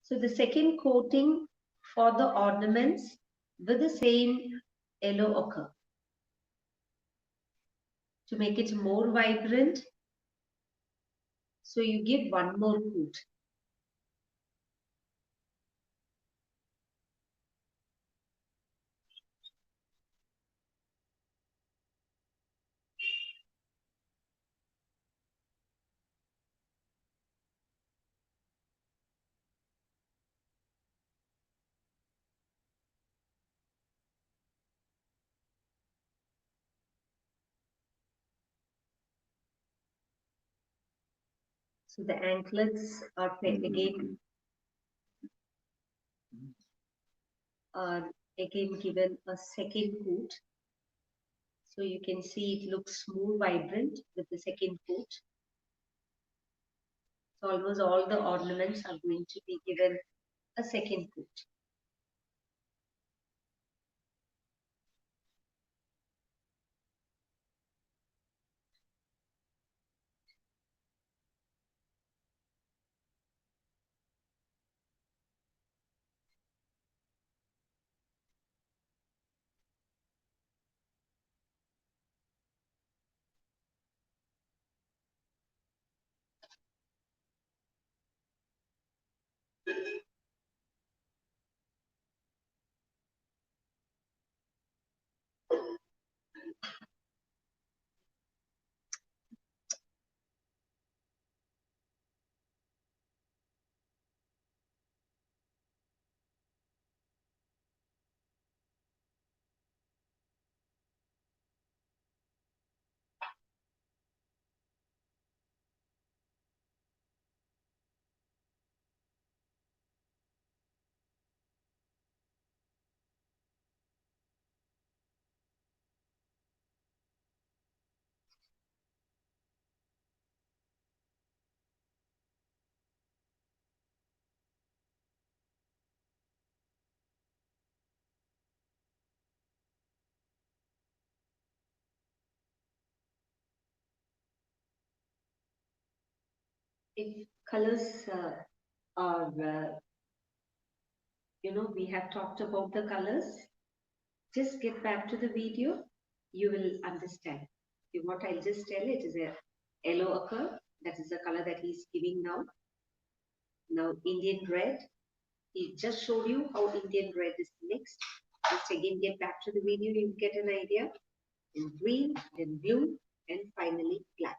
So the second coating for the ornaments with the same yellow ochre. To make it more vibrant, so you give one more coat. So the anklets are again given a second coat. So you can see it looks more vibrant with the second coat. So almost all the ornaments are going to be given a second coat. If colors are, we have talked about the colors, just get back to the video, you will understand. What I'll just tell it is a yellow ochre, that is the color that he's giving now. Now Indian red, he just showed you how Indian red is mixed. Just again get back to the video, you get an idea. Then green, then blue, and finally black.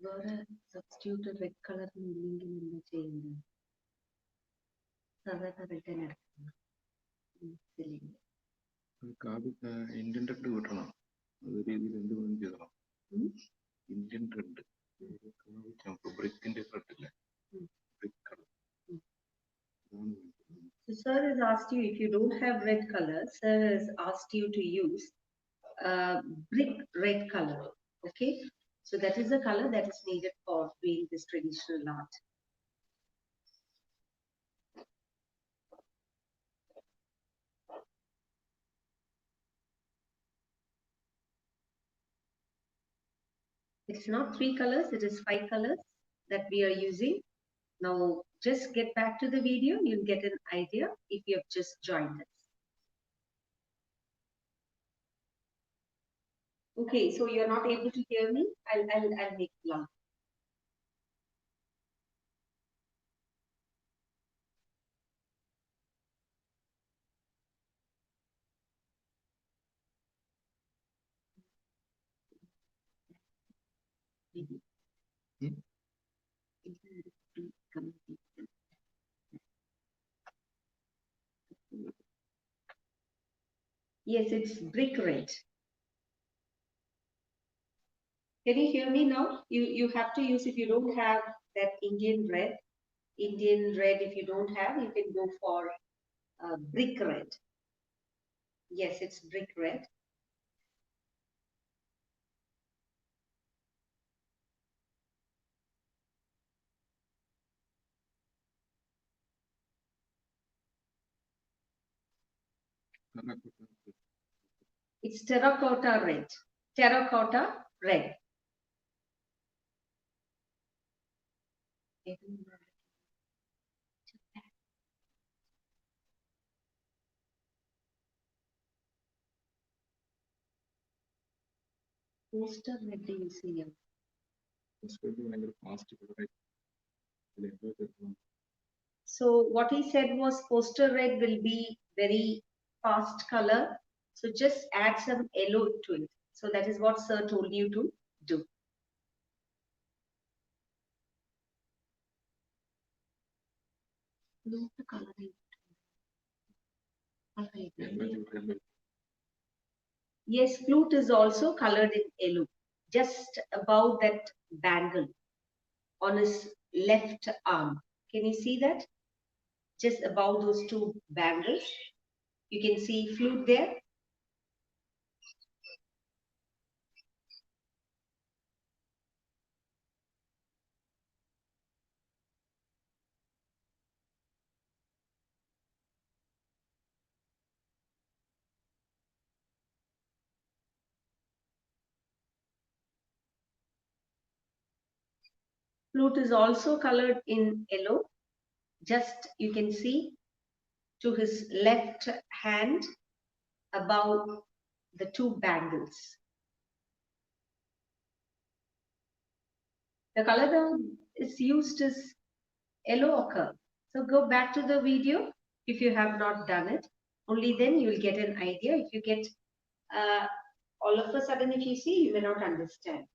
വേറെ substitute red കളറിന് ഇല്ലെങ്കിൽ എന്താ ചെയ്യുന്നത്? സാധാരണ red തന്നെ എടുക്കണം. Indian red കിട്ടണം. അത് രീതിയിൽ എന്ത് വേണം ചെയ്തണം. ഇന്ത്യൻ റെഡ് ബ്രിക്കിന്റെ റെഡ് ഇല്ലേ, brick colour. So sir has asked you, if you don't have red color, sir has asked you to use brick red color. Okay, so that is the color that is needed for doing this traditional art. It's not 3 colors, it is 5 colors that we are using. Now just get back to the video, you'll get an idea if you have just joined us. Okay, so you're not able to hear me? I'll make it loud. Yes, it's brick red. Can you hear me now? You have to use, if you don't have that Indian red, if you don't have, you can go for brick red. Yes, it's brick red. It's terracotta red. Terracotta red. Poster red you see here. So what he said was poster red will be very fast color. So just add some yellow to it. So that is what sir told you to do. Note the coloring. Yes, flute is also colored in yellow, just above that bangle on his left arm. Can you see that? Just above those two bangles, you can see flute there. Flute is also colored in yellow. Just you can see to his left hand above the two bangles. The color that is used is yellow ochre. So go back to the video if you have not done it. Only then you will get an idea. If you get all of a sudden, if you see, you may not understand.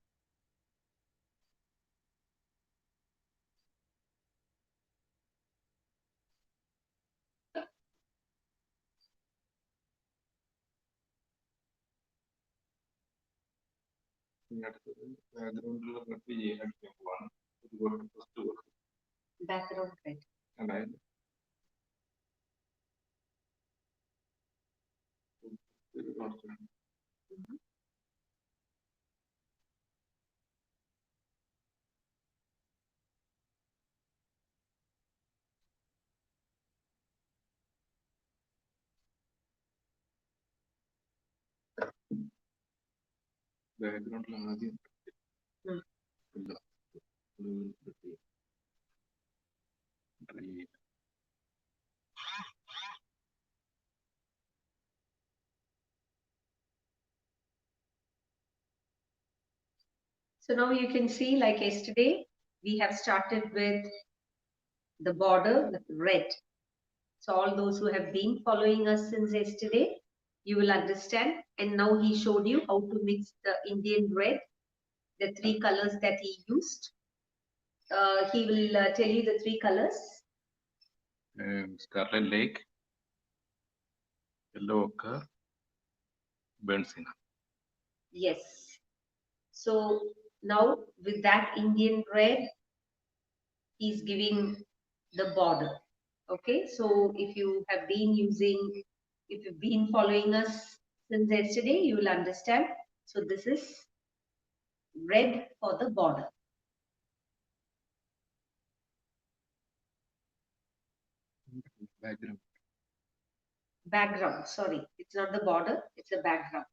Background red. ബാക്ക്ഗ്രൗണ്ടിൽ ആദ്യം ഇല്ല. So now you can see, like yesterday, we have started with the border with red. So all those who have been following us since yesterday, you will understand. And now he showed you how to mix the Indian red the three colors that he used. He will tell you the three colors. Scarlet Lake, Yellow Ochre, Burnt Sienna. Yes. So now with that Indian red, he's giving the border. Okay, so if you have been using, if you've been following us since yesterday, you will understand. So this is red for the border. Background. Background, sorry, it's not the border, it's a background.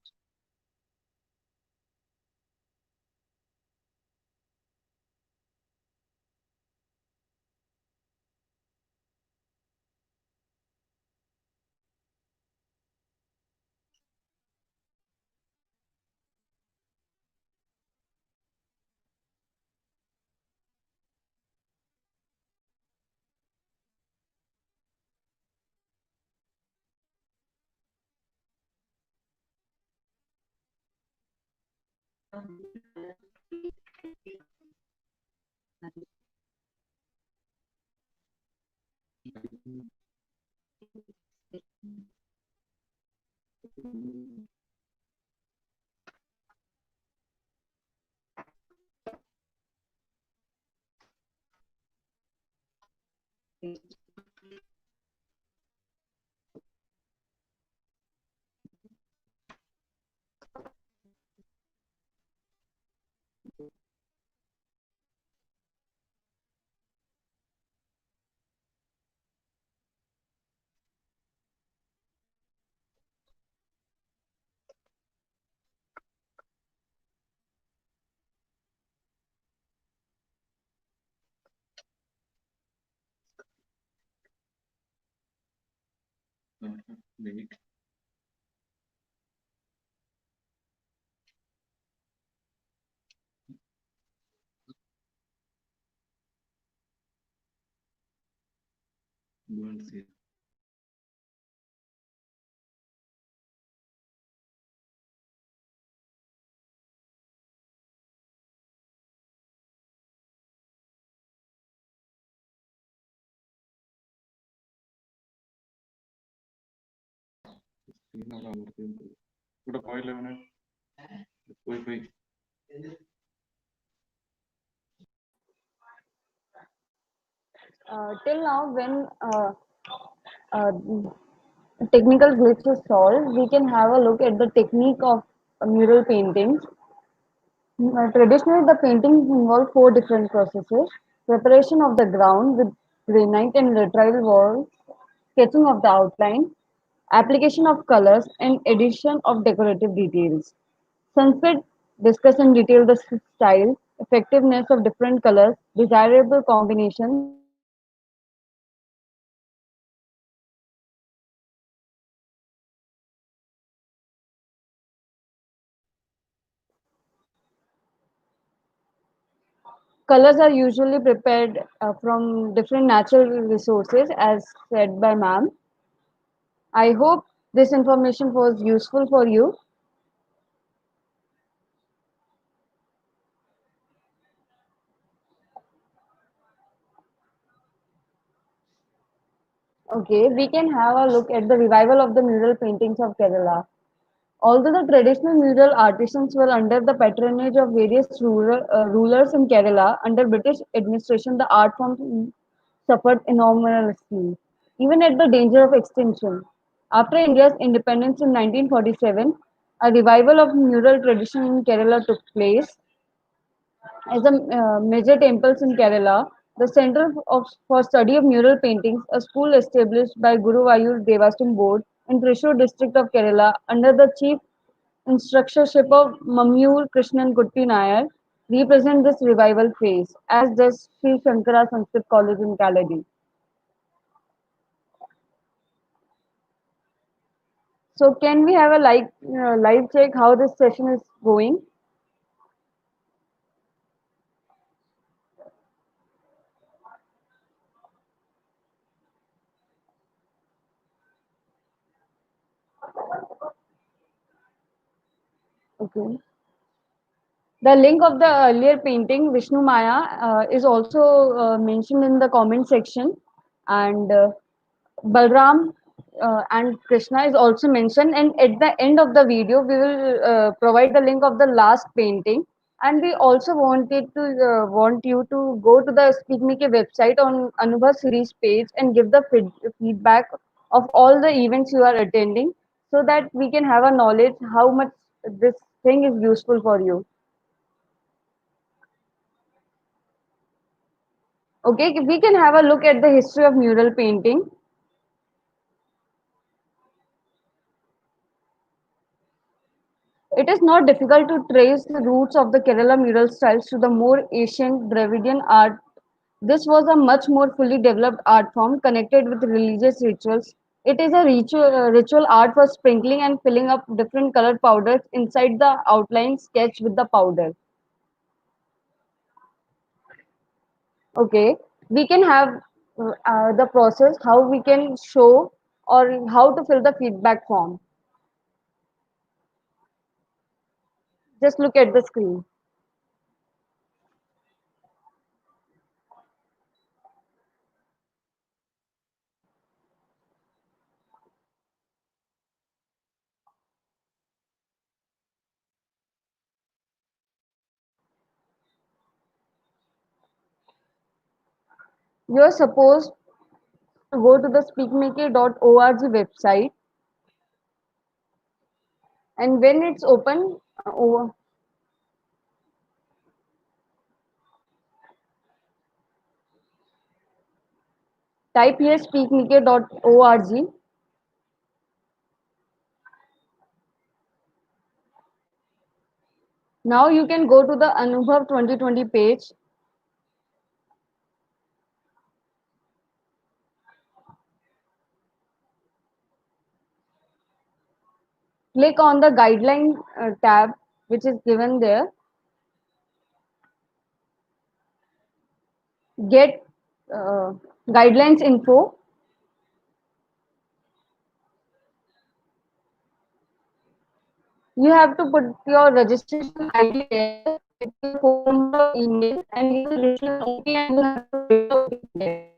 Lake. Burnt Sienna. Sienna അമർത്തിയത് ഇവിടെ പോയല്ലോ അവനെ പോയി Till now, when uh, technical glitch is solved, we can have a look at the technique of mural paintings. Traditionally, the paintings involve four different processes: preparation of the ground with granite and lateral walls, sketching of the outline, application of colors, and addition of decorative details. Sanskrit discuss in detail the style, effectiveness of different colors, desirable combinations, and techniques for creating effective murals. Colors are usually prepared from different natural resources, as said by ma'am. I hope this information was useful for you. Okay, we can have a look at the revival of the mural paintings of Kerala. Although the traditional mural artisans were under the patronage of various rulers in Kerala, under British administration, the art form suffered enormously, even at the danger of extinction. After India's independence in 1947, a revival of mural tradition in Kerala took place. As the major temples in Kerala, the for Study of Mural Paintings, a school established by Guru Vayur Devastam Board in Thrissur district of Kerala under the chief instructorship of Mammur Krishnan Gutti Nair, represent this revival phase, as does Sri Shankara Sanskrit College in Kaladi. So, can we have a live check how this session is going? Okay. The link of the earlier painting, Vishnu Maya, is also mentioned in the comment section, and Balram and Krishna is also mentioned. And at the end of the video, we will provide the link of the last painting. And we also want you to go to the Speak Miki website on Anubhav series page and give the feedback of all the events you are attending, so that we can have a knowledge how much this thing is useful for you. Okay, we can have a look at the history of mural painting. It is not difficult to trace the roots of the Kerala mural styles to the more ancient Dravidian art. This was a much more fully developed art form connected with religious rituals. It is a ritual art for sprinkling and filling up different colored powders inside the outline sketch with the powder. Okay, we can have the process how we can show or how to fill the feedback form. Just look at the screen. You are supposed to go to the speakmaker.org website, and when it's open, type here speakmaker.org. Now you can go to the Anubhav 2020 page. Click on the guideline tab which is given there. Get uh, guidelines info. You have to put your registration ID there with your phone number, email, and you will receive an OP and you have to wait the OP there.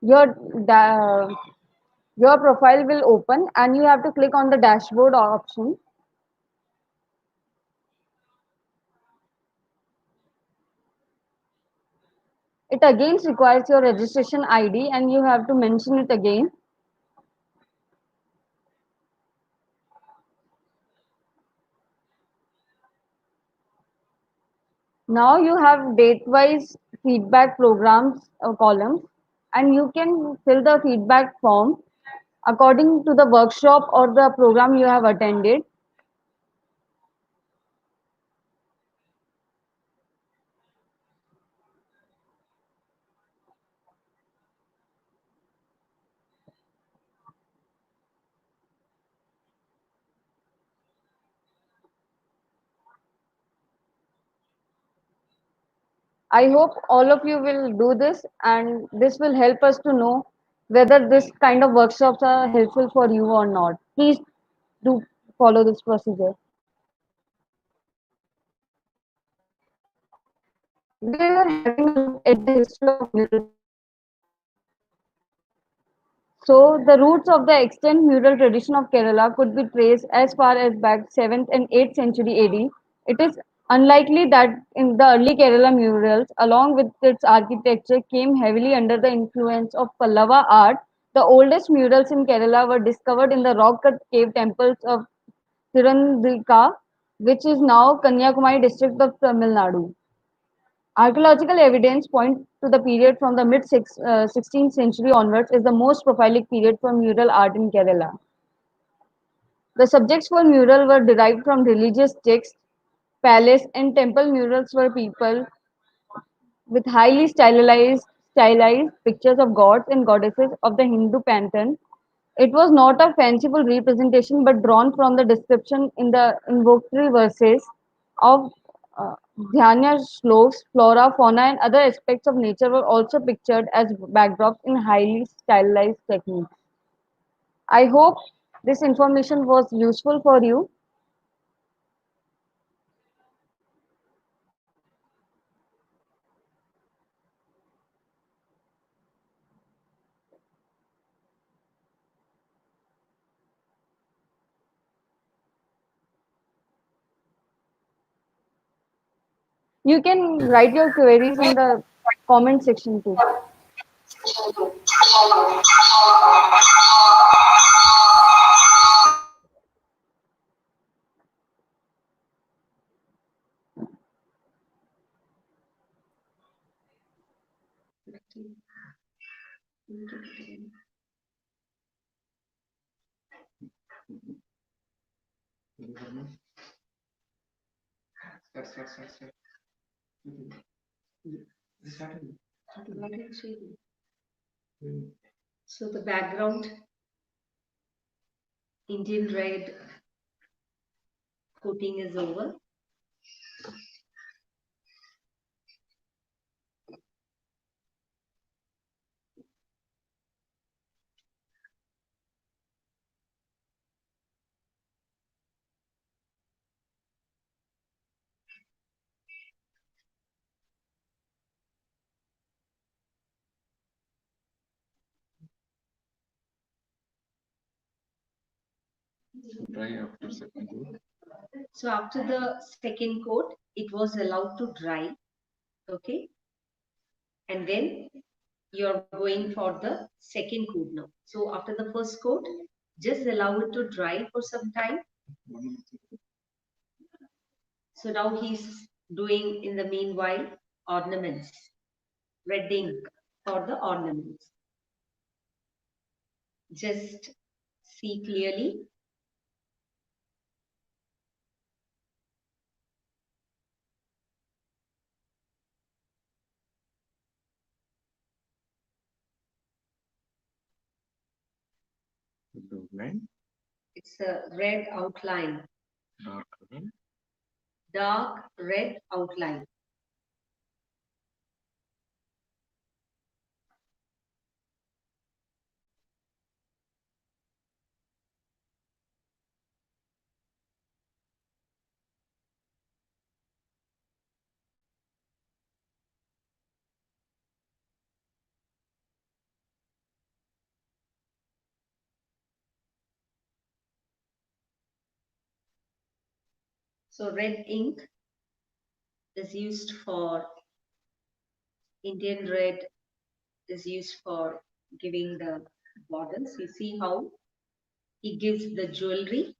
Your your profile will open and you have to click on the dashboard option. It again requires your registration ID and you have to mention it again. Now you have date-wise feedback programs columns, and you can fill the feedback form according to the workshop or the program you have attended. I hope all of you will do this, and this will help us to know whether this kind of workshops are helpful for you or not. Please do follow this procedure. We are having a look at the history of mural. So, the roots of the extant mural tradition of Kerala could be traced as far as back 7th and 8th century AD. It is unlikely that in the early Kerala murals, along with its architecture, came heavily under the influence of Pallava art. The oldest murals in Kerala were discovered in the rock-cut cave temples of Tirundika, which is now Kanyakumari district of Tamil Nadu. Archaeological evidence point to the period from the mid 16th century onwards as the most prolific period for mural art in Kerala. The subjects for mural were derived from religious texts, palace and temple murals were people with highly stylized pictures of gods and goddesses of the Hindu pantheon. It was not a fanciful representation but drawn from the description in the invocatory verses of Dhyanya shlokas, flora, fauna, and other aspects of nature were also pictured as backdrops in highly stylized techniques. I hope this information was useful for you. You can write your queries in the comment section too. So the background, Indian red coating is over. Dry after second coat. So after the second coat, it was allowed to dry. Okay. And then you're going for the second coat now. So after the first coat, just allow it to dry for some time. So now he's doing in the meanwhile ornaments, red ink for the ornaments. Just see clearly. The outline, It's a red outline, dark red. dark red outline. So red ink is used for Indian red is used for giving the borders. You see how he gives the jewelry.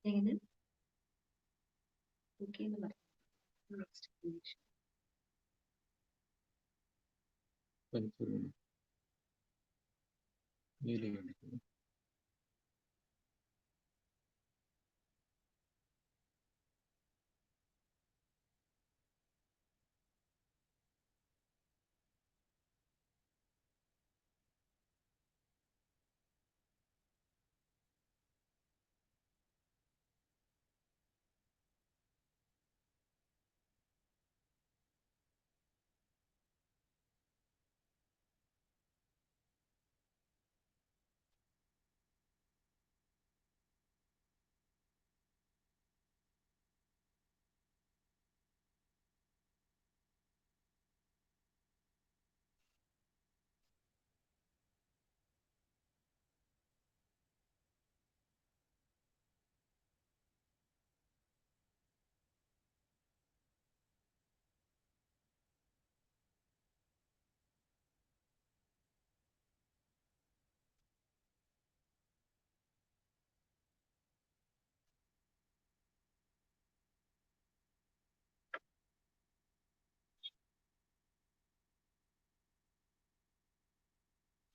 എങ്ങനെ? Okay എന്ന് പറ. Next page.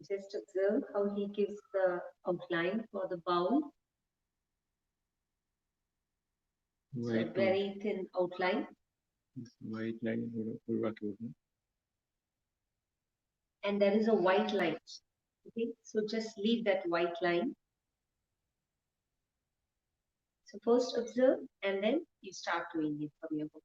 Just observe how he gives the outline for the bowl. So a very thin outline. White line ഒഴിവാക്കി വിടുന്നു. And there is a white line. Okay, so just leave that white line. So first observe and then you start doing it from your book.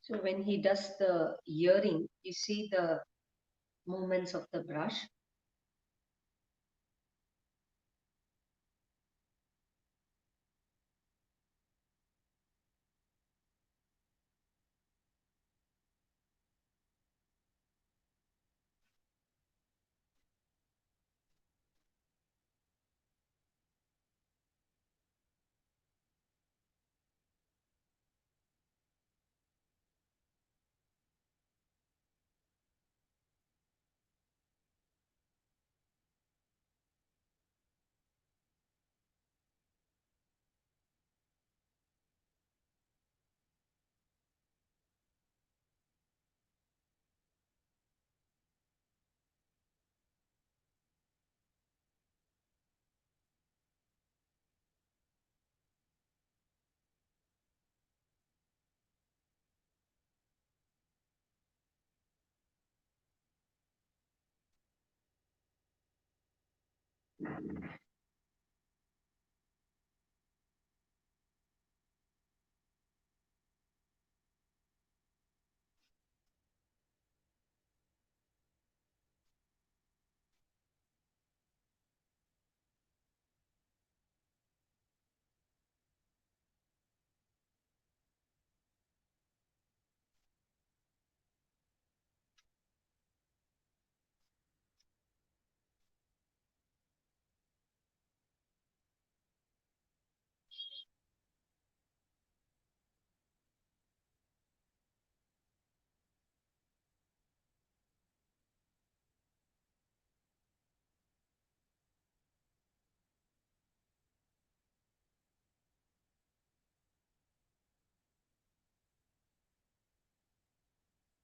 So when he does the earring, you see the movements of the brush.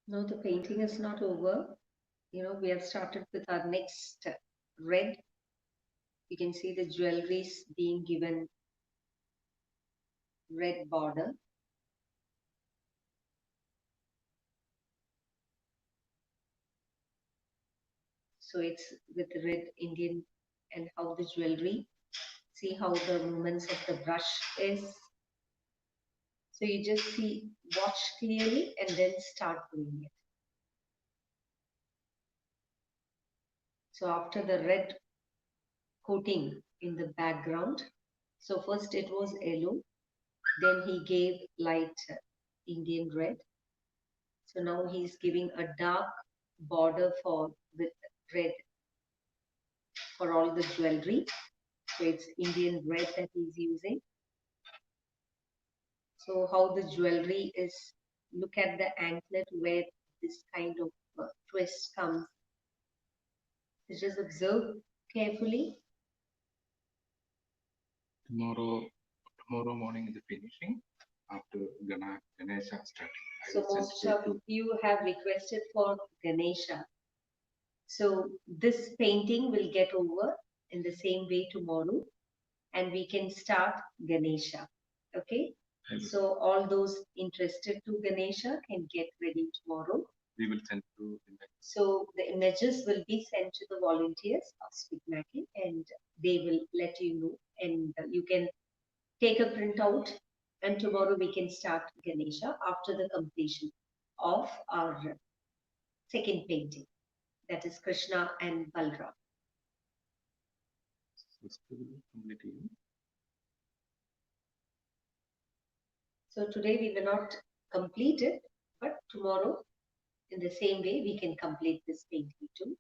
No, the painting is not over. We have started with our next red. You can see the jewelries being given red border. So it's with red Indian and how the jewelry, see how the movements of the brush is. So you just watch clearly and then start doing it. So after the red coating in the background, so first it was yellow, Then he gave light Indian red. So now he's giving a dark border for with red for all the jewelry. So it's Indian red that he's using. So how the jewelry is, look at the anklet where this kind of twist comes. So just observe carefully. Tomorrow morning is the finishing after Ganesha starting. So most of you have requested for Ganesha. So this painting will get over in the same way tomorrow, and we can start Ganesha. Okay? So all those interested to Ganesha can get ready tomorrow. We will send to images. So the images will be sent to the volunteers of SPIC MACAY, and they will let you know, and you can take a printout, and tomorrow we can start Ganesha after the completion of our second painting, that is Krishna and Balram. So today we will not complete it, but tomorrow in the same way we can complete this painting too.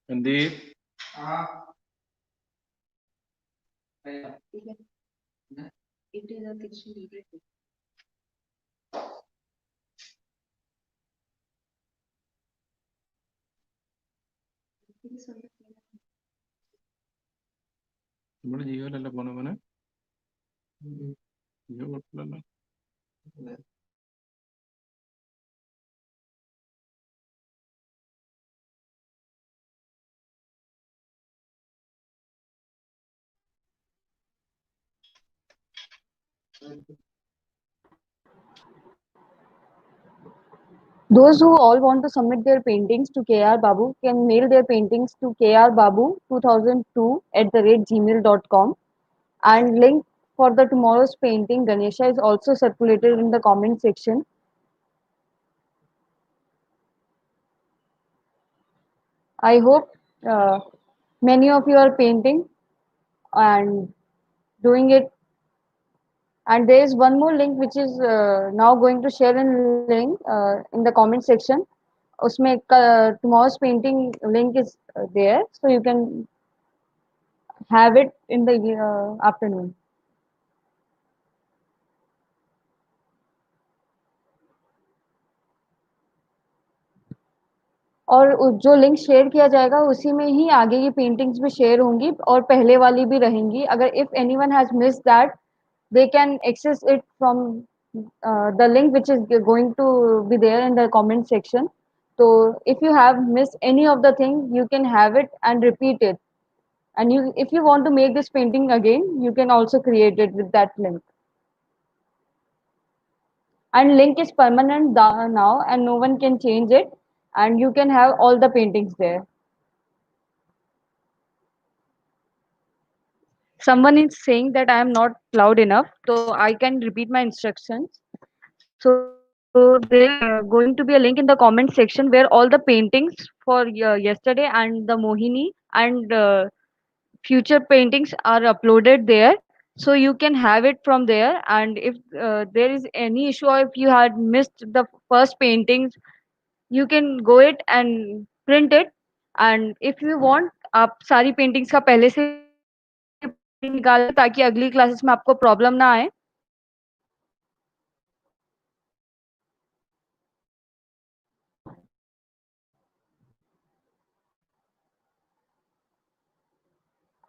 Sandeep. It is a kitchen needed. നമ്മുടെ ജീവനല്ല പോണ മോനെ ജീവ കുഴപ്പമില്ലല്ലോ Those who all want to submit their paintings to KR Babu can mail their paintings to krbabu2002 at the rate gmail.com, and link for the tomorrow's painting Ganesha is also circulated in the comment section. I hope uh, many of you are painting and doing it. And there is one more link which is now going to share in link in the comment section. उसमें tomorrow's painting link is there, so you can have it in the afternoon. और जो link share किया जाएगा उसी में ही आगे की paintings भी शेयर होंगी और पहले वाली भी रहेंगी. अगर if anyone has missed that they can access it from the link which is going to be there in the comment section. So if you have missed any of the thing, you can have it and repeat it. And you, if you want to make this painting again, you can also create it with that link. And link is permanent now, and no one can change it. And you can have all the paintings there. Someone is saying that I am not loud enough, so I can repeat my instructions. So there is going to be a link in the comment section where all the paintings for yesterday and the Mohini and future paintings are uploaded there. So you can have it from there. And if there is any issue or if you had missed the first paintings, you can go it and print it. And if you want, आप सारी paintings का पहले से print निकाल लीजिए ताकि अगली classes में आपको problem ना आए.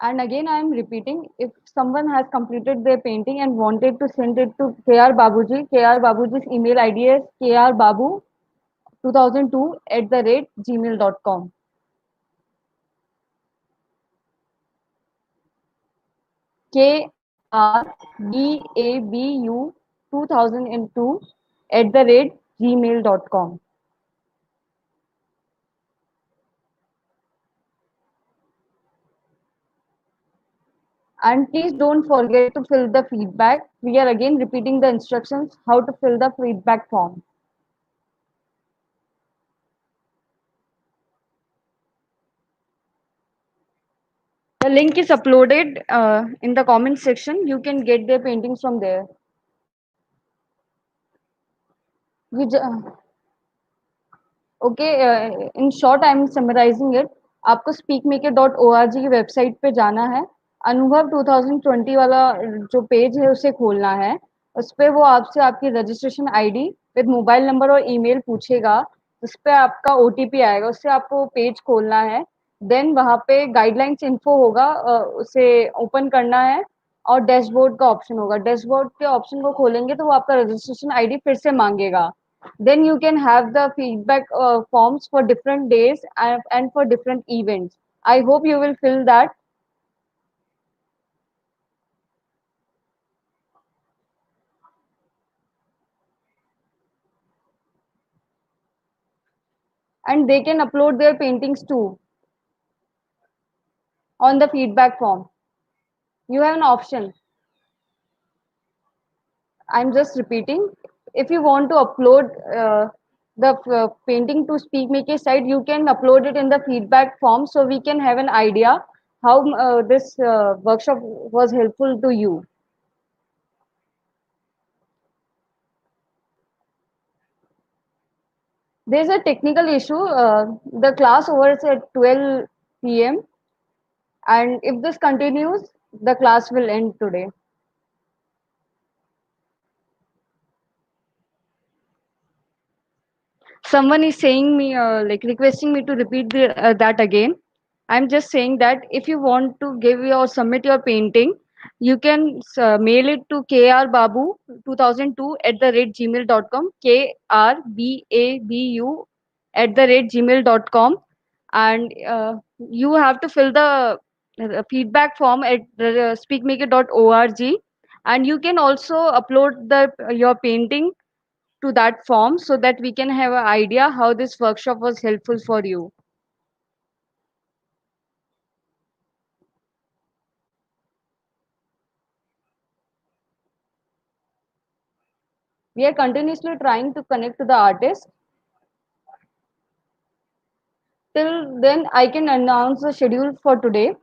And again, I am repeating, if someone has completed their painting and wanted to send it to KR Babuji, KR Babuji's email ID is krbabu2002@gmail.com. krbabu2002@gmail.com. And please don't forget to fill the feedback. We are again repeating the instructions how to fill the feedback form. The link is uploaded in the comment section. You can get their paintings from there. You okay, in short I am summarising it. आपको speakmaker.org की website पे जाना है. अनुभव 2020 वाला जो page है उसे खोलना है. उस पे वो आपसे आपकी registration ID with mobile number और ईमेल पूछेगा. उस पे आपका ओटीपी आएगा, उससे आपको पेज खोलना है. देन वहाँ पे गाइडलाइंस इन्फो होगा, उसे ओपन करना है और डैशबोर्ड का ऑप्शन होगा. डैशबोर्ड के ऑप्शन को खोलेंगे तो वो आपका रजिस्ट्रेशन आईडी फिर से मांगेगा. Then you can have the feedback forms for different days and for different events. I hope you will fill that. And they can upload their paintings too on the feedback form. You have an option. I'm just repeating. If you want to upload the painting to SpeakMaker site, you can upload it in the feedback form so we can have an idea how this workshop was helpful to you. There's a technical issue. The class overs at 12 p.m. and if this continues, the class will end today. Someone is saying me, like requesting me to repeat that again. I'm just saying that if you want to give or submit your painting, you can mail it to krbabu2002@gmail.com, krbabu@gmail.com, and you have to fill the feedback form at speakmaker.org, and you can also upload your painting to that form so that we can have an idea how this workshop was helpful for you. We are continuously trying to connect to the artist. Till then, I can announce the schedule for today.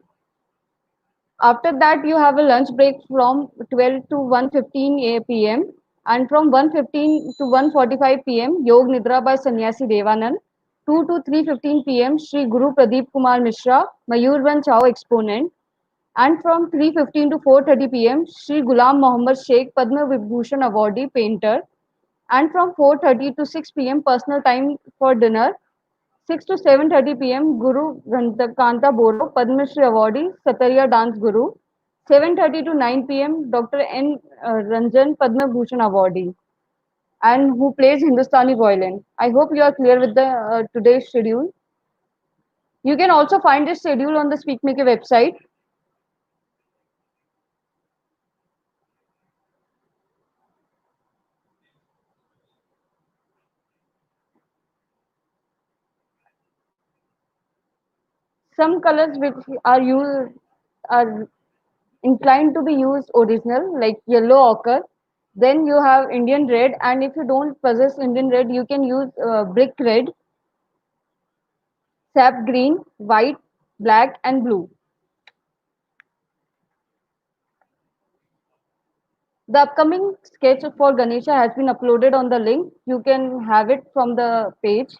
After that, you have a lunch break from 12 to 1:15 p.m. and from 1:15 to 1:45 p.m. Yog Nidra by Sannyasi Devanand. 2 to 3:15 p.m. Sri Guru Pradeep Kumar Mishra, Mayurvansh Chao exponent. And from 3:15 to 4:30 p.m. Sri Ghulam Mohammad Sheikh Padma Vibhushan awardee painter. And from 4:30 to 6 p.m. personal time for dinner. 6 to 7:30 p.m. Guru Kanta Boro, Padma Shri Awardee, Satariya Dance Guru. 7:30 to 9 p.m. Dr. N. Ranjan, Padma Bhushan Awardee, and who plays Hindustani violin. I hope you are clear with the today's schedule. You can also find this schedule on the Speak Make website. Some colors which are used are inclined to be used original, like yellow ochre. Then you have Indian red, and if you don't possess Indian red, you can use brick red, sap green, white, black, and blue. The upcoming sketch for Ganesha has been uploaded on the link. You can have it from the page.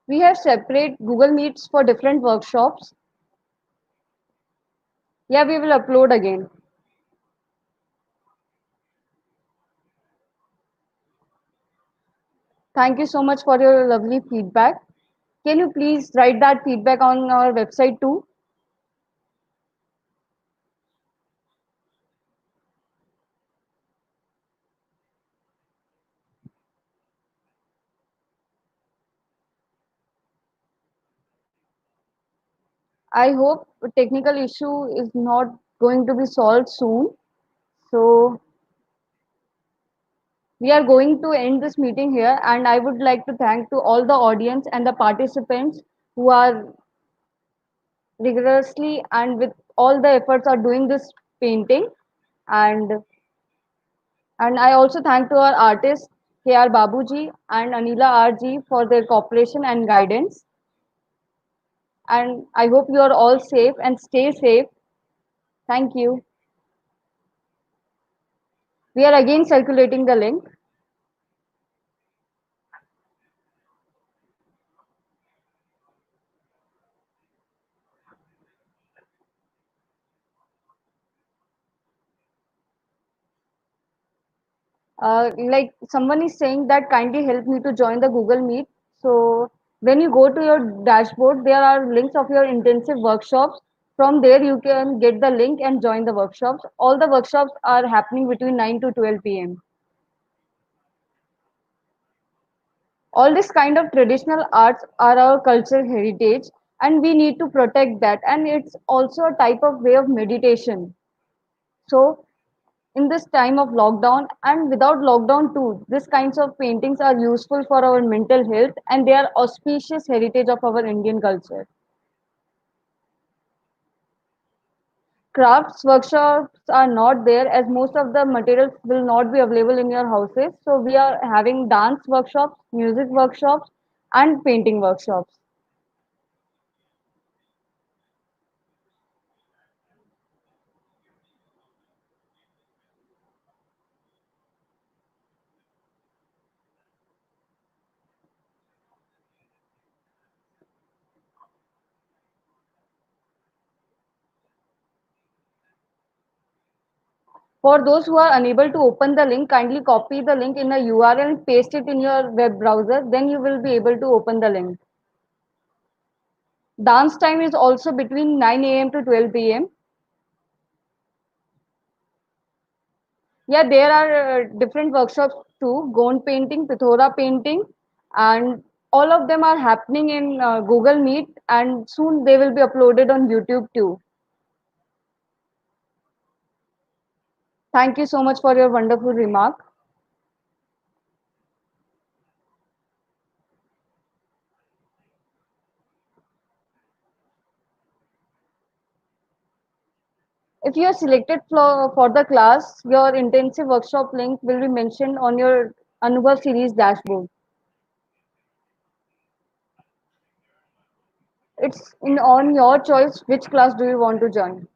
We have separate Google Meets for different workshops. Yeah, we will upload again. Thank you so much for your lovely feedback. Can you please write that feedback on our website too? I hope a technical issue is not going to be solved soon. So we are going to end this meeting here, and I would like to thank to all the audience and the participants who are rigorously and with all the efforts are doing this painting. And I also thank to our artists K.R. Babuji and Anila R.G. for their cooperation and guidance. And I hope you are all safe and stay safe. Thank you. We are again circulating the link. Like someone is saying that kindly help me to join the Google Meet. So when you go to your dashboard, there are links of your intensive workshops. From there, you can get the link and join the workshops. All the workshops are happening between 9 to 12 p.m. All this kind of traditional arts are our cultural heritage, and we need to protect that. And it's also a type of way of meditation. So in this time of lockdown and without lockdown too, these kinds of paintings are useful for our mental health, and they are auspicious heritage of our Indian culture. Crafts workshops are not there as most of the materials will not be available in your houses. So we are having dance workshops, music workshops, and painting workshops. For those who are unable to open the link, kindly copy the link in a URL and paste it in your web browser. Then you will be able to open the link. Dance time is also between 9 a.m. to 12 p.m. Yeah, there are different workshops too: Gond painting, Pithora painting, and All of them are happening in Google Meet, and soon they will be uploaded on YouTube too. Thank you so much for your wonderful remark. If you are selected for the class, your intensive workshop link will be mentioned on your Anubhav series dashboard. It's on your choice which class do you want to join.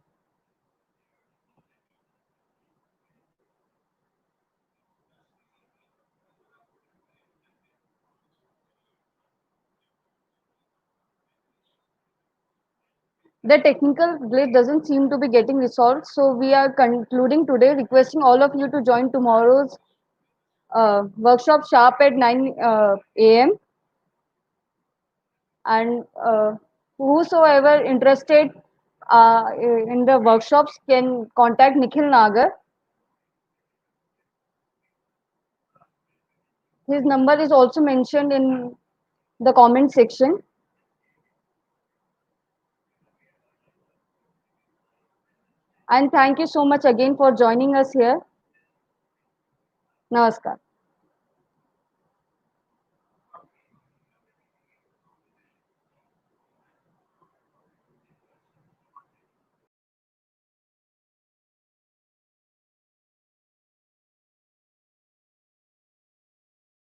The technical glitch doesn't seem to be getting resolved, so we are concluding today, requesting all of you to join tomorrow's workshop sharp at 9 a.m. And whosoever interested in the workshops can contact Nikhil Nagar. His number is also mentioned in the comment section. And thank you so much again for joining us here. Namaskar.